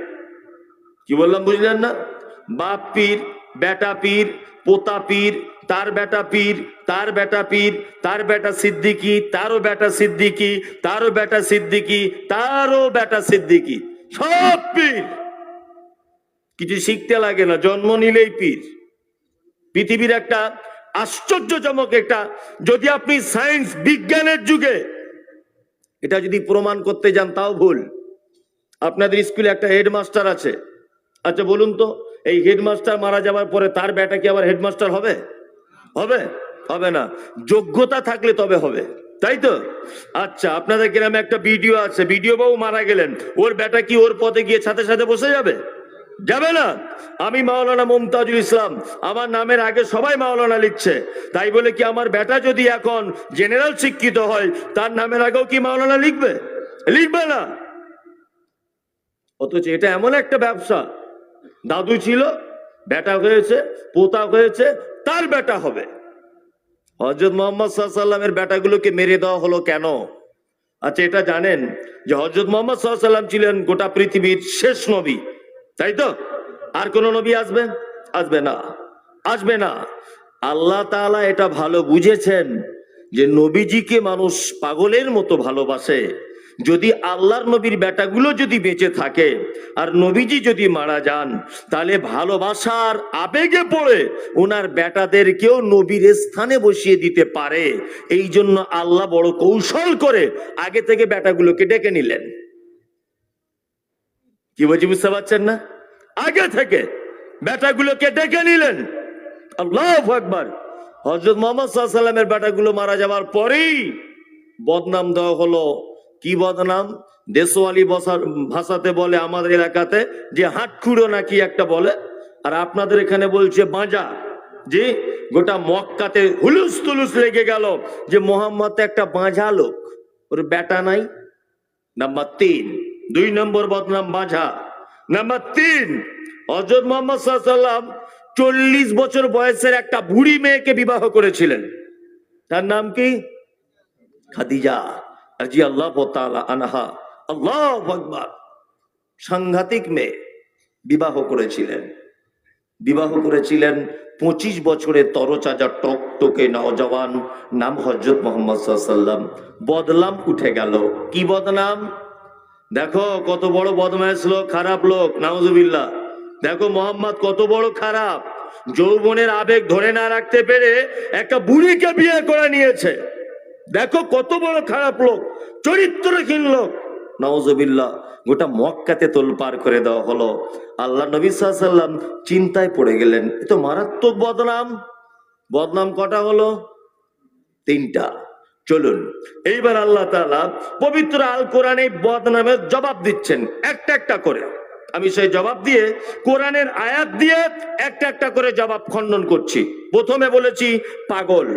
কি বললাম বুঝলেন না? বাপ পীর, বেটা পীর, পোতা পীর, তার বেটা পীর, তার বেটা পীর, তার বেটা সিদ্দিকি, তারও বেটা সিদ্দিকি, তারও বেটা সিদ্দিকি, তারও বেটা সিদ্দিকি, সব পীর। কিছু শিখতে লাগে না, জন্ম নিলেই পীর। পৃথিবীর একটা আশ্চর্যজনক একটা, যদি আপনি সায়েন্স বিজ্ঞানের যুগে এটা যদি প্রমাণ করতে যান তাও ভুল। আপনাদের স্কুলে একটা হেডমাস্টার আছে, আচ্ছা বলুন তো, এই হেডমাস্টার মারা যাওয়ার পরে তার বেটা কি আবার হেডমাস্টার হবে? হবে? হবে না। যোগ্যতা থাকলে তবে হবে, তাই তো? আচ্ছা, আপনাদের গ্রামে একটা বিডিও আছে, বিডিও বাবু মারা গেলেন, ওর বেটা কি ওর পদে গিয়ে সাথে সাথে বসে যাবে? যাবে না। আমি মাওলানা মুমতাজুল ইসলাম, আমার নামের আগে সবাই মাওলানা লিখছে, তাই বলে কি আমার বেটা যদি এখন জেনারেল শিক্ষিত হয়, তার নামের আগেও কি মাওলানা লিখবে? লিখবে না। অথচ এটা এমন একটা ব্যবসা, দাদু ছিল, বেটা হয়েছে, পোতা হয়েছে, তার বেটা হবে। হযরত মুহাম্মদ সাল্লাল্লাহু আলাইহি ওয়াসাল্লামের বেটাগুলোকে মেরে দেওয়া হলো কেন? আচ্ছা, এটা জানেন যে হযরত মুহাম্মদ সাল্লাল্লাহু আলাইহি ওয়াসাল্লাম ছিলেন গোটা পৃথিবীর শেষ নবী, তাই তো? আর কোন নবী আসবে? আসবে না, আসবে না। আল্লাহ তাআলা এটা ভালো বুঝেছেন যে নবীজিকে মানুষ পাগলের মতো ভালোবাসে, যদি আল্লাহর নবীর বেটাগুলো যদি বেঁচে থাকে আর নবীজি যদি মারা যান, তাহলে ভালোবাসার আবেগে পড়ে ওনার বেটাদেরকেও নবীর স্থানে বসিয়ে দিতে পারে। এই জন্য আল্লাহ বড় কৌশল করে আগে থেকে বেটাগুলোকে ডেকে নিলেন। কি বলছি বুঝতে পারছেন না? আগে থেকে বেটাগুলোকে ডেকে নিলেন। আল্লাহু আকবার। হযরত মুহাম্মদ সাল্লাল্লাহু আলাইহি ওয়াসাল্লামের বেটাগুলো মারা যাওয়ার পরেই বদনাম দেওয়া হলো। কি বদনাম? দেশওয়ালি ভাষাতে বলে আমাদের এলাকাতে যে হাটখুড়ো নাকি একটা বলে, আর আপনাদের এখানে বলছে বাঁজা। জি, গোটা মক্কাতে হুলুস তুলুস লেগে গেল যে মোহাম্মদ একটা বাঁঝা লোক, ওর বেটা নাই। নাম্বার 3, 2 নম্বর বদনাম বাঁঝা। নাম্বার 3, হযরত মুহাম্মদ সাল্লাল্লাহু আলাইহি ওয়াসাল্লাম 40 বছর বয়সের একটা বুড়ি মেয়েকে বিবাহ করেছিলেন। তার নাম কি? খাদিজা রাদিয়াল্লাহু তাআলা আনহা। আল্লাহু আকবার। সাংঘাতিক মেয়ে বিবাহ করেছিলেন। 25 বছরের তরতাজা টকটকে নওজওয়ান, নাম হযরত মুহাম্মদ সাল্লাল্লাহু আলাইহি ওয়াসাল্লাম। বদনাম উঠে গেল। কি বদনাম? দেখো কত বড় বদমাইশ লোক, খারাপ লোক, নাউজুবিল্লাহ। দেখো মোহাম্মদ কত বড় খারাপ, যৌবনের আবেগ ধরে না রাখতে পেরে একটা বুড়িকে বিয়ে করে নিয়েছে। দেখো কত বড় খারাপ লোক, চরিত্রহীন লোক, নাউজুবিল্লাহ। গোটা মক্কাতে তোলপাড় করে দেওয়া হলো। আল্লাহ নবী সাল্লাল্লাহু আলাইহি ওয়াসাল্লাম চিন্তায় পড়ে গেলেন, এ তো মারাত্মক বদনাম। বদনাম কটা হলো? 3টা। চলুন এইবার আল্লাহ তাআলা পবিত্র আল কোরআনে বদনামের জবাব দিচ্ছেন একটা একটা করে। আমি সেই জবাব দিয়ে কোরআনের আয়াত দিয়ে একটা একটা করে জবাব খণ্ডন করছি। প্রথমে বলেছি পাগল,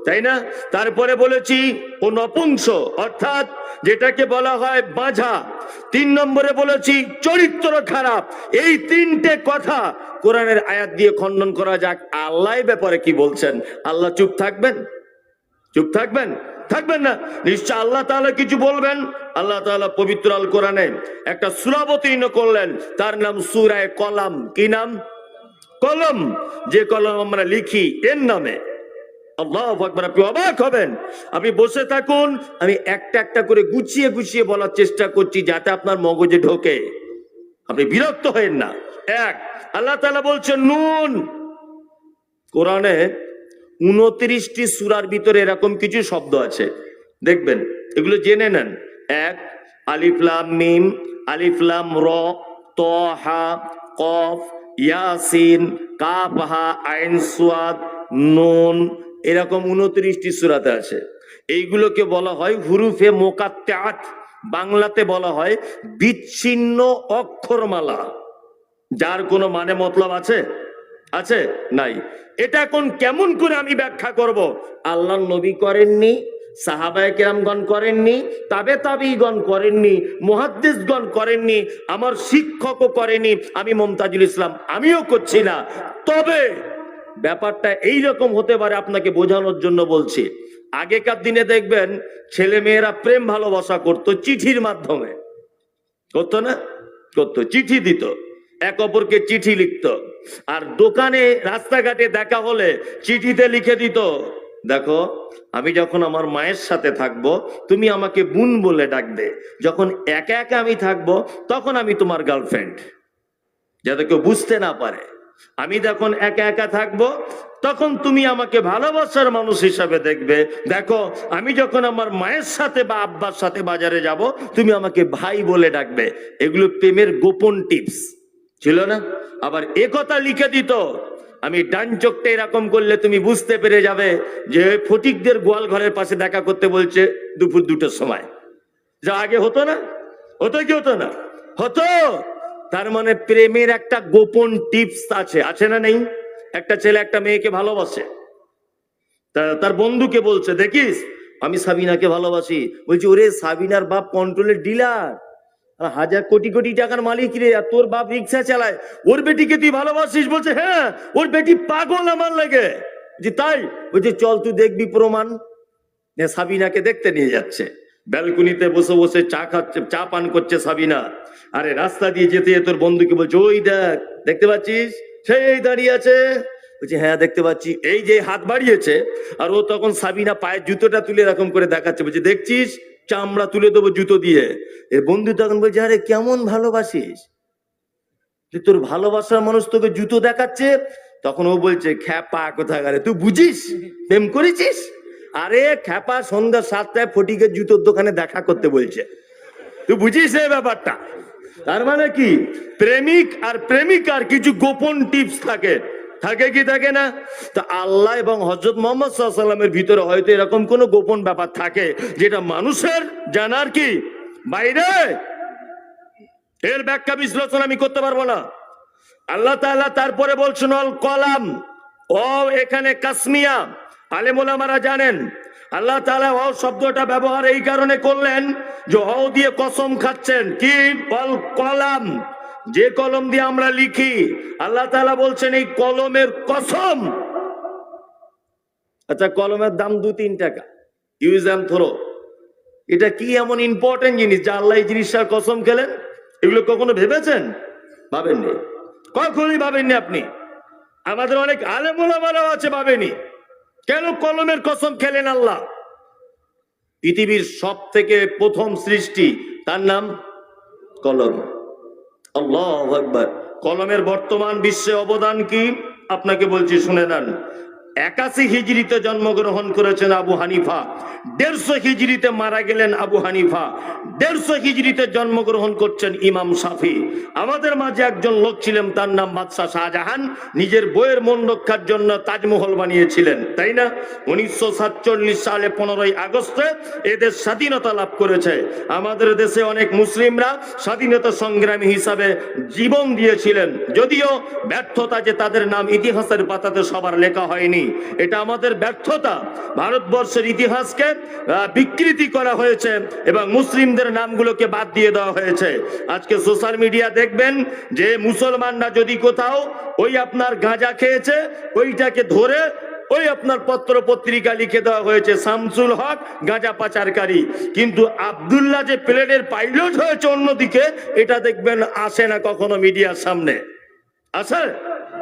তাই না? তারপরে বলেছি ও নপুংস, অর্থাৎ যেটাকে বলা হয় বাঁঝা। 3 নম্বরে বলেছি চরিত্র খারাপ। এই 3টে কথা কোরআনের আয়াত দিয়ে খণ্ডন করা যাক। আল্লাহ ব্যাপারে কি বলছেন? আল্লাহ চুপ থাকবেন? চুপ থাকবেন? থাকবেন না। নিশ্চয় আল্লাহ তাআলা কিছু বলবেন। আল্লাহ তাআলা পবিত্র আল কোরআনে একটা সূরা অবতীর্ণ করলেন, তার নাম সূরা কলম। কি নাম? কলম। যে কলম আমরা লিখি এর নামে। আল্লাহু আকবার। আপনি অবাক হবেন। আপনি বসে থাকুন, আমি একটা একটা করে গুছিয়ে গুছিয়ে বলার চেষ্টা করছি যাতে আপনার মগজে ঢোকে, আপনি বিরক্ত হবেন না। 1, আল্লাহ তাআলা বলছেন নুন। কোরআনে 29টি সূরার ভিতরে এরকম কিছু শব্দ আছে, দেখবেন, এগুলো জেনে নেন। 1, আলিফ লাম মিম, আলিফ লাম র, ত হা, কফ, ইয়াসিন, কাফ হা আইন সাদ, নুন। এরকম 29টি সূরাতে আছে। এইগুলোকে বলা হয় হুরুফে মুকাত্তাআত, বাংলাতে বলা হয় বিচ্ছিন্ন অক্ষরমালা, যার কোনো মানে মতলব আছে? আছে? নাই। এটা এখন কেমন করে আমি ব্যাখ্যা করব? আল্লাহর নবী করেননি, সাহাবায়ে কেরামগণ করেননি, তাবেঈগণ করেননি, মুহাদ্দিসগণ করেননি, আমার শিক্ষকও করেনি, আমি মুমতাজুল ইসলাম আমিও করছি না। তবে ব্যাপারটা এই রকম হতে পারে, আপনাকে বোঝানোর জন্য বলছি। আগেকার দিনে দেখবেন ছেলে মেয়েরা প্রেম ভালোবাসা করতো চিঠির মাধ্যমে, করতো না? করতো, চিঠি দিত, এক অপরকে চিঠি লিখত। আর দোকানে রাস্তাঘাটে দেখা হলে চিঠিতে লিখে দিত, দেখো আমি যখন আমার মায়ের সাথে থাকবো তুমি আমাকে বোন বলে ডাকবে, যখন একা একা আমি থাকবো তখন আমি তোমার গার্লফ্রেন্ড, যাতে কেউ বুঝতে না পারে। আমি যখন একা একা থাকবো তখন তুমি আমাকে ভালোবাসার মানুষ হিসাবে দেখবে। দেখো আমি যখন আমার মায়ের সাথে বা আব্বার সাথে বাজারে যাব তুমি আমাকে ভাই বলে ডাকবে। এগুলো প্রেমের গোপন টিপস ছিল না? আবার একথা লিখে দিত, আমি ডান চোখটা এরকম করলে তুমি বুঝতে পেরে যাবে যে ফটিকদের গোয়াল ঘরের পাশে দেখা করতে বলছে দুপুর 2টোর সময়। যা আগে হতো না? হতো কি হতো না? হতো। তার মানে প্রেমের একটা গোপন টিপস আছে, আছে না নেই? একটা ছেলে একটা মেয়েকে ভালোবাসে, তার বন্ধুকে বলছে, দেখিস আমি সাবিনাকে ভালোবাসি। বলছি, ওরে সাবিনার বাপ কন্ট্রোলের ডিলার, 1000 কোটি কোটি টাকার মালিক রে, আর তোর বাপ রিক্সা চালায়, ওর বেটিকে তুই ভালোবাসিস? বলছে হ্যাঁ, ওর বেটি পাগল আমার লাগে। যে তাই? বলছে চল তুই দেখবি প্রমাণ। সাবিনাকে দেখতে নিয়ে যাচ্ছে, ব্যালকনিতে বসে বসে চা খাচ্ছে, চা পান করছে সাবিনা। আরে রাস্তা দিয়ে যেতে তোর বন্ধুকে বলছে, ওই দেখ, দেখতে পাচ্ছিস সেই দাঁড়িয়ে আছে? বলছে হ্যাঁ দেখতে পাচ্ছি। এই যে হাত বাড়িয়েছে, আর ও তখন সাবিনা পায়ের জুতোটা তুলে এরকম করে দেখাচ্ছে, বলছে দেখছিস চামড়া তুলে দেবো জুতো দিয়ে। এর বন্ধু তখন বলছে, আরে কেমন ভালোবাসিস, যে তোর ভালোবাসার মানুষ তোকে জুতো দেখাচ্ছে। তখন ও বলছে, খ্যাপা কোথাকারে, তুই বুঝিস প্রেম করেছিস? আরে খ্যাপা সন্ধ্যা 7টায় ফটিকের জুতোর দোকানে দেখা করতে বলছে, তুই বুঝিস এই ব্যাপারটা? তার মানে কি, প্রেমিক আর প্রেমিকার কিছু গোপন টিপস থাকে, থাকে কি থাকে না? তা আল্লাহ এবং হযরত মুহাম্মদ সাল্লাল্লাহু আলাইহি ওয়াসাল্লামের ভিতরে হয়তো এরকম কোনো গোপন ব্যাপার থাকে যেটা মানুষের জানার কি বাইরে। এর ব্যাখ্যা বিশ্লেষণ আমি করতে পারবো না। আল্লাহ তাআলা তারপরে বলছেন অল কলাম, ও এখানে কাসমিয়া। আলেম ওলামারা জানেন আল্লাহ তাআলা ও শব্দটা ব্যবহার এই কারণে করলেন যে ও দিয়ে কসম খাচ্ছেন, কি অল কলাম, যে কলম দিয়ে আমরা লিখি। আল্লাহ তাআলা বলছেন এই কলমের কসম। আচ্ছা, কলমের দাম 2-3 টাকা, ইউজ অ্যান্ড থ্রো, এটা কি এমন ইম্পর্টেন্ট জিনিস যে আল্লাহ এই জিনিসটার কসম খেলেন? এগুলো কখনো ভেবেছেন? ভাবেননি, কখনোই ভাবেননি আপনি। আমাদের অনেক আলেম ওলামারাও আছে ভাবেনি। কেন কলমের কসম খেলেন আল্লাহ? পৃথিবীর সব থেকে প্রথম সৃষ্টি, তার নাম কলম। আল্লাহু আকবার। কলমের বর্তমান বিশ্বে অবদান কি আপনাকে বলছি, শুনে নেন। 81 হিজরিতে জন্মগ্রহণ করেছেন আবু হানিফা, 150 হিজরিতে মারা গেলেন আবু হানিফা, 150 হিজরিতে জন্মগ্রহণ করছেন ইমাম শাফি। আমাদের মাঝে একজন লোক ছিলেন, তার নাম বাদশাহ শাহজাহান, নিজের বইয়ের মন রক্ষার জন্য তাজমহল বানিয়েছিলেন, তাই না? 1947 সালে 15ই আগস্টে এদের স্বাধীনতা লাভ করেছে। আমাদের দেশে অনেক মুসলিমরা স্বাধীনতা সংগ্রামী হিসাবে জীবন দিয়েছিলেন, যদিও ব্যর্থতা যে তাদের নাম ইতিহাসের পাতাতে সবার লেখা হয়নি, এটা আমাদের ব্যর্থতা। ভারতবর্ষের ইতিহাসকে বিকৃতি করা হয়েছে এবং মুসলিমদের নামগুলোকে বাদ দিয়ে দেওয়া হয়েছে। আজকে সোশ্যাল মিডিয়া দেখবেন যে মুসলমানরা যদি কোথাও ওই আপনার গাঁজা খেয়েছে, ওইটাকে ধরে ওই আপনার পত্র পত্রিকা লিখে দেওয়া হয়েছে শামসুল হক গাঁজা পাচারকারী, কিন্তু আব্দুল্লাহ যে প্লেনের পাইলট হয়েছে অন্যদিকে, এটা দেখবেন আসে না কখনো মিডিয়ার সামনে। আসে?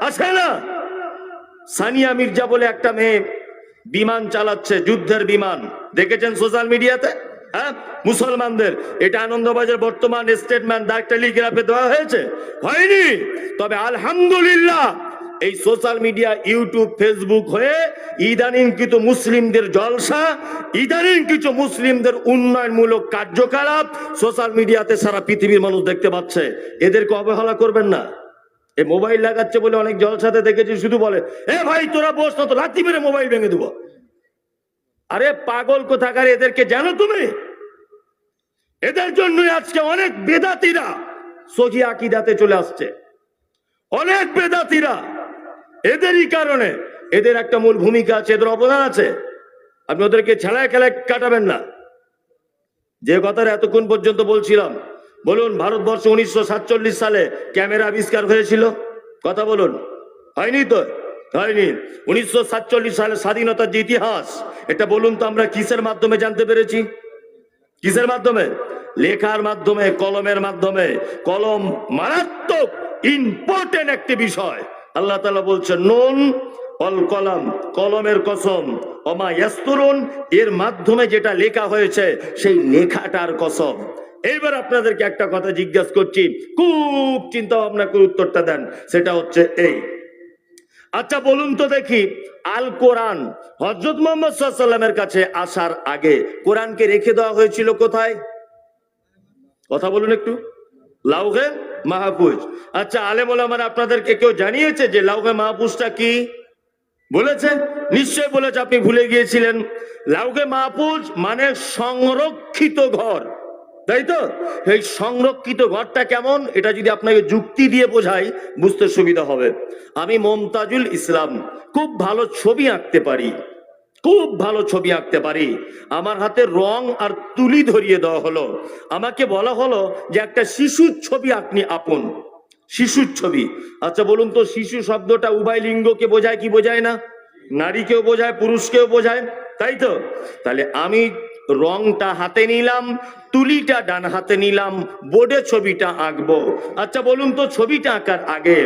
আসে না। সানিয়া মির্জা বলে একটা মেয়ে বিমান চালাচ্ছে, যুদ্ধের বিমান, দেখেছেন সোশ্যাল মিডিয়াতে? হ্যাঁ, মুসলমানদের। এটা আনন্দবাজার বর্তমান স্টেটমেন্ট দা টেলিগ্রাফে দেওয়া হয়েছে, হয়নি? তবে আলহামদুলিল্লাহ এই সোশ্যাল মিডিয়া, ইউটিউব, ফেসবুক হয়ে ইদানিং কিছু মুসলিমদের জলসা, ইদানিং কিছু মুসলিমদের উন্নয়নমূলক কার্যকলাপ সোশ্যাল মিডিয়াতে সারা পৃথিবীর মানুষ দেখতে পাচ্ছে। এদেরকে অবহেলা করবেন না। এই মোবাইল লাগাচ্ছে বলে অনেক জলসাতে দেখেছি শুধু বলে, এ ভাই তোরা বস না তো, লাথি মেরে মোবাইল ভেঙে দেবো। আরে পাগল কোথাকার, এদেরকে জানো তুমি? এদের জন্যই আজকে অনেক বেদাতিরা সহি আকীদাতে চলে আসছে, অনেক বেদাতিরা। এদেরই কারণে। এদের একটা মূল ভূমিকা আছে, এদের অবদান আছে। আপনি ওদেরকে ছেলায় খেলায় কাটাবেন না। যে কথাটা এতক্ষণ পর্যন্ত বলছিলাম, বলুন ভারতবর্ষে 1947 সালে ক্যামেরা আবিষ্কার হয়েছিল, কথা বলুন, হয়নি তো? হয়নি। 1947 সালে স্বাধীনতার যে ইতিহাস, এটা বলুন তো আমরা কিসের মাধ্যমে জানতে পেরেছি? কিসের মাধ্যমে? লেখার মাধ্যমে, কলমের মাধ্যমে। কলম মারাত্মক ইম্পর্টেন্ট একটি বিষয়। আল্লাহ তাআলা বলছেন নুন অল কলম, কলমের কসম, ওমা ইয়াসতুরুন, এর মাধ্যমে যেটা লেখা হয়েছে সেই লেখাটার কসম। এইবার আপনাদেরকে একটা কথা জিজ্ঞাসা করছি, খুব চিন্তা ভাবনা করে উত্তরটা দেন। সেটা হচ্ছে এই, আচ্ছা বলুন তো দেখি, আল কোরআন হযরত মুহাম্মদ সাল্লাল্লাহু আলাইহি ওয়াসাল্লামের কাছে আসার আগে কোরআনকে রেখে দেওয়া হয়েছিল কোথায়? কথা বলুন একটু। লাউহে মাহফুজ। আচ্ছা, আলেম ওলামারা আপনাদেরকে কেউ জানিয়েছে যে লাউহে মাহফুজটা কি? বলেছে? নিশ্চয় বলেছে, আপনি ভুলে গিয়েছিলেন। লাউহে মাহফুজ মানে সংরক্ষিত ঘর, তাই তো? এই সংরক্ষিত ঘরটা কেমন, এটা যদি আপনাকে যুক্তি দিয়ে বোঝাই বুঝতে সুবিধা হবে। আমি মমতাজুল ইসলাম, খুব ভালো ছবি আঁকতে পারি, খুব ভালো ছবি আঁকতে পারি। আমার হাতে রং আর তুলি ধরিয়ে দেওয়া হলো, আমাকে বলা হলো যে একটা শিশুর ছবি আপনি আঁকুন, শিশুর ছবি। আচ্ছা বলুন তো, শিশু শব্দটা উভয় লিঙ্গকে বোঝায় কি বোঝায় না? নারীকেও বোঝায়, পুরুষকেও বোঝায়, তাই তো? তাহলে আমি রংটা হাতে নিলাম, তুলিটা ডান হাতে নিলাম, বোর্ডে ছবিটা আঁকবো। আচ্ছা বলুন তো, ছবিটা আঁকার আগে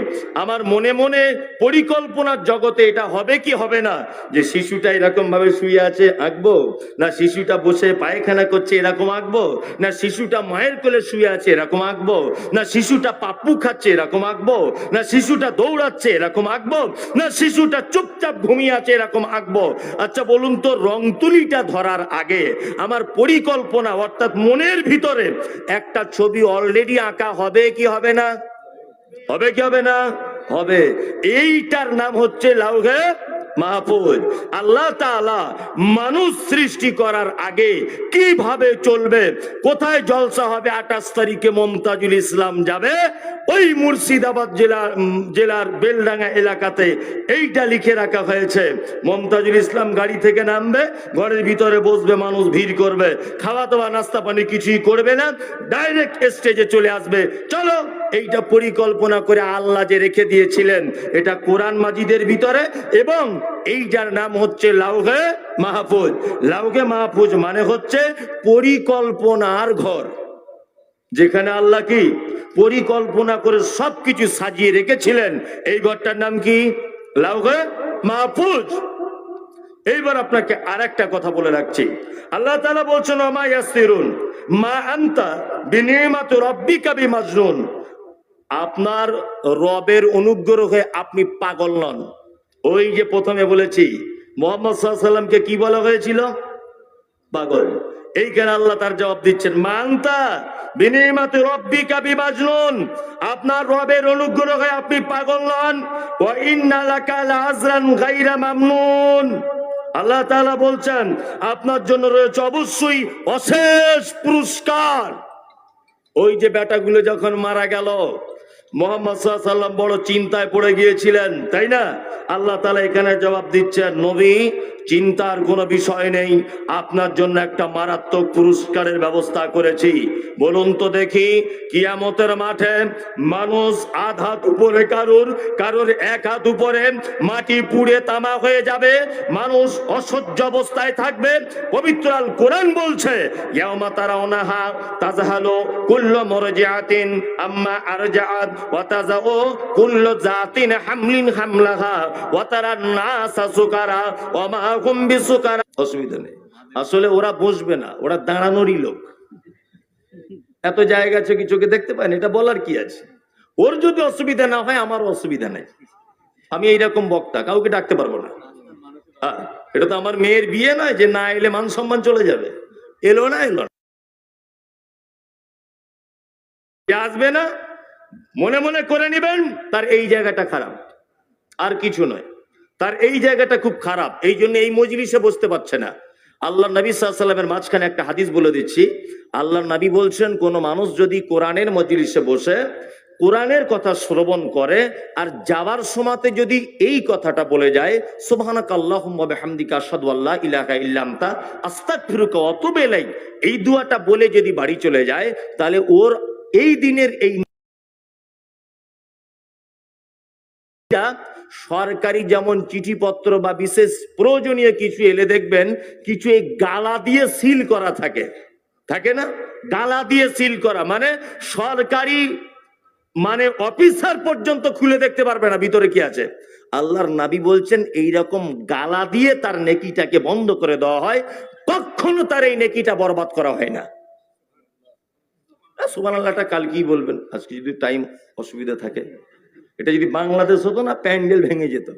আমার মনে মনে পরিকল্পনার জগতে এটা হবে কি হবে না, যে শিশুটা এরকম ভাবে শুয়ে আছে আঁকবো, না শিশুটা বসে পায়খানা করছে এরকম আঁকবো, না শিশুটা মায়ের কোলে শুয়ে আছে এরকম আঁকবো, না শিশুটা পাপ্পু খাচ্ছে এরকম আঁকবো, না শিশুটা দৌড়াচ্ছে এরকম আঁকবো, না শিশুটা চুপচাপ ঘুমিয়ে আছে এরকম আঁকবো। আচ্ছা বলুন তো, রং তুলিটা ধরার আগে আমার পরিকল্পনা অর্থাৎ মনের ভিতরে একটা ছবি অলরেডি আঁকা হবে কি হবে না? হবে কি হবে না? হবে। এইটার নাম হচ্ছে লাউহে মাহফুজ। আল্লাহ তাআলা মানুষ সৃষ্টি করার আগে কিভাবে চলবে, কোথায় জলসা হবে 28 তারিখে মমতাজুল ইসলাম যাবে, ওই মুর্শিদাবাদ জেলার বেলডাঙ্গা এলাকাতে এইটা লিখে রাখা হয়েছে। মমতাজুল ইসলাম গাড়ি থেকে নামবে, ঘরের ভিতরে বসবে, মানুষ ভিড় করবে, খাওয়া দাওয়া নাস্তা পানি কিছুই করবে না, ডাইরেক্ট স্টেজে চলে আসবে। চলো, এইটা পরিকল্পনা করে আল্লাহ যে রেখে দিয়েছিলেন, এটা কোরআন মাজিদের ভিতরে, এবং এইটার নাম হচ্ছে লাউহে মাহফুজ। লাউহে মাহফুজ মানে হচ্ছে পরিকল্পনার ঘর, যেখানে আল্লাহ কি পরিকল্পনা করে সবকিছু সাজিয়ে রেখেছিলেন। এই ঘরটার নাম কি? লাউহে মাহফুজ। এইবার আপনাকে আরেকটা কথা বলে রাখছি। আল্লাহ তাআলা বলছেন, ওমা ইয়াসিরুন মা আনতা বিনিমাতি রাব্বিকা বিমাজনুন। আপনার রবের অনুগ্রহে আপনি পাগল নন। ওই যে প্রথমে বলেছি, মুহাম্মদ সাল্লাল্লাহু আলাইহি সাল্লামকে কি বলা হয়েছিল? পাগল। এইখানে আল্লাহ তার জবাব দিচ্ছেন, মা আনতা বিনিমাতি রাব্বিকা বিমাজনুন। আপনার রবের অনুগ্রহে আপনি পাগল নন। ওয়া ইন্না লাকা লাআজরান গায়রা মামনুন। আল্লাহ তাআলা বলছেন, আপনার জন্য রয়েছে অবশ্যই অশেষ পুরস্কার। ওই যে বেটাগুলো যখন মারা গেল, মুহাম্মদ সাল্লাল্লাহু আলাইহি সাল্লাম বড় চিন্তায় পড়ে গিয়েছিলেন, তাই না? আল্লাহ তাআলা এখানে জবাব দিচ্ছেন, নবী চিন্তার কোনো বিষয় নেই, আপনার জন্য একটা মারাত্মক পুরস্কারের ব্যবস্থা করেছি। বলুন তো দেখি, কিয়ামতের মাঠে মানুষ আধ হাত উপরে, কারোর এক হাত উপরে, মাটি পুড়ে তামা হয়ে যাবে, মানুষ অসহ্য অবস্থায় থাকবে। পবিত্র আল কোরআন বলছে, ইয়াউমা তারাউনাহা তাযহালু কুল্লু মুরজিআতিন আম্মা আরজাআত ওয়া তাযাউ কুল্লু যাতিন হামলিন হামলাহা ওয়া তারান নাসা সুকারা ওয়া মা হুম বিসুকারা। অসুবিধা নেই, আসলে ওরা বসবে না, ওরা দাঁড়ানোরই লোক। এত জায়গা আছে কি চোখে দেখতে পান? এটা বলার কি আছে? ওর যদি অসুবিধা না হয় আমারও অসুবিধা নেই। আমি এইরকম বক্তা, কাউকে ডাকতে পারবো না। এটা তো আমার মেয়ের বিয়ে নয় যে না এলে মান সম্মান চলে যাবে। এলো না, আসবে না, মনে মনে করে নিবেন তার এই জায়গাটা খারাপ, আর কিছু নয়। তার এই জায়গাটা খুব খারাপ, এই জন্য এই মজলিসে বসতে পারছে না। আল্লাহ নবী সাল্লাল্লাহু আলাইহি ওয়াসাল্লামের মাঝখানে একটা হাদিস বলে দিচ্ছি। আল্লাহ নবী বলছেন, কোন মানুষ যদি কোরআনের মজলিসে বসে কোরআনের কথা শ্রবণ করে আর যাওয়ার সময়তে যদি এই কথাটা বলে যায়, সুবহানাকাল্লাহুম্মা ওয়া বিহামদিকা আশহাদু আল্লা ইলাহা ইল্লা আনতা আস্তাগফিরুকা ওয়া আতুবু ইলাইক, এই দুয়াটা বলে যদি বাড়ি চলে যায়, তাহলে ওর এই দিনের এই সরকারি যেমন চিঠিপত্র বা বিশেষ প্রয়োজনীয় কিছু এলে দেখবেন কিছু এই গালা দিয়ে সিল করা থাকে, থাকে না? গালা দিয়ে সিল করা মানে সরকারি, মানে অফিসার পর্যন্ত খুলে দেখতে পারবে না ভিতরে কি আছে। আল্লাহর নবী বলছেন, এইরকম গালা দিয়ে তার নেকিটাকে বন্ধ করে দেওয়া হয়, কখনো তার এই নেকিটা বরবাদ করা হয় না। সুবহানাল্লাহটা কাল কি বলবেন, আজকে যদি টাইম অসুবিধা থাকে, এটা যদি বাংলাদেশ হতো না প্যান্ডেল ভেঙে যেত।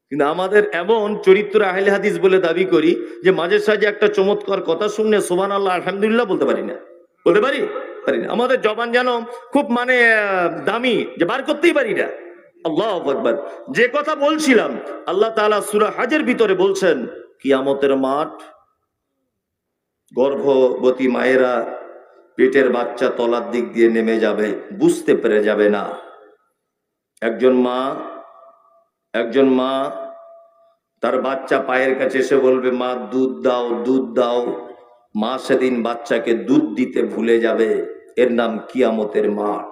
কিন্তু আমাদের এমন চরিত্র আহলে হাদিস বলে দাবি করি যে মাঝে সাঝে একটা চমৎকার কথা শুনলে সুবহানাল্লাহ আলহামদুলিল্লাহ বলতে পারি না, বলতে পারি না। আমাদের জবান যেন খুব মানে দামি, যে বার করতেই পারি না। আল্লাহু আকবার। যে কথা বলছিলাম, আল্লাহ তাআলা সূরা হজের ভিতরে বলছেন, কিয়ামতের মাঠ, গর্ভবতী মায়েরা পেটের বাচ্চা তলার দিক দিয়ে নেমে যাবে, বুঝতে পেরে যাবে না। একজন মা তার বাচ্চা পায়ের কাছে এসে বলবে, মা দুধ দাও, দুধ দাও। মা সেদিন বাচ্চাকে দুধ দিতে ভুলে যাবে। এর নাম কিয়ামতের মাঠ।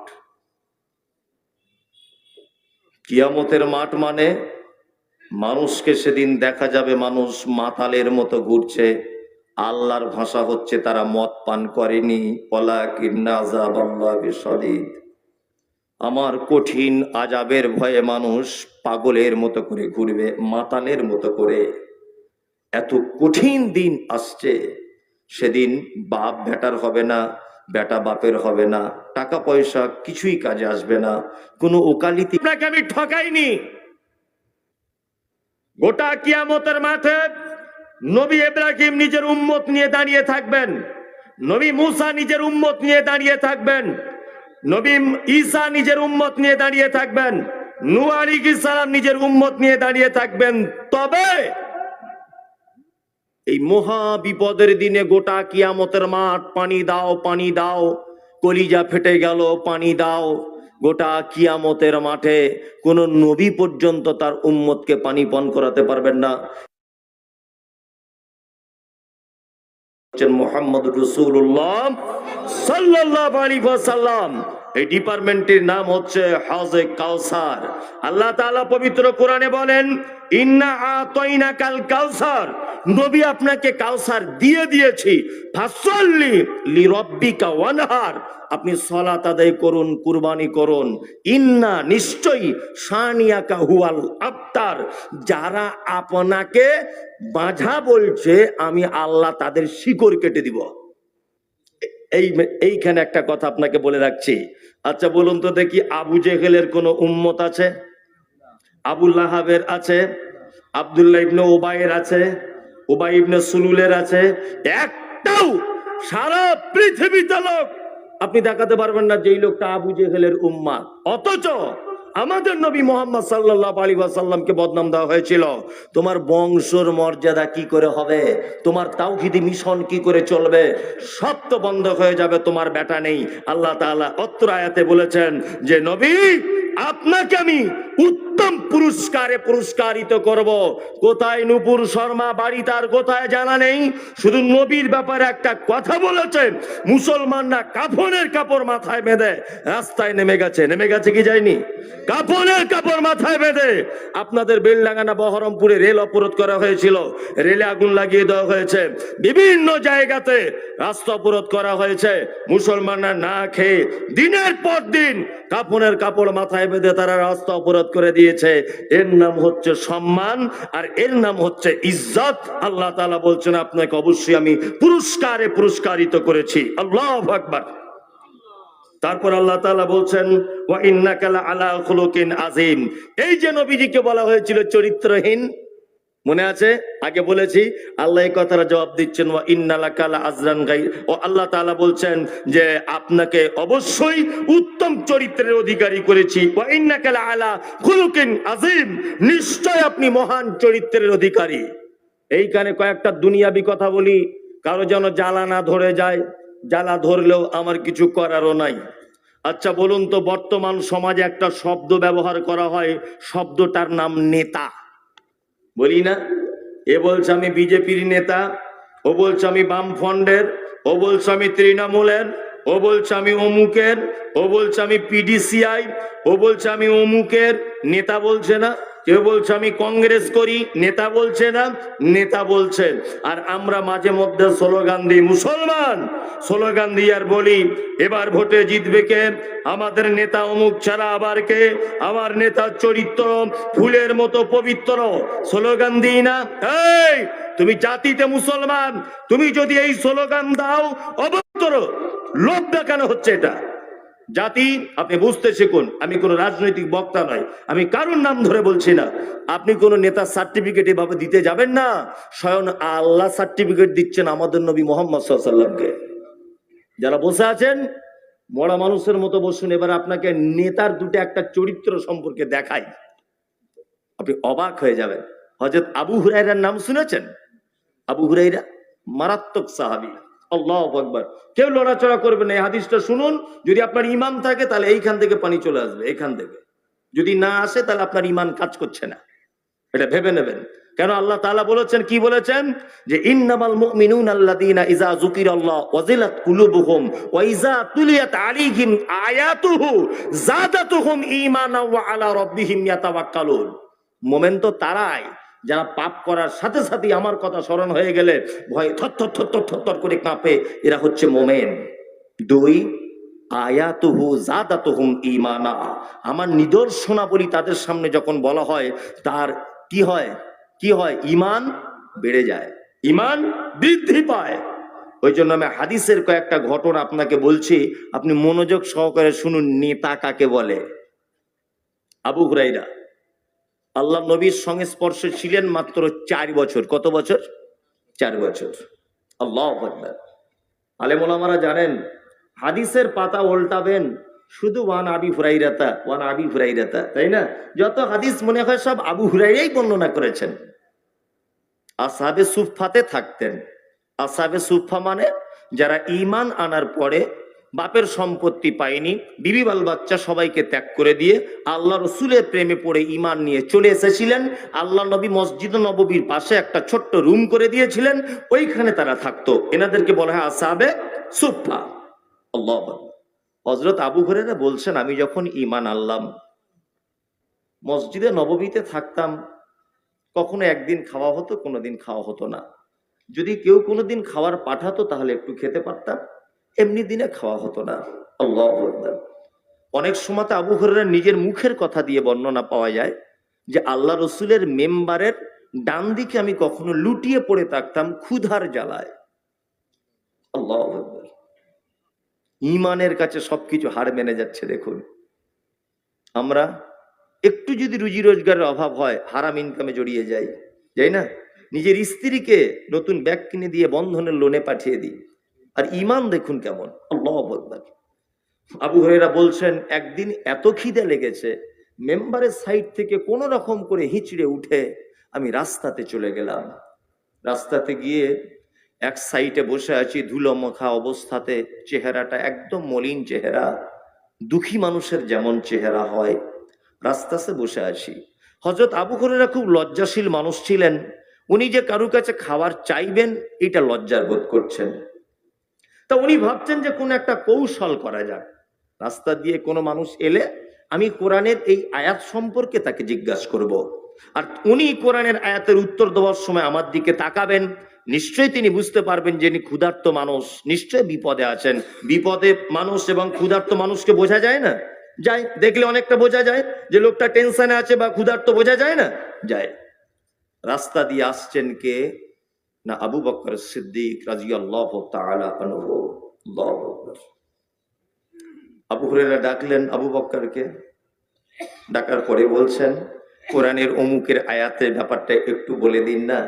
কিয়ামতের মাঠ মানে মানুষকে সেদিন দেখা যাবে মানুষ মাতালের মতো ঘুরছে, আল্লাহর ভাষা হচ্ছে তারা মদ পান করেনি, ওয়ালাকিন্না আযাবাল্লাহি শাদীদ। আমার কঠিন আযাবের ভয়ে মানুষ পাগলের মতো করে ঘুরবে, মাতালের মতো করে। এত কঠিন দিন আসছে, সেদিন বাপ বেটার হবে না, বেটা বাপের হবে না, টাকা পয়সা কিছুই কাজে আসবে না, কোনো ওকালিতি। আপনাকে আমি ঠকাইনি। গোটা কিয়ামতের মাঠে নবী ইব্রাহিম নিজের উম্মত নিয়ে দাঁড়িয়ে থাকবেন, নবী মুসা নিজের উম্মত নিয়ে দাঁড়িয়ে থাকবেন, নবী ঈসা নিজের উম্মত নিয়ে দাঁড়িয়ে থাকবেন, নূহ আলাইহিস সালাম নিজের উম্মত নিয়ে দাঁড়িয়ে থাকবেন। তবে এই মহা বিপদের দিনে গোটা কিয়ামতের মাঠ পানি দাও, পানি দাও, কলিজা ফেটে গেল, পানি দাও। গোটা কিয়ামতের মাঠে কোন নবী পর্যন্ত তার উম্মতকে পানি পান করাতে পারবেন না। মুহাম্মদ রাসূলুল্লাহ সাল্লাল্লাহু আলাইহি ওয়াসাল্লাম, এই ডিপার্টমেন্টের নাম হচ্ছে হাউজে কাউসার। আল্লাহ তাআলা পবিত্র কোরআনে বলেন, ইন্না আতাইনাকাল কাউসার, নবী আপনাকে কাউসার দিয়ে দিয়েছি, ফাসাল্লি লিরাব্বিকা ওয়ানহার, আপনি সালাত আদায় করুন, কুরবানি করুন। ইন্না, নিশ্চয়ই, শানিয়াকা হুয়াল আবতার, যারা আপনাকে বাঁঝা বলছে আমি আল্লাহ তাদের শিকড় কেটে দিব। এইখানে একটা কথা আপনাকে বলে রাখছি। আচ্ছা বলুন তো দেখি, আবু জেহেলের কোন উম্মত আছে? আবু লাহাবের আছে, আব্দুল্লাহ ইবনে উবাইয়ের আছে, উবাই ইবনে সুলুলের আছে। একটাও সারা পৃথিবীতে লোক আপনি দেখাতে পারবেন না যেই লোকটা আবু জেহেলের উম্মাত। অথচ আমাদের নবী মুহাম্মদ সাল্লাল্লাহু আলাইহি ওয়াসাল্লামকে বদনাম দেওয়া হয়েছিল। তোমার বংশের মর্যাদা কি করে হবে, তোমার তাওহীদি মিশন কি করে চলবে, সব তো বন্ধ হয়ে যাবে, তোমার বেটা নেই। আল্লাহ তাআলা অত্র আয়াতে বলেছেন যে নবী, আপনাকে আমি উত্তম পুরস্কারে পুরস্কারিত করব। কোথায় নূপুর শর্মা বাড়ি তার কোথায় জানা নেই, শুধু নবীর ব্যাপারে একটা কথা বলেছেন, মুসলমানরা কাফনের কাপড় মাথায় বেঁধে রাস্তায় নেমে গেছে। নেমে গেছে কি যায়নি? কাফনের কাপড় মাথায় বেঁধে। আপনাদের বেলডাঙ্গা বহরমপুরে রেল অবরোধ করা হয়েছিল, রেলে আগুন লাগিয়ে দেওয়া হয়েছে, বিভিন্ন জায়গাতে রাস্তা অবরোধ করা হয়েছে। মুসলমানরা না খেয়ে দিনের পর দিন কাফনের কাপড় মাথায় বেঁধে তারা রাস্তা অবরোধ করে দিয়েছে। এর নাম হচ্ছে সম্মান, আর এর নাম হচ্ছে ইজ্জত। আল্লাহ তাআলা বলছেন আপনাকে অবশ্যই আমি পুরস্কারে পুরস্কারিত করেছি। আল্লাহু আকবার। তারপর আল্লাহ তাআলা বলছেন, ওয়া ইন্নাকা লাআলা খুলুকিন আযীম। এই যে নবীজিকে বলা হয়েছিল চরিত্রহীন, মনে আছে? আগে বলেছি। আল্লাহ এই কথাটা জবাব দিচ্ছেন, ওয়া ইন্নালাকা লাআজরান গাই। ও আল্লাহ তাআলা বলছেন যে আপনাকে অবশ্যই উত্তম চরিত্রের অধিকারী করেছি। ওয়া ইন্নাকা লাআলা খুলুকিন আযীম, নিশ্চয় আপনি মহান চরিত্রের অধিকারী। এইখানে কয়েকটা দুনিয়াবি কথা বলি, কারো যেন জ্বালা না ধরে যায়। জ্বালা ধরলেও আমার কিছু করারও নাই। আচ্ছা বলুন তো, বর্তমান সমাজে একটা শব্দ ব্যবহার করা হয়, শব্দটার নাম নেতা। বলি না? এ বলছে আমি বিজেপির নেতা, ও বলছে আমি বামফ্রন্টের, ও বলছে আমি তৃণমূলের, ও বলছে আমি অমুকের, ও বলছে আমি পিডিসিআই, ও বলছে আমি অমুকের। নেতা বলছে না? কেউ বলছে আমি কংগ্রেস করি, নেতা বলছে না? নেতা বলছে। আর আমরা মাঝে মধ্যে স্লোগান দিই, মুসলমান স্লোগান দিই আর বলি এবার ভোটে জিতবে কে? আমাদের নেতা অমুক ছাড়া আবার কে? আমার নেতার চরিত্র ফুলের মতো পবিত্র। স্লোগান দিই না? এই তুমি জাতিতে মুসলমান, তুমি যদি এই স্লোগান দাও অবত্তর লোভ দেখানো হচ্ছে। এটা জাতি, আপনি বুঝতে শিখুন। আমি কোন রাজনৈতিক বক্তা নয়, আমি কারোর নাম ধরে বলছি না। আপনি কোন নেতার সার্টিফিকেট এভাবে দিতে যাবেন না। স্বয়ং আল্লাহ সার্টিফিকেট দিচ্ছেন আমাদের নবী মুহাম্মদ সাল্লাল্লাহু আলাইহি ওয়াসাল্লামকে। যারা বসে আছেন মরা মানুষের মতো বসুন। এবার আপনাকে নেতার দুটো একটা চরিত্র সম্পর্কে দেখাই, আপনি অবাক হয়ে যাবেন। হযরত আবু হুরায়রার নাম শুনেছেন? আবু হুরায়রা মারাত্মক সাহাবী। আল্লাহু আকবার। কেউ লড়াচড়া করবে না। এই হাদিসটা শুনুন, যদি আপনার ঈমান থাকে তাহলে এইখান থেকে পানি চলে আসবে, এখান থেকে। যদি না আসে তাহলে আপনার ঈমান কাজ করছে না, এটা ভেবে নেবেন। কেন আল্লাহ তাআলা বলেছেন, কি বলেছেন? যে ইন্নামাল মুমিনুনা আল্লাযীনা ইযা যুকিরাল্লাহু ওয়াজিলাত কুলুবুহুম ওয়া ইযা তুলিয়াত আলাইহিম আয়াতুহু যাদাতুহুম ঈমানাও ওয়া আলা রাব্বিহিম ইয়াতাওয়াক্কালুন। মুমিন তো তারাই যারা পাপ করার সাথে সাথে আমার কথা স্মরণ হয়ে গেলে ভয়ে থর করে কাঁপে, এরা হচ্ছে মোমেন। দুই, আয়াতুহু জাদাতুহুম ঈমানা, আমার নিদর্শনাবলী তাদের সামনে যখন বলা হয়, তার কি হয়? ঈমান বেড়ে যায়, ঈমান বৃদ্ধি পায়। ওই জন্য আমি হাদিসের কয়েকটা ঘটনা আপনাকে বলছি, আপনি মনোযোগ সহকারে শুনুন। নেতা কাকে বলে? আবু হুরাইরা আল্লাহ নবীর সংস্পর্শে ছিলেন মাত্র 4 বছর। কত বছর? 4 বছর। আল্লাহু আকবার। আলেম ওলামারা জানেন, হাদিসের পাতা উল্টাবেন শুধু ওয়ান আবি হুরাইরাতা, তাই না? যত হাদিস মনে হয় সব আবু হুরাইরাই বর্ণনা করেছেন। আসহাবে সুফফাতে থাকতেন। আসহাবে সুফফা মানে যারা ঈমান আনার পরে বাপের সম্পত্তি পায়নি, বিবি বাল বাচ্চা সবাইকে ত্যাগ করে দিয়ে আল্লাহ রসুলের প্রেমে পড়ে ঈমান নিয়ে চলে এসেছিলেন। আল্লাহ নবী মসজিদ নববীর পাশে একটা ছোট্ট রুম করে দিয়েছিলেন, ওইখানে তারা থাকতো। এনাদেরকে বলা হয় আসহাবে সুফফা। আল্লাহু আকবার। হযরত আবু হুরায়রা বলছেন, আমি যখন ঈমান আনলাম, মসজিদে নববীতে থাকতাম, কখনো একদিন খাওয়া হতো, কোনোদিন খাওয়া হতো না। যদি কেউ কোনোদিন খাবার পাঠাতো তাহলে একটু খেতে পারতাম, এমনি দিনে খাওয়া হতো না। আল্লাহু আকবার। অনেক সময় তো আবু হুরায়রা নিজের মুখের কথা দিয়ে বর্ণনা পাওয়া যায় যে আল্লাহ রসুলের মেম্বারের ডান দিকে আমি কখনো লুটিয়ে পড়ে থাকতাম ক্ষুধার জ্বালায়। আল্লাহু আকবার। ঈমানের কাছে সবকিছু হার মেনে যাচ্ছে। দেখুন, আমরা একটু যদি রুজি রোজগারের অভাব হয় হারাম ইনকামে জড়িয়ে যাই না? নিজের স্ত্রীকে নতুন ব্যাগ কিনে দিয়ে বন্ধনের লোনে পাঠিয়ে দিই। আর ঈমান দেখুন কেমন। আল্লাহু আকবার। আবু হুরায়রা বলছেন, একদিন এত খিদে লেগেছে, মেম্বারের সাইড থেকে কোন রকম করে হিঁচড়ে উঠে আমি রাস্তাতে চলে গেলাম। রাস্তাতে গিয়ে এক সাইডে বসে আছি, ধুলো মাখা অবস্থাতে, চেহারাটা একদম মলিন চেহারা, দুঃখী মানুষের যেমন চেহারা হয়। রাস্তাতে বসে আছি। হযরত আবু হুরায়রা খুব লজ্জাশীল মানুষ ছিলেন। উনি যে কারো কাছে খাবার চাইবেন এটা লজ্জার বোধ করছেন। তা উনি ভাবছেন যে কোন একটা কৌশল করা যাক। রাস্তা দিয়ে কোনো মানুষ এলে আমি কোরআনের এই আয়াত সম্পর্কে তাকে জিজ্ঞাসা করব, আর উনি কোরআনের আয়াতের উত্তর দেওয়ার সময় আমার দিকে তাকাবেন। নিশ্চয়ই তিনি বুঝতে পারবেন যে ইনি ক্ষুধার্ত মানুষ, নিশ্চয়ই বিপদে আছেন। বিপদে মানুষ এবং ক্ষুধার্ত মানুষকে বোঝা যায় না? যায়, দেখলে অনেকটা বোঝা যায় যে লোকটা টেনশনে আছে বা ক্ষুধার্ত, বোঝা যায় না? যায়। রাস্তা দিয়ে আসছেন কে? না আবু বকর সিদ্দিক রাদিয়াল্লাহু তাআলা আনহু। আল্লাহু আকবার। আবু হুরায়রা ডাকলেন আবু বকরকে। ডাকার পরে বলছেন, কোরআনের অমুকের আয়াতের ব্যাপারটা একটু বলে দিন না,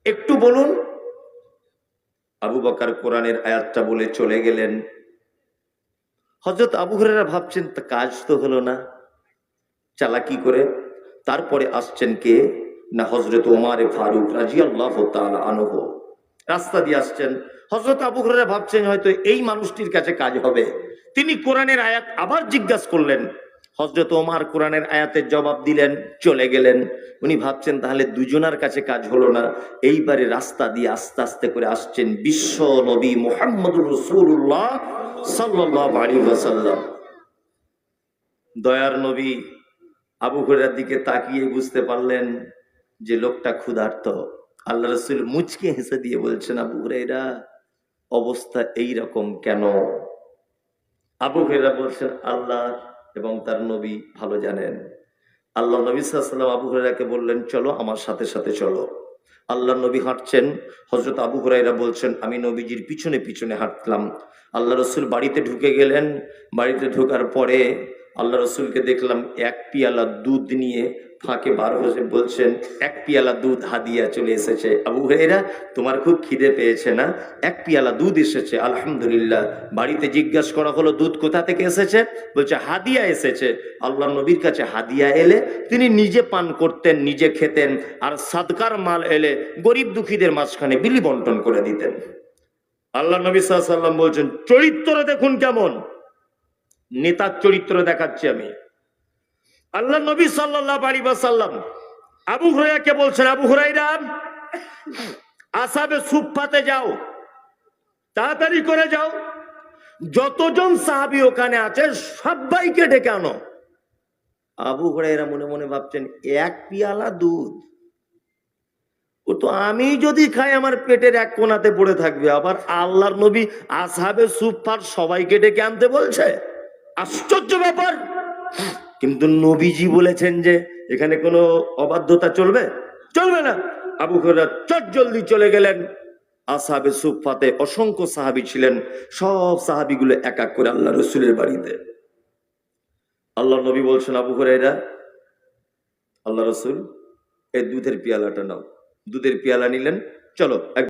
একটু বলুন। আবু বকর কোরআনের আয়াতটা বলে চলে গেলেন। হযরত আবু হুরায়রা ভাবছেন, তা কাজ তো হলো না, চালাকি করে। তারপরে আসছেন কে? না হযরত ওমর ফারুক রাদিয়াল্লাহু তাআলা আনহু। রাস্তা দিয়ে আসছেন। হযরত আবু হুরায়রা ভাবছেন হয়তো এই মানুষটির কাছে কাজ হবে। তিনি কোরআনের আয়াত আবার জিজ্ঞাসা করলেন। হযরত ওমর কোরআনের আয়াতের জবাব দিলেন, চলে গেলেন। উনি ভাবছেন তাহলে দুজনার কাছে কাজ হলো না। এইবারে রাস্তা দিয়ে আস্তে আস্তে করে আসছেন বিশ্ব নবী মুহাম্মদুর রাসূলুল্লাহ সাল্লাল্লাহু আলাইহি ওয়াসাল্লাম। দয়ার নবী আবু হুরায়রার দিকে তাকিয়ে বুঝতে পারলেন যে লোকটা ক্ষুধার্ত। আল্লাহ রাসূল মুচকি হেসে দিয়ে বলছেন, আবু হুরায়রা অবস্থা এই রকম কেন? আবু হুরায়রা বলছেন, আল্লাহ এবং তার নবী ভালো জানেন। আল্লাহ নবী সাল্লাল্লাহু আলাইহি ওয়াসাল্লাম আবু হুরায়রাকে বললেন, চলো আমার সাথে সাথে চলো। আল্লাহ নবী হাঁটছেন। হযরত আবু হুরায়রা বলছেন, আমি নবীজির পিছনে পিছনে হাঁটলাম। আল্লাহ রসুল বাড়িতে ঢুকে গেলেন। বাড়িতে ঢোকার পরে আল্লাহ রসুলকে দেখলাম এক পিয়ালা দুধ নিয়ে ফাঁকে বার হয়ে বলছেন, এক পিয়ালা দুধ হাদিয়া চলে এসেছে। আবু হুরায়রা, তোমার খুব খিদে পেয়েছে না? এক পিয়ালা দুধ এসেছে, আলহামদুলিল্লাহ। বাড়িতে জিজ্ঞাসা করা হলো, দুধ কোথা থেকে এসেছে? বলছে হাদিয়া এসেছে। আল্লাহ নবীর কাছে হাদিয়া এলে তিনি নিজে পান করতেন, নিজে খেতেন, আর সাদকার মাল এলে গরিব দুঃখীদের মাঝখানে বিলি বন্টন করে দিতেন। আল্লাহ নবী সাল্লাল্লাহু আলাইহি ওয়াসাল্লাম বলছেন, চরিত্র দেখুন কেমন। নেতার চরিত্র দেখাচ্ছি আমি। আল্লাহ নবী সাল্লাল্লাহু আলাইহি ওয়াসাল্লাম আবু হুরায়রাকে বলছেন, আবু হুরায়রা আসহাবে সুফফাতে যাও, তাড়াতাড়ি করে যাও, যতজন সাহাবী ওখানে আছে সবাইকে ডেকে আনো। আবু হুরায়রা মনে মনে ভাবছেন, এক পিয়ালা দুধ, তো আমি যদি খাই আমার পেটের এক কোণাতে পড়ে থাকবে, আবার আল্লাহর নবী আসহাবে সুফফার সবাইকে ডেকে আনতে বলছে। আশ্চর্য ব্যাপার। কিন্তু নবীজি বলেছেন যে এখানে কোনো অবাধ্যতা চলবে চলবে না। আবু হুরায়রা চটজলদি চলে গেলেন আসহাবে সুফফাতে। অসংখ্য সাহাবী ছিলেন, সব সাহাবীগুলো এক এক করে আল্লাহ রসুলের বাড়িতে। আল্লাহ নবী বলছেন, আবু হুরায়রা, আল্লাহ রসুল এই দুধের পেয়ালাটা নাও। দুধের পেয়ালা নিলেন, চলো